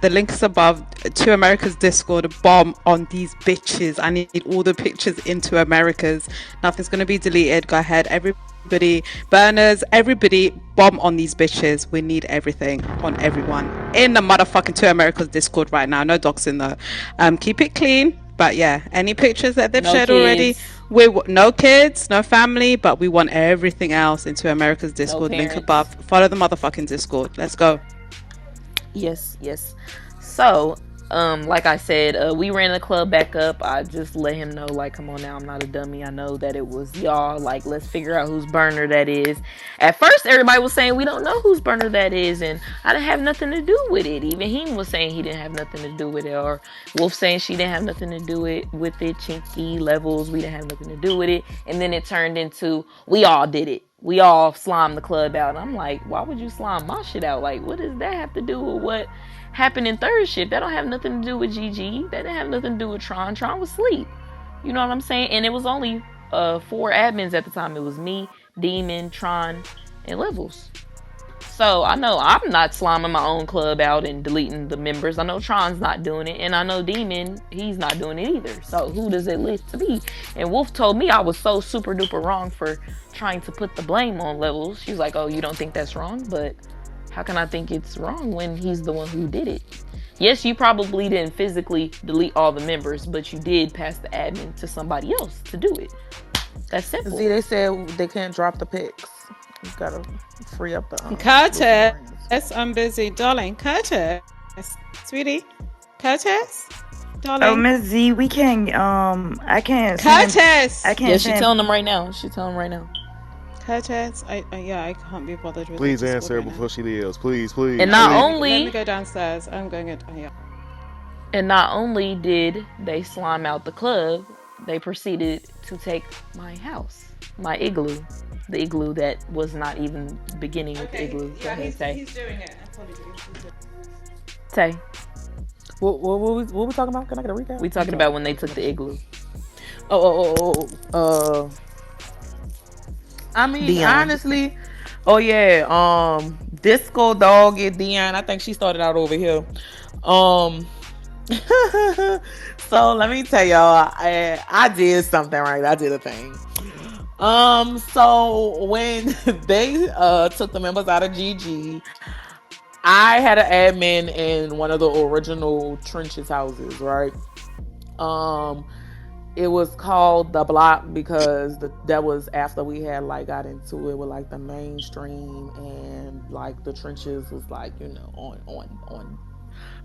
Speaker 3: The link is above to America's Discord. Bomb on these bitches. I need all the pictures into America's. Nothing's gonna be deleted. Go ahead, everybody, burners, everybody, bomb on these bitches. We need everything on everyone in the motherfucking to America's Discord right now. No doxing though. Keep it clean. But yeah, any pictures that they've
Speaker 2: No
Speaker 3: shared already,
Speaker 2: kids.
Speaker 3: no kids, no family, but we want everything else into America's
Speaker 2: No
Speaker 3: Discord. Link above.
Speaker 2: parents.
Speaker 3: Follow the motherfucking Discord. Let's go.
Speaker 2: Yes, yes. So, like I said, we ran the club back up. I just let him know, like, come on now, I'm not a dummy. I know that it was y'all. Like, let's figure out whose burner that is. At first, everybody was saying we don't know whose burner that is, and I didn't have nothing to do with it. Even he was saying he didn't have nothing to do with it, or Wolf saying she didn't have nothing to do with it. Chinky Levels, we didn't have nothing to do with it, and then it turned into we all did it. We all slimed the club out. And I'm like, why would you slime my shit out? Like, what does that have to do with what happened in third shift? That don't have nothing to do with GG. That didn't have nothing to do with Tron. Tron was asleep. You know what I'm saying? And it was only 4 admins at the time. It was me, Demon, Tron, and Levels. So I know I'm not sliming my own club out and deleting the members. I know Tron's not doing it, and I know Demon, he's not doing it either. So who does it list to be? And Wolf told me I was so super duper wrong for trying to put the blame on Levels. She's like, oh, you don't think that's wrong? But how can I think it's wrong when he's the one who did it? Yes, you probably didn't physically delete all the members, but you did pass the admin to somebody else to do it. That's simple.
Speaker 1: See, they said they can't drop the pics. You gotta free up the
Speaker 3: Curtis, I'm busy, darling. Curtis, sweetie, Curtis, darling.
Speaker 14: Oh, Miss Z, we can't. I can't.
Speaker 3: Curtis.
Speaker 14: I can't.
Speaker 2: Yeah, she's telling them right now. She's telling them right now.
Speaker 3: Curtis, I can't be bothered with.
Speaker 10: Please answer right before she leaves. Please.
Speaker 2: And not
Speaker 10: please.
Speaker 2: only
Speaker 3: let me go downstairs. I'm going to. Yeah.
Speaker 2: And not only did they slime out the club, they proceeded to take my house, my igloo, the igloo that was not even beginning with the igloo.
Speaker 3: Yeah, he's doing it.
Speaker 2: Tay.
Speaker 1: What we talking about? Can I get a recap?
Speaker 2: We talking about when they took the igloo.
Speaker 1: I mean,
Speaker 2: Dion.
Speaker 1: honestly, Disco Dog and Dion. I think she started out over here. So let me tell y'all, I did something right. I did a thing. So when they took the members out of GG, I had an admin in one of the original Trenches houses, right? It was called The Block because that was after we had like got into it with like the mainstream, and like the Trenches was like, you know, on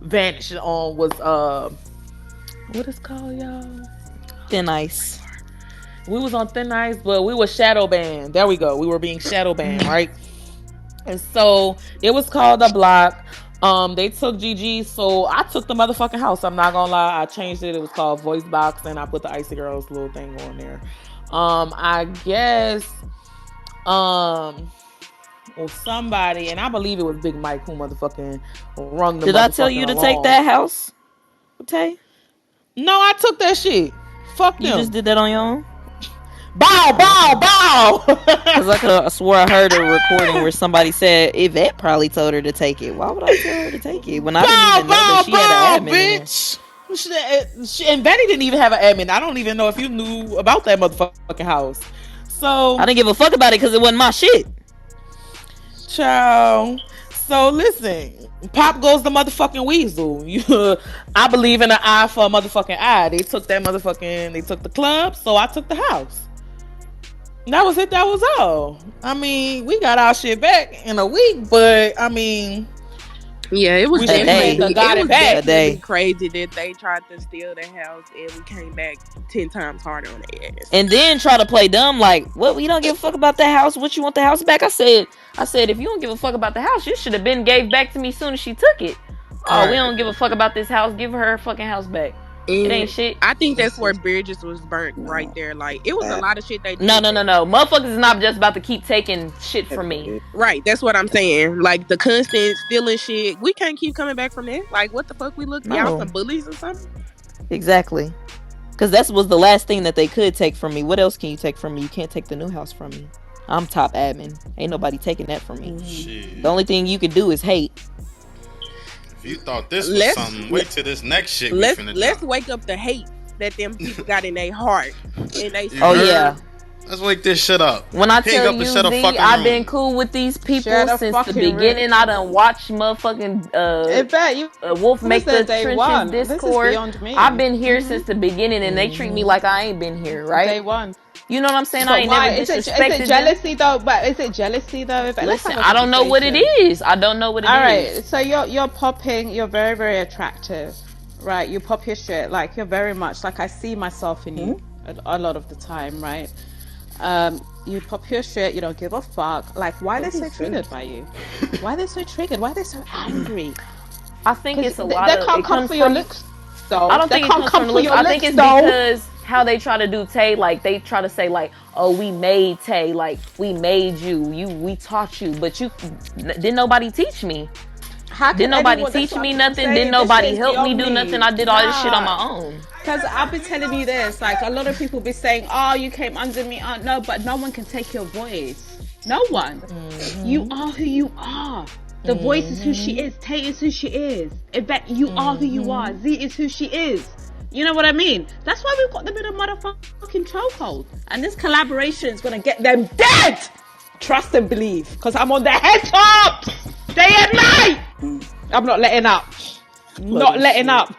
Speaker 1: Vanish on was what is called, y'all?
Speaker 2: Thin Ice.
Speaker 1: We was on Thin Ice, but we were shadow banned. There we go. We were being shadow banned, right? And so it was called The Block. They took GG, so I took the motherfucking house. I'm not gonna lie, I changed it. It was called Voice Box, and I put the Icy Girls little thing on there. I guess, well, somebody, and I believe it was Big Mike who motherfucking rung the.
Speaker 2: Did I tell you to take that house, Tay?
Speaker 1: No, I took that shit. Fuck them.
Speaker 2: You just did that on your own?
Speaker 1: Bow.
Speaker 2: Because I swore I heard a recording where somebody said Yvette probably told her to take it. Why would I tell her to take it when I didn't even know that she had an admin?
Speaker 1: Bitch. And Betty didn't even have an admin. I don't even know if you knew about that motherfucking house. So
Speaker 2: I didn't give a fuck about it because it wasn't my shit.
Speaker 1: Ciao. So listen, Pop goes the motherfucking weasel. I believe in an eye for a motherfucking eye. They took the club, so I took the house. That was it. That was all. I mean, we got our shit back in a week, but I mean,
Speaker 11: Yeah, it was
Speaker 1: We
Speaker 2: A
Speaker 1: should have made
Speaker 2: day.
Speaker 1: the
Speaker 11: definitely
Speaker 1: got it back.
Speaker 2: A
Speaker 11: definitely
Speaker 2: day.
Speaker 11: crazy that they tried to steal the house and we came back 10 times harder on their ass.
Speaker 2: And then try to play dumb like, what, we don't give a fuck about the house? What, you want the house back? I said, if you don't give a fuck about the house, you should have been gave back to me soon as she took it. Oh, we
Speaker 11: Right.
Speaker 2: don't give a fuck about this house. Give her her fucking house back. It
Speaker 11: And
Speaker 2: ain't shit.
Speaker 11: I think that's where bridges was burnt right there. Like it was a lot of shit they
Speaker 2: No,
Speaker 11: did
Speaker 2: no, no,
Speaker 11: that.
Speaker 2: no. Motherfuckers is not just about to keep taking shit from me.
Speaker 11: Right, that's what I'm saying. Like the constant stealing shit. We can't keep coming back from that. Like what the fuck we look y'all
Speaker 2: No.
Speaker 11: some bullies or something?
Speaker 2: Exactly. Because that was the last thing that they could take from me. What else can you take from me? You can't take the new house from me. I'm top admin. Ain't nobody taking that from me.
Speaker 10: Shit.
Speaker 2: The only thing you can do is hate.
Speaker 10: If you thought this was
Speaker 11: Let's
Speaker 10: something, wait till this next shit we
Speaker 11: let's
Speaker 10: finna
Speaker 11: let's
Speaker 10: drop.
Speaker 11: wake up the hate that them people got in their heart and they
Speaker 10: You
Speaker 2: Oh
Speaker 11: spirit.
Speaker 10: heard?
Speaker 2: yeah.
Speaker 10: Let's wake this shit up.
Speaker 2: When I
Speaker 10: Ping
Speaker 2: tell
Speaker 10: up and
Speaker 2: you,
Speaker 10: shut a
Speaker 2: Z,
Speaker 10: fucking
Speaker 2: I've been
Speaker 10: room.
Speaker 2: cool with these people
Speaker 3: Share the
Speaker 2: since the
Speaker 3: fucking
Speaker 2: beginning. I done watched motherfucking
Speaker 3: bet you
Speaker 2: Wolf
Speaker 3: was
Speaker 2: make
Speaker 3: there
Speaker 2: the
Speaker 3: day
Speaker 2: trenches
Speaker 3: one. This is
Speaker 2: Discord.
Speaker 3: beyond me.
Speaker 2: I've been here since the beginning, and they treat me like I ain't been here, right?
Speaker 3: Day one.
Speaker 2: You know what I'm saying? I
Speaker 3: But
Speaker 2: ain't
Speaker 3: why?
Speaker 2: never
Speaker 3: Is it
Speaker 2: disrespected them.
Speaker 3: jealousy though? But is it jealousy though? But let's
Speaker 2: Listen,
Speaker 3: have a
Speaker 2: I don't know what it
Speaker 3: conversation.
Speaker 2: is. I don't know what it is.
Speaker 3: All right, so you're popping. You're very very attractive, right? You pop your shit like you're very much like I see myself in you a lot of the time, right? You pop your shit. You don't give a fuck. Like why they so triggered by you? Why they so triggered? Why they so angry?
Speaker 2: I think it's a
Speaker 3: They
Speaker 2: lot of
Speaker 3: can't
Speaker 2: it
Speaker 3: come
Speaker 2: comes
Speaker 3: for your
Speaker 2: from.
Speaker 3: looks though.
Speaker 2: I don't
Speaker 3: They
Speaker 2: think it
Speaker 3: can't
Speaker 2: comes
Speaker 3: come
Speaker 2: from the
Speaker 3: for
Speaker 2: looks.
Speaker 3: your
Speaker 2: I think
Speaker 3: looks
Speaker 2: it's
Speaker 3: though.
Speaker 2: because how they try to do Tay. Like they try to say like, oh, we made Tay. Like we made you. We taught you, but you didn't nobody teach me.
Speaker 3: How
Speaker 2: Didn't
Speaker 3: can
Speaker 2: nobody
Speaker 3: anyone? That's
Speaker 2: teach
Speaker 3: what
Speaker 2: me
Speaker 3: I'm
Speaker 2: nothing.
Speaker 3: saying.
Speaker 2: Didn't
Speaker 3: This shit
Speaker 2: nobody
Speaker 3: is
Speaker 2: help me
Speaker 3: beyond
Speaker 2: do
Speaker 3: me.
Speaker 2: nothing. I did all this shit on my
Speaker 3: Nah.
Speaker 2: own.
Speaker 3: Because I'll be telling you this, like a lot of people be saying, "Oh, you came under me." No, but no one can take your voice. No one. You are who you are. The voice is who she is. Tay is who she is. Yvette, you are who you are. Z is who she is. You know what I mean? That's why we've got them in a motherfucking chokehold. And this collaboration is gonna get them dead. Trust and believe, because I'm on the head top, day and night. I'm not letting up. Not letting up.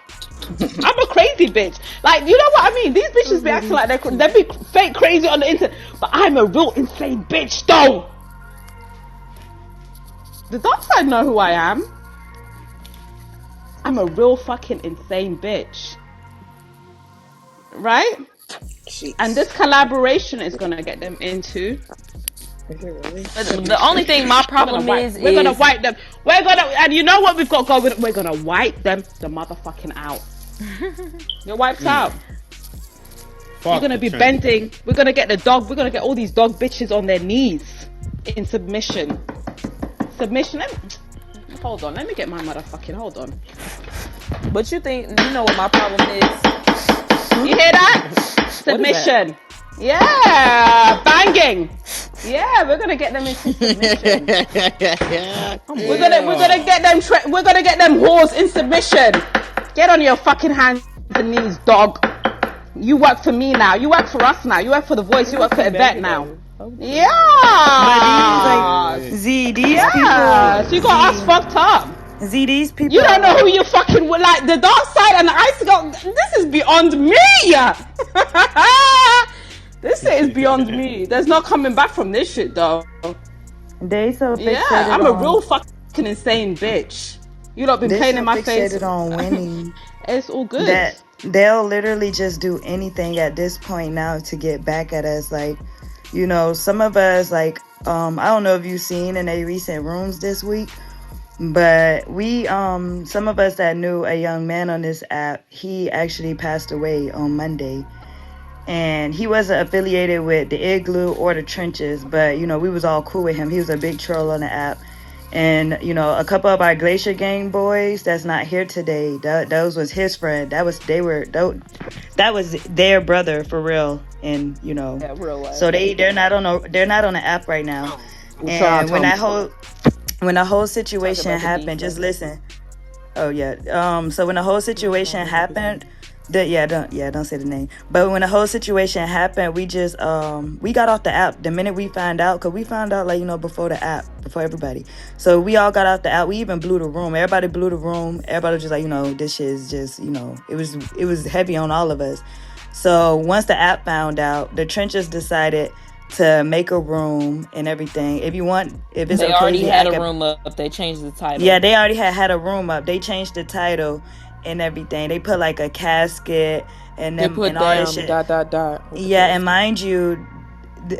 Speaker 3: I'm a crazy bitch. Like, you know what I mean? These bitches be acting like they be fake crazy on the internet, but I'm a real insane bitch, though. The dark side know who I am. I'm a real fucking insane bitch. Right?
Speaker 11: Jeez.
Speaker 3: And this collaboration is gonna get them into.
Speaker 2: The only thing my problem is
Speaker 3: we're gonna wipe them. We're gonna, and you know what we've got going? We're gonna wipe them the motherfucking out. You're wiped out. You're gonna be bending. We're gonna get the dog. We're gonna get all these dog bitches on their knees in submission. Submission. Hold on. Let me get my motherfucking. Hold on.
Speaker 2: But you know what my problem is?
Speaker 3: You hear that? Submission. Yeah, banging. Yeah, we're gonna get them into submission. We're gonna get them. We're gonna get them whores in submission. Get on your fucking hands and knees, dog. You work for me now. You work for us now. You work for the voice. You work for Yvette now. Yeah.
Speaker 14: But these
Speaker 3: people. So you got us fucked up.
Speaker 14: Z, these people.
Speaker 3: You don't know who you fucking would like. The dark side and the ice go. This is beyond me. This shit is beyond me. There's no coming back from this shit though.
Speaker 14: They so fixated.
Speaker 3: Yeah, I'm a real fucking insane bitch. You lot been playing in my face.
Speaker 14: Fixated on winning.
Speaker 3: It's all good.
Speaker 14: That they'll literally just do anything at this point now to get back at us. Like, you know, some of us, like, I don't know if you've seen in a recent rooms this week, but we, some of us that knew a young man on this app, he actually passed away on Monday. And he wasn't affiliated with the Igloo or the Trenches, but, you know, we was all cool with him. He was a big troll on the app. And, you know, a couple of our Glacier Gang boys that's not here today, those was his friend. That was their brother for real. And, you know,
Speaker 2: yeah, real life.
Speaker 14: So they're not on the app right now. And when the whole situation happened, just listen. Oh yeah. So when the whole situation happened, don't say the name. But when the whole situation happened, we just we got off the app the minute we found out, because we found out, like, you know, before everybody. So we all got off the app. We even blew the room. Everybody blew the room. Everybody was just like, you know, this shit is just, you know, it was heavy on all of us. So once the app found out, the Trenches decided to make a room and everything. If you want, if it's
Speaker 2: They
Speaker 14: okay,
Speaker 2: already
Speaker 14: if you
Speaker 2: had
Speaker 14: act
Speaker 2: a
Speaker 14: up.
Speaker 2: room up. They changed the title.
Speaker 14: Yeah, they already had a room up. They changed the title and everything. They put like a casket and
Speaker 2: They
Speaker 14: them and
Speaker 2: put
Speaker 14: all this
Speaker 2: down
Speaker 14: shit.
Speaker 2: dot dot dot with the
Speaker 14: Yeah, and
Speaker 2: casket.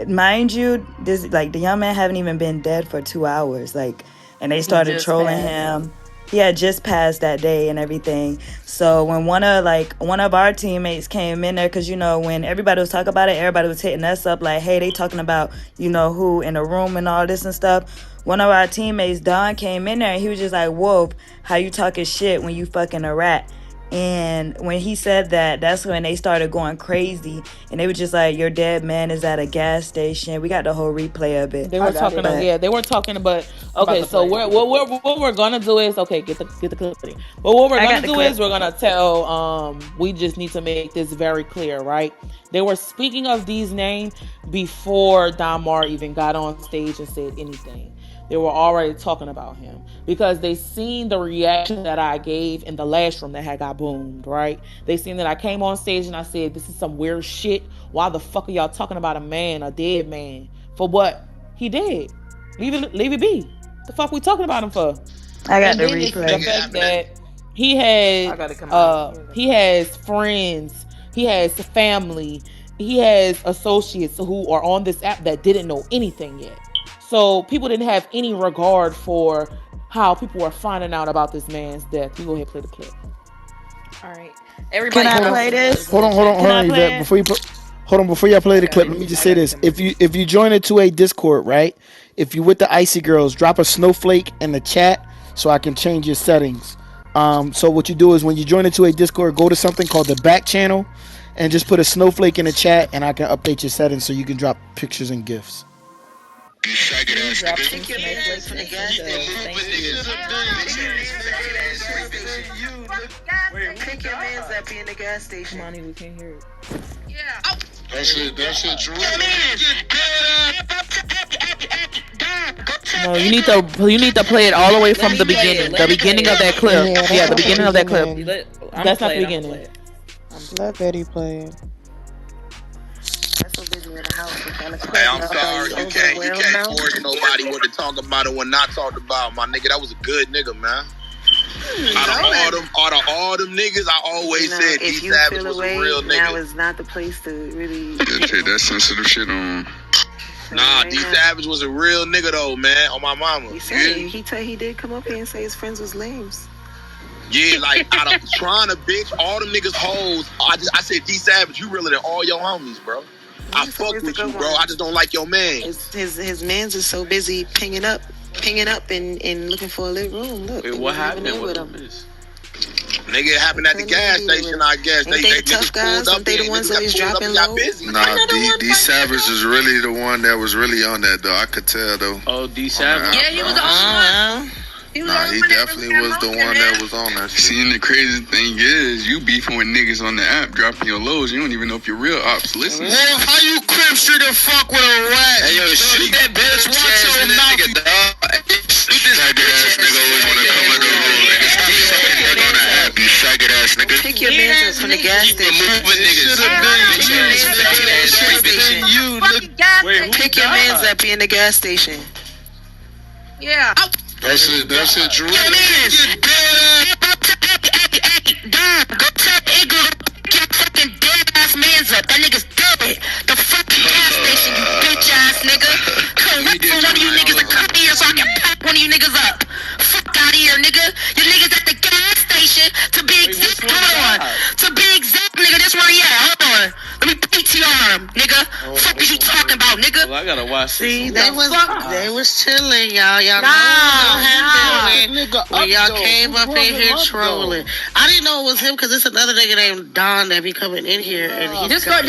Speaker 14: mind you, this like the young man haven't even been dead for 2 hours. Like, and they
Speaker 2: He
Speaker 14: started
Speaker 2: just
Speaker 14: trolling
Speaker 2: passed.
Speaker 14: him. He had just passed that day and everything. So when one of our teammates came in there, because when everybody was talking about it, everybody was hitting us up like, hey, they talking about who in the room and all this and stuff. One of our teammates, Don, came in there and he was just like, Wolf, how you talking shit when you fucking a rat? And when he said that, that's when they started going crazy. And they were just like, your dead man is at a gas station. We got the whole replay of it.
Speaker 2: They were talking.
Speaker 14: But
Speaker 2: Yeah, they were talking. But
Speaker 1: I'm about
Speaker 2: okay,
Speaker 1: to
Speaker 2: so
Speaker 1: play it.
Speaker 2: what we're gonna do is get the clip ready. But what we're
Speaker 14: I got
Speaker 2: gonna
Speaker 14: the
Speaker 2: do
Speaker 14: clip.
Speaker 2: is we're gonna tell. We just need to make this very clear, right? They were speaking of these names before Damar even got on stage and said anything. They were already talking about him because they seen the reaction that I gave in the last room that had got boomed, right? They seen that I came on stage and I said, this is some weird shit. Why the fuck are y'all talking about a dead man? For what? He dead. Leave it be. The fuck we talking about him for?
Speaker 14: I got
Speaker 2: And
Speaker 14: the
Speaker 2: then it's the
Speaker 14: replay.
Speaker 2: fact that he
Speaker 1: I
Speaker 2: had
Speaker 1: gotta come out.
Speaker 2: he has friends, he has family, he has associates who are on this app that didn't know anything yet. So people didn't have any regard for how people were finding out about this man's death. You go ahead and play the clip.
Speaker 1: All right.
Speaker 14: Can
Speaker 1: Everybody
Speaker 14: I
Speaker 9: Hold on,
Speaker 14: play
Speaker 1: comments in
Speaker 14: this?
Speaker 9: hold on,
Speaker 1: the
Speaker 9: hold on,
Speaker 1: chat.
Speaker 9: hold
Speaker 14: Can I
Speaker 9: on, Yvette.
Speaker 14: play it?
Speaker 9: Before y'all play
Speaker 1: I
Speaker 9: the
Speaker 1: got
Speaker 9: clip,
Speaker 1: it.
Speaker 9: let me just
Speaker 1: I
Speaker 9: say
Speaker 1: got it.
Speaker 9: this:
Speaker 1: Come
Speaker 9: if
Speaker 1: on.
Speaker 9: you join it to a Discord, right? If you with the Icy Girls, drop a snowflake in the chat so I can change your settings. So what you do is when you join into a Discord, go to something called the back channel, and just put a snowflake in the chat, and I can update your settings so you can drop pictures and gifs.
Speaker 2: Please drop some snowflakes and some doves. Thank you.
Speaker 17: Pick your mans up in the gas station.
Speaker 2: Money, we can't hear it.
Speaker 17: That shit true.
Speaker 1: No, you need to play it all the way
Speaker 2: Let
Speaker 1: from
Speaker 2: me
Speaker 1: the
Speaker 2: play
Speaker 1: beginning.
Speaker 2: it.
Speaker 1: The
Speaker 2: Let me play
Speaker 1: beginning of
Speaker 2: it.
Speaker 1: that clip.
Speaker 16: Yeah,
Speaker 1: Yeah,
Speaker 16: that's
Speaker 1: the
Speaker 16: not the
Speaker 1: beginning of that clip.
Speaker 16: beginning.
Speaker 1: That's not the
Speaker 2: I'm
Speaker 1: beginning.
Speaker 2: play it.
Speaker 16: Let Betty play it.
Speaker 17: I'm so busy in the house.
Speaker 18: Hey, I'm sorry. You can't force nobody what to talk about or what not talked about, my nigga. That was a good nigga, man. All them niggas, I always said D Savage was a real nigga.
Speaker 17: Now is not the place to really.
Speaker 18: Yeah, take that sensitive shit on. Nah, D Savage was a real nigga though, man. On my mama.
Speaker 17: He said he did come up here and say his friends was lames.
Speaker 18: Yeah, like out of trying to bitch all them niggas hoes. I said D Savage, you realer than all your homies, bro. I fuck with you, bro. I just don't like your man.
Speaker 17: His mans is so busy pinging up and looking for a lit room. Look,
Speaker 5: Wait, what happened with
Speaker 17: them?
Speaker 18: Nigga, it happened at the gas station, I guess.
Speaker 17: Ain't they the tough guys? Ain't they the ones always dropping low?
Speaker 18: Nah, D Savage is really the one that was really on that, though. I could tell, though.
Speaker 5: Oh, D Savage.
Speaker 17: Yeah, he was the only one.
Speaker 18: Nah, he definitely was the one that was on that shit. See, and the crazy thing is, you beefing with niggas on the app, dropping your lows. You don't even know if your real ops listen. Well, how you crib street and fuck with a rat? Hey, yo, shoot that bitch. Watch your mouth. This faggot ass nigga always wanna come like a rule. Nigga, stop sucking dick on the app, you faggot ass nigga.
Speaker 17: Pick your mans up from the gas station.
Speaker 18: Moving niggas.
Speaker 17: Pick your mans up in the gas station.
Speaker 18: Yeah. That shit true.
Speaker 17: Go tell Eagle to get fucking dead ass mans up. That nigga's dead. The fucking gas station, you bitch ass nigga. Come wait for one of you niggas to come here so I can pack one of you niggas up. Fuck out of here, nigga. You niggas at the gas station. To be exact, nigga. This where he at. Hold on. Let me PTR him, nigga. Fuck is you talking about, nigga?
Speaker 5: Well, I gotta watch this.
Speaker 17: See, they was chilling, y'all. Y'all know
Speaker 9: Nigga,
Speaker 17: when y'all came up in here trolling. I didn't know it was him because it's another nigga named Don that be coming in here. And
Speaker 19: This your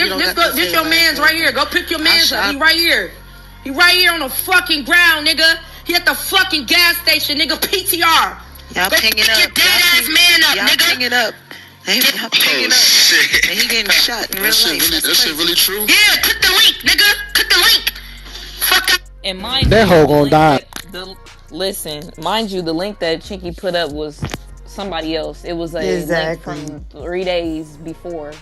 Speaker 19: man's right here. Go pick your man's up. He right here. He right here on the fucking ground, nigga. He at the fucking gas station, nigga. PTR.
Speaker 17: Y'all ping it up.
Speaker 19: Your dead ass man up,
Speaker 17: y'all
Speaker 19: nigga.
Speaker 17: Ping it up. Y'all ping it up.
Speaker 18: Shit.
Speaker 17: And he getting shot in real life.
Speaker 18: That shit really true?
Speaker 19: Yeah, click the link, nigga. Click the link. Fuck up.
Speaker 2: And mind
Speaker 16: That
Speaker 2: you,
Speaker 16: hoe gonna die.
Speaker 2: Listen, mind you, the link that Chinky put up was somebody else. It was a link from 3 days before,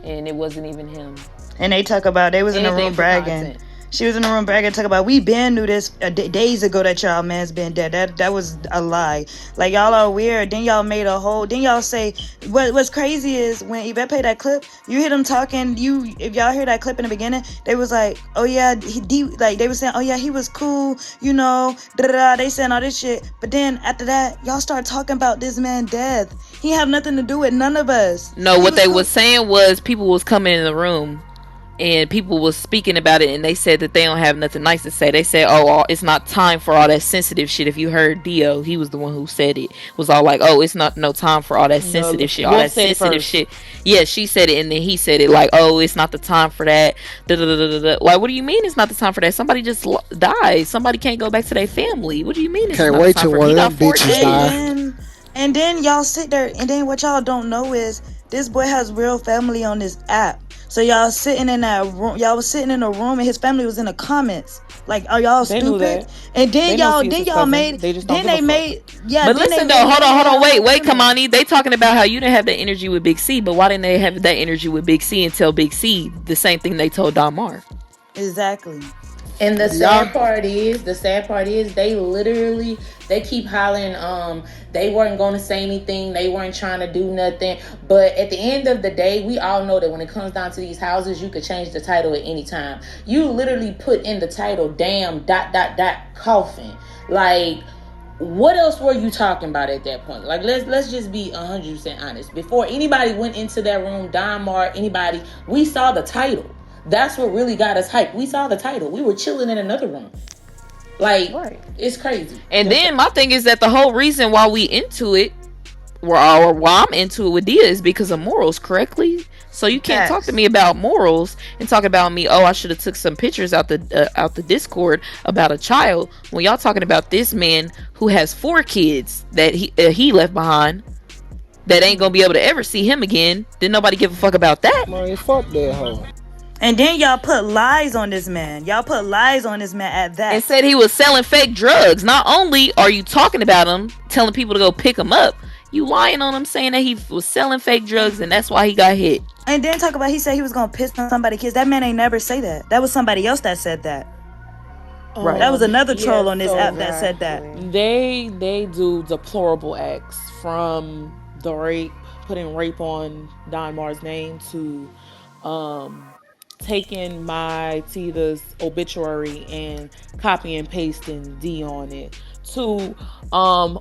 Speaker 2: and it wasn't even him.
Speaker 14: And they talk about they was in the room bragging. She was in the room bragging, talking about we been knew this days ago that y'all man's been dead. That was a lie. Like y'all are weird. Then y'all made a whole. Then y'all say what's crazy is when Yvette played that clip, you hear them talking. If y'all hear that clip in the beginning, they was like, oh yeah, like they was saying, oh yeah, he was cool, you know, da da da. They saying all this shit, but then after that, y'all start talking about this man death. He have nothing to do with none of us.
Speaker 2: No,
Speaker 14: He
Speaker 2: what
Speaker 14: was
Speaker 2: they
Speaker 14: cool.
Speaker 2: was saying was people was coming in the room and people was speaking about it and they said that they don't have nothing nice to say. They said, oh, it's not time for all that sensitive shit. If you heard Dio, he was the one who said it. Was all like, oh, it's not no time for all that
Speaker 1: No,
Speaker 2: sensitive shit. All
Speaker 1: Wolf
Speaker 2: that
Speaker 1: said it
Speaker 2: sensitive
Speaker 1: first.
Speaker 2: shit. Yeah, she said it and then he said it like, oh, it's not the time for that. Da, da, da, da, da. Like, what do you mean it's not the time for that? Somebody just died. Somebody can't go back to their family. What do you mean it's
Speaker 16: Can't
Speaker 2: not the
Speaker 16: wait
Speaker 2: time
Speaker 16: till
Speaker 2: for him?
Speaker 16: one
Speaker 2: He
Speaker 16: of
Speaker 2: got
Speaker 16: them
Speaker 2: four
Speaker 16: bitches
Speaker 14: And
Speaker 16: die.
Speaker 2: kids.
Speaker 14: then y'all sit there, and then what y'all don't know is this boy has real family on this app. So y'all sitting in that room, y'all was sitting in a room, and his family was in the comments. Like, are y'all
Speaker 1: They knew
Speaker 14: stupid?
Speaker 1: that.
Speaker 14: And
Speaker 1: They
Speaker 14: then
Speaker 1: know
Speaker 14: y'all,
Speaker 1: C is
Speaker 14: then
Speaker 1: his
Speaker 14: y'all
Speaker 1: cousin.
Speaker 14: made,
Speaker 1: They just don't
Speaker 14: then
Speaker 1: give a
Speaker 14: they
Speaker 1: fuck.
Speaker 14: made, yeah,
Speaker 2: But
Speaker 14: then they
Speaker 2: listen though,
Speaker 14: made
Speaker 2: hold
Speaker 14: him
Speaker 2: on, hold
Speaker 14: have
Speaker 2: on,
Speaker 14: a whole
Speaker 2: wait,
Speaker 14: funeral.
Speaker 2: Kamani. They talking about how you didn't have that energy with Big C, but why didn't they have that energy with Big C and tell Big C the same thing they told Damar?
Speaker 14: Exactly.
Speaker 8: And the
Speaker 16: Y'all,
Speaker 8: sad part is they literally they keep hollering they weren't going to say anything, they weren't trying to do nothing, but at the end of the day, we all know that when it comes down to these houses, you could change the title at any time. You literally put in the title damn dot dot dot coffin. Like, what else were you talking about at that point? Like, let's just be 100% honest. Before anybody went into that room, Don Mar, anybody, we saw the title. That's what really got us hyped. We saw the title. We were chilling in another room. Like,
Speaker 2: Right.
Speaker 8: it's crazy.
Speaker 2: And then my thing is that the whole reason why we into it, or why I'm into it with Dia, is because of morals, correctly? So you can't talk to
Speaker 14: Facts.
Speaker 2: me about morals and talk about me. Oh, I should have took some pictures out the Discord about a child when y'all talking about this man who has 4 kids that he left behind that ain't gonna be able to ever see him again. Did nobody give a fuck about that?
Speaker 16: man, fuck that hoe.
Speaker 14: And then y'all put lies on this man. Y'all put lies on this man at
Speaker 2: And
Speaker 14: that.
Speaker 2: said he was selling fake drugs. Not only are you talking about him, telling people to go pick him up, you lying on him saying that he was selling fake drugs and that's why he got hit.
Speaker 14: And then talk about he said he was gonna piss on somebody's kids. That man ain't never say that. That was somebody else that said that.
Speaker 2: Right.
Speaker 14: That was another
Speaker 1: Yeah,
Speaker 14: troll on this
Speaker 1: so
Speaker 14: app that said that.
Speaker 1: they do deplorable acts, from the rape, putting rape on Don Mar's name, to um taking my Tita's obituary and copy and pasting D on it, to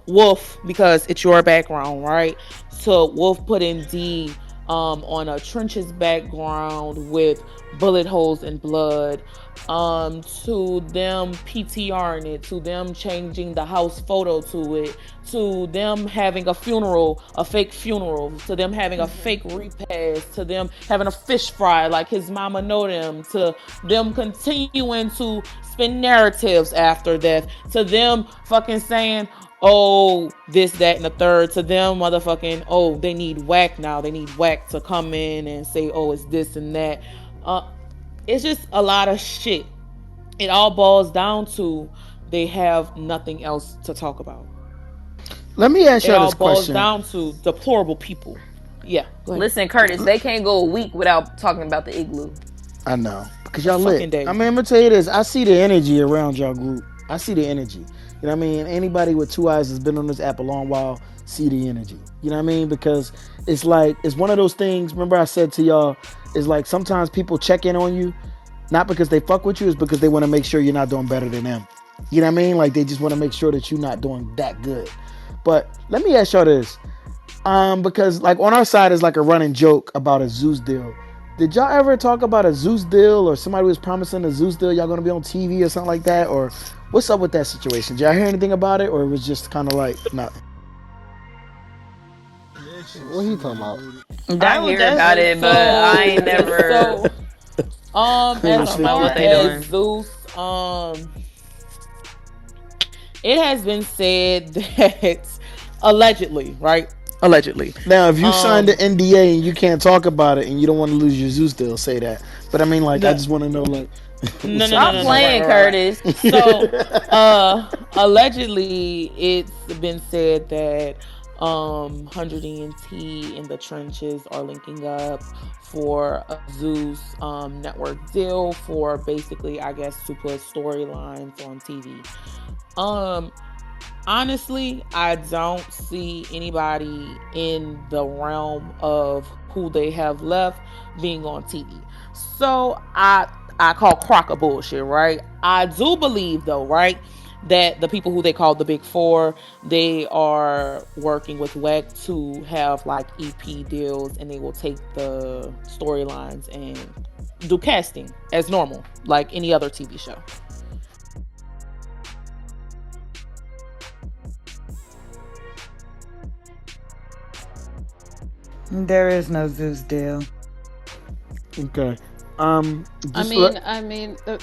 Speaker 1: Wolf, because it's your background, right? So Wolf putting D on a trenches background with bullet holes and blood, to them PTRing it, to them changing the house photo to it, to them having a funeral, a fake funeral, to them having a fake repast, to them having a fish fry like his mama know them, to them continuing to spin narratives after death, to them fucking saying, oh, this, that, and the third, to them motherfucking, oh, they need whack now. They need whack to come in and say, oh, it's this and that. It's just a lot of shit. It all boils down to they have nothing else to talk about.
Speaker 16: Let me ask
Speaker 1: It
Speaker 16: y'all
Speaker 1: all
Speaker 16: this
Speaker 1: boils
Speaker 16: question.
Speaker 1: down to deplorable people. Yeah, go ahead.
Speaker 2: Listen, Curtis, they can't go a week without talking about the igloo.
Speaker 16: I know because
Speaker 1: A
Speaker 16: y'all lit.
Speaker 1: fucking day.
Speaker 16: I mean, I'm gonna tell you this. I see the energy around y'all group. I see the energy. You know what I mean? Anybody with 2 eyes that's been on this app a long while see the energy. You know what I mean? Because it's like it's one of those things. Remember I said to y'all, it's like sometimes people check in on you, not because they fuck with you, it's because they want to make sure you're not doing better than them. You know what I mean? Like they just want to make sure that you're not doing that good. But let me ask y'all this. Because like on our side is like a running joke about a Zeus deal. Did y'all ever talk about a Zeus deal, or somebody was promising a Zeus deal? Y'all gonna be on TV or something like that, or what's up with that situation? Did y'all hear anything about it, or it was just kind of like nothing?
Speaker 9: What he talking about?
Speaker 2: I hear about it, but I ain't never.
Speaker 1: So
Speaker 2: I
Speaker 1: as
Speaker 2: don't know what
Speaker 1: far
Speaker 2: they
Speaker 1: as
Speaker 2: doing.
Speaker 1: Zeus, it has been said that allegedly, right? Allegedly.
Speaker 16: Now, if you signed the
Speaker 1: Um
Speaker 16: NDA and you can't talk about it and you don't want to lose your Zeus deal, say that. But I mean, like, I
Speaker 1: no,
Speaker 16: just want to know, like,
Speaker 1: no,
Speaker 16: what's
Speaker 1: no,
Speaker 16: up
Speaker 1: no,
Speaker 2: Stop
Speaker 16: with
Speaker 1: no, no.
Speaker 16: that?
Speaker 1: Right,
Speaker 2: playing,
Speaker 1: right, right.
Speaker 2: Curtis.
Speaker 1: So, allegedly, it's been said that 100 ENT in the trenches are linking up for a Zeus network deal for basically, I guess, to put storylines on TV. Um, Honestly, I don't see anybody in the realm of who they have left being on TV. So I call crock of bullshit, right? I do believe though, right, that the people who they call the big four, they are working with WEC to have like EP deals and they will take the storylines and do casting as normal, like any other TV show.
Speaker 14: There is no Zeus deal.
Speaker 16: Okay.
Speaker 3: I
Speaker 16: Just
Speaker 3: mean,
Speaker 16: let,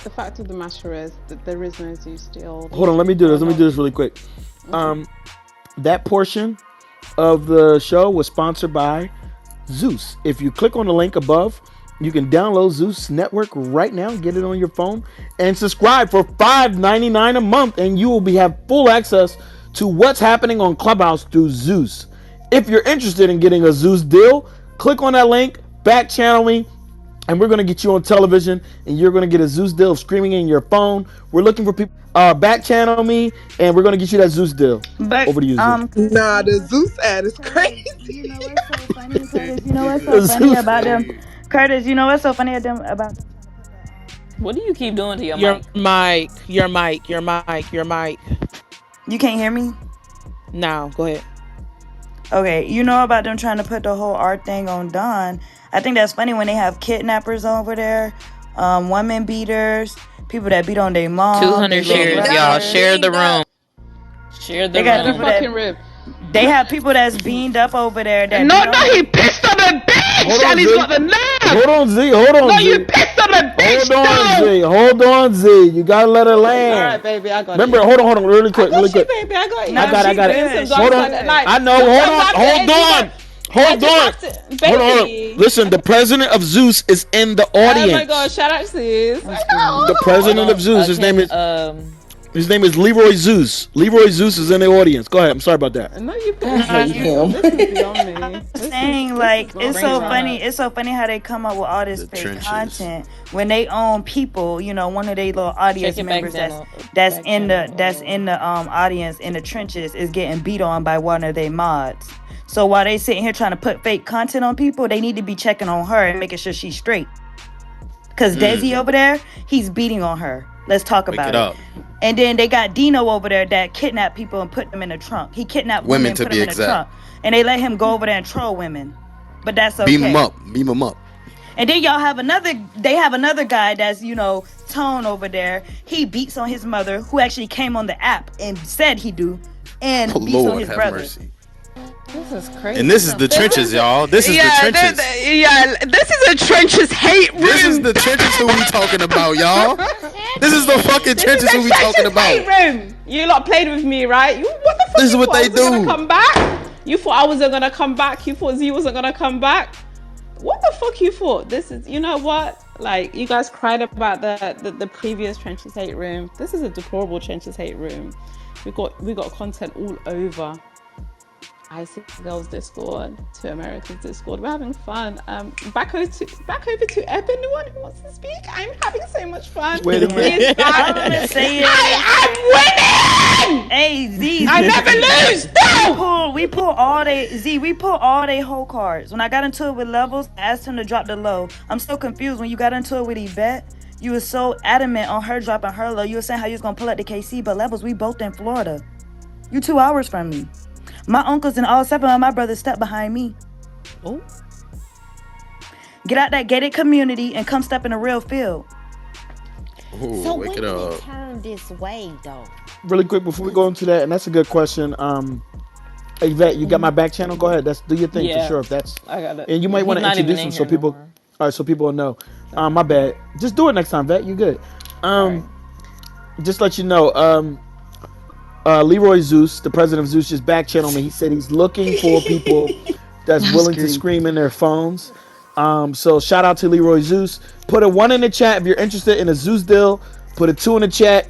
Speaker 3: the fact of the matter is that there is no Zeus deal.
Speaker 16: hold
Speaker 3: These
Speaker 16: on. Let me
Speaker 3: people
Speaker 16: do
Speaker 3: are
Speaker 16: this. Let me
Speaker 3: not.
Speaker 16: do this really quick.
Speaker 3: Okay.
Speaker 16: That portion of the show was sponsored by Zeus. If you click on the link above, you can download Zeus Network right now, get it on your phone, and subscribe for $5.99 a month, and you will have full access to what's happening on Clubhouse through Zeus. If you're interested in getting a Zeus deal, click on that link, back channel me, and we're gonna get you on television, and you're gonna get a Zeus deal of streaming in your phone. We're looking for people. Back channel me, and we're gonna get you that Zeus deal.
Speaker 14: But
Speaker 16: Over to you, Z.
Speaker 11: Nah, the Zeus ad is
Speaker 14: Curtis,
Speaker 11: crazy.
Speaker 14: you know what's so funny, Curtis? You know what's so
Speaker 16: The
Speaker 14: funny
Speaker 16: Zeus.
Speaker 14: about them? Curtis, you know what's so funny about them?
Speaker 2: What do you keep doing to your
Speaker 1: Your
Speaker 2: mic?
Speaker 1: mic, your mic, your mic, your mic.
Speaker 14: You can't hear me?
Speaker 1: Now, go ahead.
Speaker 14: Okay, you know about them trying to put the whole art thing on Don. I think that's funny when they have kidnappers over there, women beaters, people that beat on their mom, their
Speaker 2: 200
Speaker 14: little
Speaker 2: shares, y'all.
Speaker 14: brothers.
Speaker 2: Share the room. Share
Speaker 14: They
Speaker 2: the
Speaker 14: got
Speaker 3: Shut the
Speaker 14: people
Speaker 2: room.
Speaker 3: fucking
Speaker 14: that
Speaker 3: rib.
Speaker 14: they have people that's beamed up over there that
Speaker 3: No,
Speaker 14: beat
Speaker 3: no,
Speaker 14: on
Speaker 3: he
Speaker 14: they.
Speaker 3: pissed on a
Speaker 16: Hold
Speaker 3: bitch
Speaker 16: on,
Speaker 3: and he's
Speaker 16: Z.
Speaker 3: got the nerve.
Speaker 16: Hold on, Z. Hold
Speaker 3: No,
Speaker 16: on,
Speaker 3: you
Speaker 16: Z.
Speaker 3: pissed on a bitch.
Speaker 16: Hold on,
Speaker 3: No.
Speaker 16: Z. Hold on, Z. You gotta let her
Speaker 3: All right,
Speaker 16: land.
Speaker 3: baby, I got
Speaker 16: Remember,
Speaker 3: you.
Speaker 16: hold on, really
Speaker 3: I
Speaker 16: quick, really
Speaker 3: got you,
Speaker 16: quick.
Speaker 3: baby. I got you.
Speaker 16: I
Speaker 14: No,
Speaker 16: got it, I
Speaker 14: she
Speaker 16: got it.
Speaker 3: Doing some
Speaker 14: good. She
Speaker 3: dark
Speaker 16: Hold on.
Speaker 3: side.
Speaker 14: good.
Speaker 3: Like,
Speaker 16: I know. Hold on.
Speaker 3: sometimes
Speaker 16: Hold
Speaker 3: it is,
Speaker 16: on.
Speaker 3: I
Speaker 16: Hold
Speaker 3: just
Speaker 16: on.
Speaker 3: have to,
Speaker 16: Hold on. Hold on.
Speaker 3: baby.
Speaker 16: Listen, the president of Zeus is in the
Speaker 3: Oh my god,
Speaker 16: audience.
Speaker 3: shout out sis.
Speaker 14: I'm
Speaker 3: I
Speaker 16: The
Speaker 14: screaming.
Speaker 2: Hold
Speaker 16: president
Speaker 3: know.
Speaker 16: of
Speaker 2: on.
Speaker 16: Zeus.
Speaker 2: Can
Speaker 16: His name is Leroy Zeus. Leroy Zeus is in the audience. Go ahead. I'm sorry about that.
Speaker 3: No, you
Speaker 8: I
Speaker 3: pissed.
Speaker 8: hate him.
Speaker 3: This is beyond
Speaker 14: I'm
Speaker 3: me.
Speaker 14: saying
Speaker 3: This is
Speaker 14: like
Speaker 3: not
Speaker 14: it's
Speaker 2: bring
Speaker 14: so
Speaker 2: Ron
Speaker 3: fair.
Speaker 14: funny.
Speaker 2: up.
Speaker 14: It's so funny how they come up with all this
Speaker 5: The
Speaker 14: fake
Speaker 5: trenches.
Speaker 14: content when they own people. You know, one of their little
Speaker 2: Check
Speaker 14: audience
Speaker 2: your back
Speaker 14: members
Speaker 2: channel.
Speaker 14: that's
Speaker 2: Back
Speaker 14: in
Speaker 2: channel.
Speaker 14: the audience in the trenches is getting beat on by one of their mods. So while they sitting here trying to put fake content on people, they need to be checking on her and making sure she's straight. Cause Desi over there, he's beating on her. Let's talk
Speaker 10: Wake
Speaker 14: about
Speaker 10: it
Speaker 14: it.
Speaker 10: up.
Speaker 14: And then they got Dino over there that kidnapped people and put them in the trunk. He kidnapped women
Speaker 10: Women
Speaker 14: and
Speaker 10: to
Speaker 14: put them
Speaker 10: be
Speaker 14: in the
Speaker 10: exact.
Speaker 14: trunk. And they let him go over there and troll women. But that's
Speaker 10: Beam them
Speaker 14: okay.
Speaker 10: up. Beam them up.
Speaker 14: And then y'all have they have another guy that's, Tone over there. He beats on his mother, who actually came on the app and said he do, and
Speaker 10: Oh,
Speaker 14: beats on
Speaker 10: Lord
Speaker 14: his
Speaker 10: have
Speaker 14: brother.
Speaker 10: mercy.
Speaker 3: This is crazy.
Speaker 10: And this is the
Speaker 3: This
Speaker 10: trenches,
Speaker 3: is
Speaker 10: y'all. This is the
Speaker 3: yeah,
Speaker 10: trenches.
Speaker 3: yeah. This is a trenches hate room.
Speaker 10: This is the trenches who we talking about, y'all. This is the fucking
Speaker 3: This
Speaker 10: trenches
Speaker 3: is a
Speaker 10: who we talking
Speaker 3: trenches hate
Speaker 10: about.
Speaker 3: room. You lot played with me, right? What the fuck?
Speaker 10: This is
Speaker 3: You
Speaker 10: what
Speaker 3: thought
Speaker 10: they
Speaker 3: I wasn't gonna
Speaker 10: do.
Speaker 3: come back? You thought I wasn't gonna come back? You thought Z wasn't gonna come back? What the fuck you thought? This is, you know what? Like, you guys cried about the previous trenches hate room. This is a deplorable trenches hate room. We got content all over. Icy Girls Discord, to America's Discord. We're having fun. Back over to Eb. Anyone who wants to speak? I'm having so much fun.
Speaker 16: Wait a
Speaker 14: Yeah.
Speaker 16: minute.
Speaker 14: All I'm gonna say is,
Speaker 3: I am winning.
Speaker 14: hey Z,
Speaker 3: I never lose. No.
Speaker 14: We pull all they whole cards. When I got into it with Levels, I asked him to drop the low. I'm so confused when you got into it with Yvette. You were so adamant on her dropping her low. You were saying how you was gonna pull up to KC, but Levels, we both in Florida. You 2 hours from me. My uncles and all 7 of my brothers step behind me.
Speaker 2: Oh.
Speaker 14: Get out that gated community and come step in a real field.
Speaker 10: Ooh,
Speaker 8: So
Speaker 10: wake
Speaker 8: when
Speaker 10: it
Speaker 8: did
Speaker 10: up.
Speaker 8: it turn this way, though?
Speaker 16: Really quick before we go into that, and that's a good question. Yvette, you got my back channel? Go ahead. Do your thing for
Speaker 2: Yeah.
Speaker 16: sure. If that's,
Speaker 2: I got it.
Speaker 16: and you might want
Speaker 2: He's
Speaker 16: to
Speaker 2: not even
Speaker 16: introduce
Speaker 2: in
Speaker 16: them
Speaker 2: here
Speaker 16: so
Speaker 2: no
Speaker 16: people.
Speaker 2: more.
Speaker 16: All right, so people will know. My bad. Just do it next time, Vet. You good? Just let you know. Leroy Zeus, the president of Zeus, just back channeled me. He said he's looking for people that's willing to scream in their phones. So shout out to Leroy Zeus. Put a 1 in the chat if you're interested in a Zeus deal. Put a 2 in the chat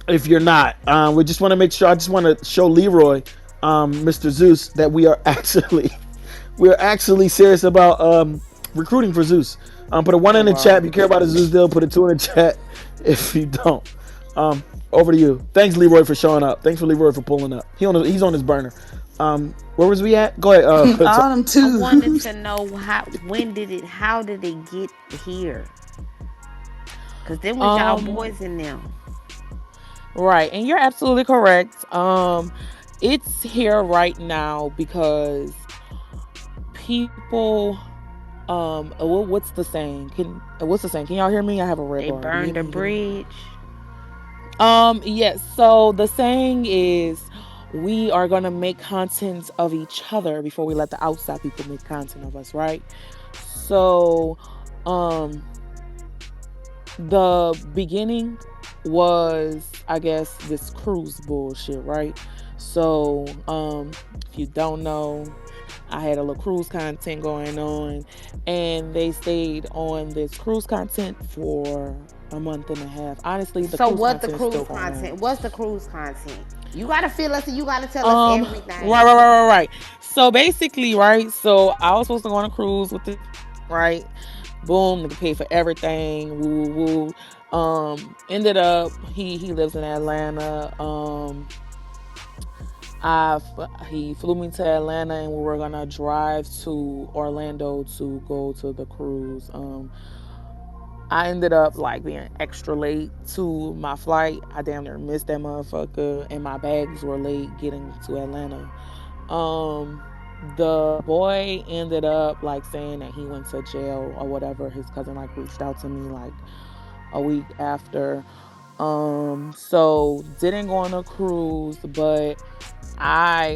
Speaker 16: if you're not. We just want to make sure. I just want to show Leroy Mr. Zeus, that we are actually serious about recruiting for Zeus. Put a one
Speaker 2: Oh
Speaker 16: in the chat if
Speaker 2: wow.
Speaker 16: you care about a Zeus deal. Put a two in the chat if you don't. Over to you. Thanks, Leroy, for showing up. Thanks for Leroy for pulling up. He's on his burner. Where was we at? Go ahead.
Speaker 6: All them
Speaker 2: I wanted
Speaker 6: twos.
Speaker 2: to know how did it get here? Cause them was y'all
Speaker 1: Um,
Speaker 2: boys in them.
Speaker 1: right, and you're absolutely correct. It's here right now because people. What's the saying? What's the saying? Can y'all hear me? I have a red
Speaker 2: They
Speaker 1: bar. Do you hear
Speaker 2: burned a
Speaker 1: me? Hear me?
Speaker 2: bridge.
Speaker 1: Yes. So the saying is, we are gonna make content of each other before we let the outside people make content of us, right? So, um, the beginning was, I guess, this cruise bullshit, right? So, if you don't know, I had a little cruise content going on, and they stayed on this cruise content for a month and a half. Honestly, the
Speaker 2: So
Speaker 1: cruise
Speaker 2: what the
Speaker 1: content is still
Speaker 2: cruise
Speaker 1: going on.
Speaker 2: content? What's the cruise content? You gotta feel us and you gotta tell us
Speaker 1: Um, right, right,
Speaker 2: everything.
Speaker 1: right, right, right. So basically, right. So I was supposed to go on a cruise with this, right? Boom, nigga paid for everything. Woo, woo. Ended up he lives in Atlanta. He flew me to Atlanta, and we were gonna drive to Orlando to go to the cruise. I ended up like being extra late to my flight. I damn near missed that motherfucker, and my bags were late getting to Atlanta. Um, the boy ended up like saying that he went to jail or whatever. His cousin like reached out to me like a week after. So didn't go on a cruise, but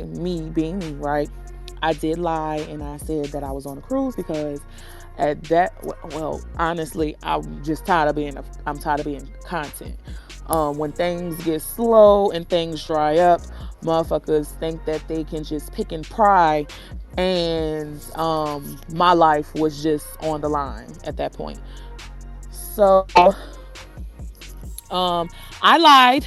Speaker 1: me being me, right? I did lie and I said that I was on a cruise because at that, well, honestly, I'm tired of being content. When things get slow and things dry up, motherfuckers think that they can just pick and pry, and my life was just on the line at that point. So, um, I lied.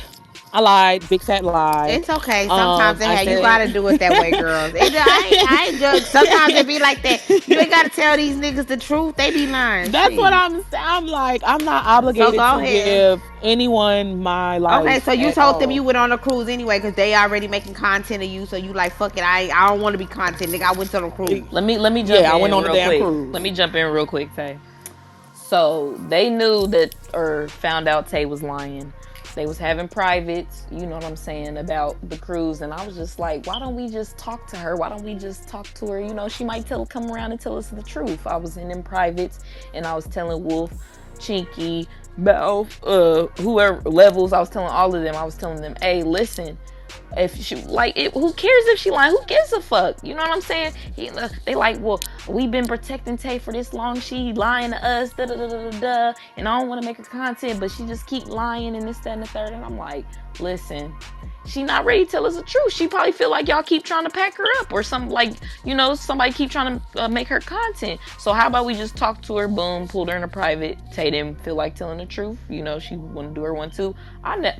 Speaker 1: I lied, big fat lie.
Speaker 2: It's okay. Sometimes
Speaker 1: I
Speaker 2: you
Speaker 1: said
Speaker 2: gotta do it that way, girls. I ain't judge. Sometimes it be like that. You ain't gotta tell these niggas the truth. They be lying.
Speaker 1: that's what
Speaker 2: Shit.
Speaker 1: I'm like. I'm not
Speaker 2: So
Speaker 1: obligated
Speaker 2: go
Speaker 1: to
Speaker 2: ahead.
Speaker 1: give anyone my
Speaker 2: Okay, so
Speaker 1: life
Speaker 2: you
Speaker 1: at
Speaker 2: told them
Speaker 1: all.
Speaker 2: you went on a cruise anyway because they already making content of you. So you like fuck it. I don't want to be content, nigga. I went on a cruise.
Speaker 7: Let me jump
Speaker 1: Yeah, I went
Speaker 7: in
Speaker 1: on a
Speaker 7: real
Speaker 1: damn
Speaker 7: quick. Let
Speaker 1: cruise.
Speaker 7: me jump in real quick, Tay. So they knew that or found out Tay was lying. They was having privates, you know what I'm saying, about the cruise, and I was just like, why don't we just talk to her? Why don't we just talk to her? You know, she might come around and tell us the truth. I was in them privates, and I was telling Wolf, Chinky, Bell, whoever levels, I was telling all of them. I was telling them, hey, listen, if she like it, who cares if she lying? Who gives a fuck? You know what I'm saying? They like, well, we've been protecting Tay for this long. She lying to us, da da da da da. And I don't want to make her content, but she just keep lying and this, that, and the third. And I'm like, listen, she not ready to tell us the truth. She probably feel like y'all keep trying to pack her up or something, like, you know, somebody keep trying to make her content. So how about we just talk to her, boom, pulled her in a private. Tay didn't feel like telling the truth. You know, she want to do her one too.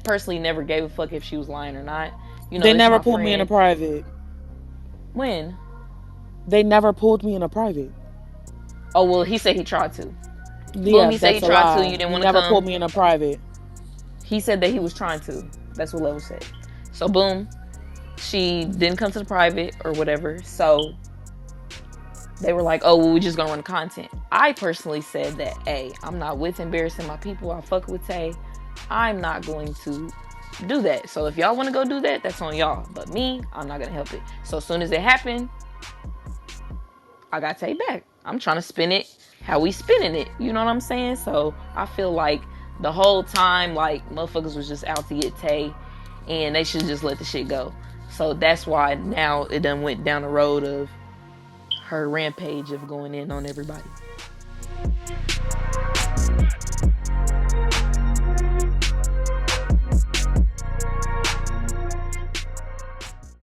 Speaker 7: Personally never gave a fuck if she was lying or not. You know,
Speaker 1: They
Speaker 7: this is
Speaker 1: never
Speaker 7: my
Speaker 1: pulled me in a
Speaker 7: friend.
Speaker 1: private.
Speaker 7: When?
Speaker 1: They never pulled me in a private.
Speaker 7: Oh, well, he said he tried to. Boom,
Speaker 1: Yeah,
Speaker 7: he said he
Speaker 1: that's a
Speaker 7: tried to. You
Speaker 1: lie.
Speaker 7: didn't
Speaker 1: He
Speaker 7: want to
Speaker 1: never pulled
Speaker 7: come.
Speaker 1: me in a private.
Speaker 7: He said that he was trying to. That's what Level said. So, boom, she didn't come to the private or whatever. So, they were like, oh, well, we're just going to run content. I personally said that, hey, I'm not with embarrassing my people. I fuck with Tay. I'm not going to do that. So, if y'all want to go do that, that's on y'all. But me, I'm not going to help it. So, as soon as it happened, I got Tay back. I'm trying to spin it how we spinning it. You know what I'm saying? So I feel like the whole time, like, motherfuckers was just out to get Tay, and they should just let the shit go. So that's why now it done went down the road of her rampage of going in on everybody.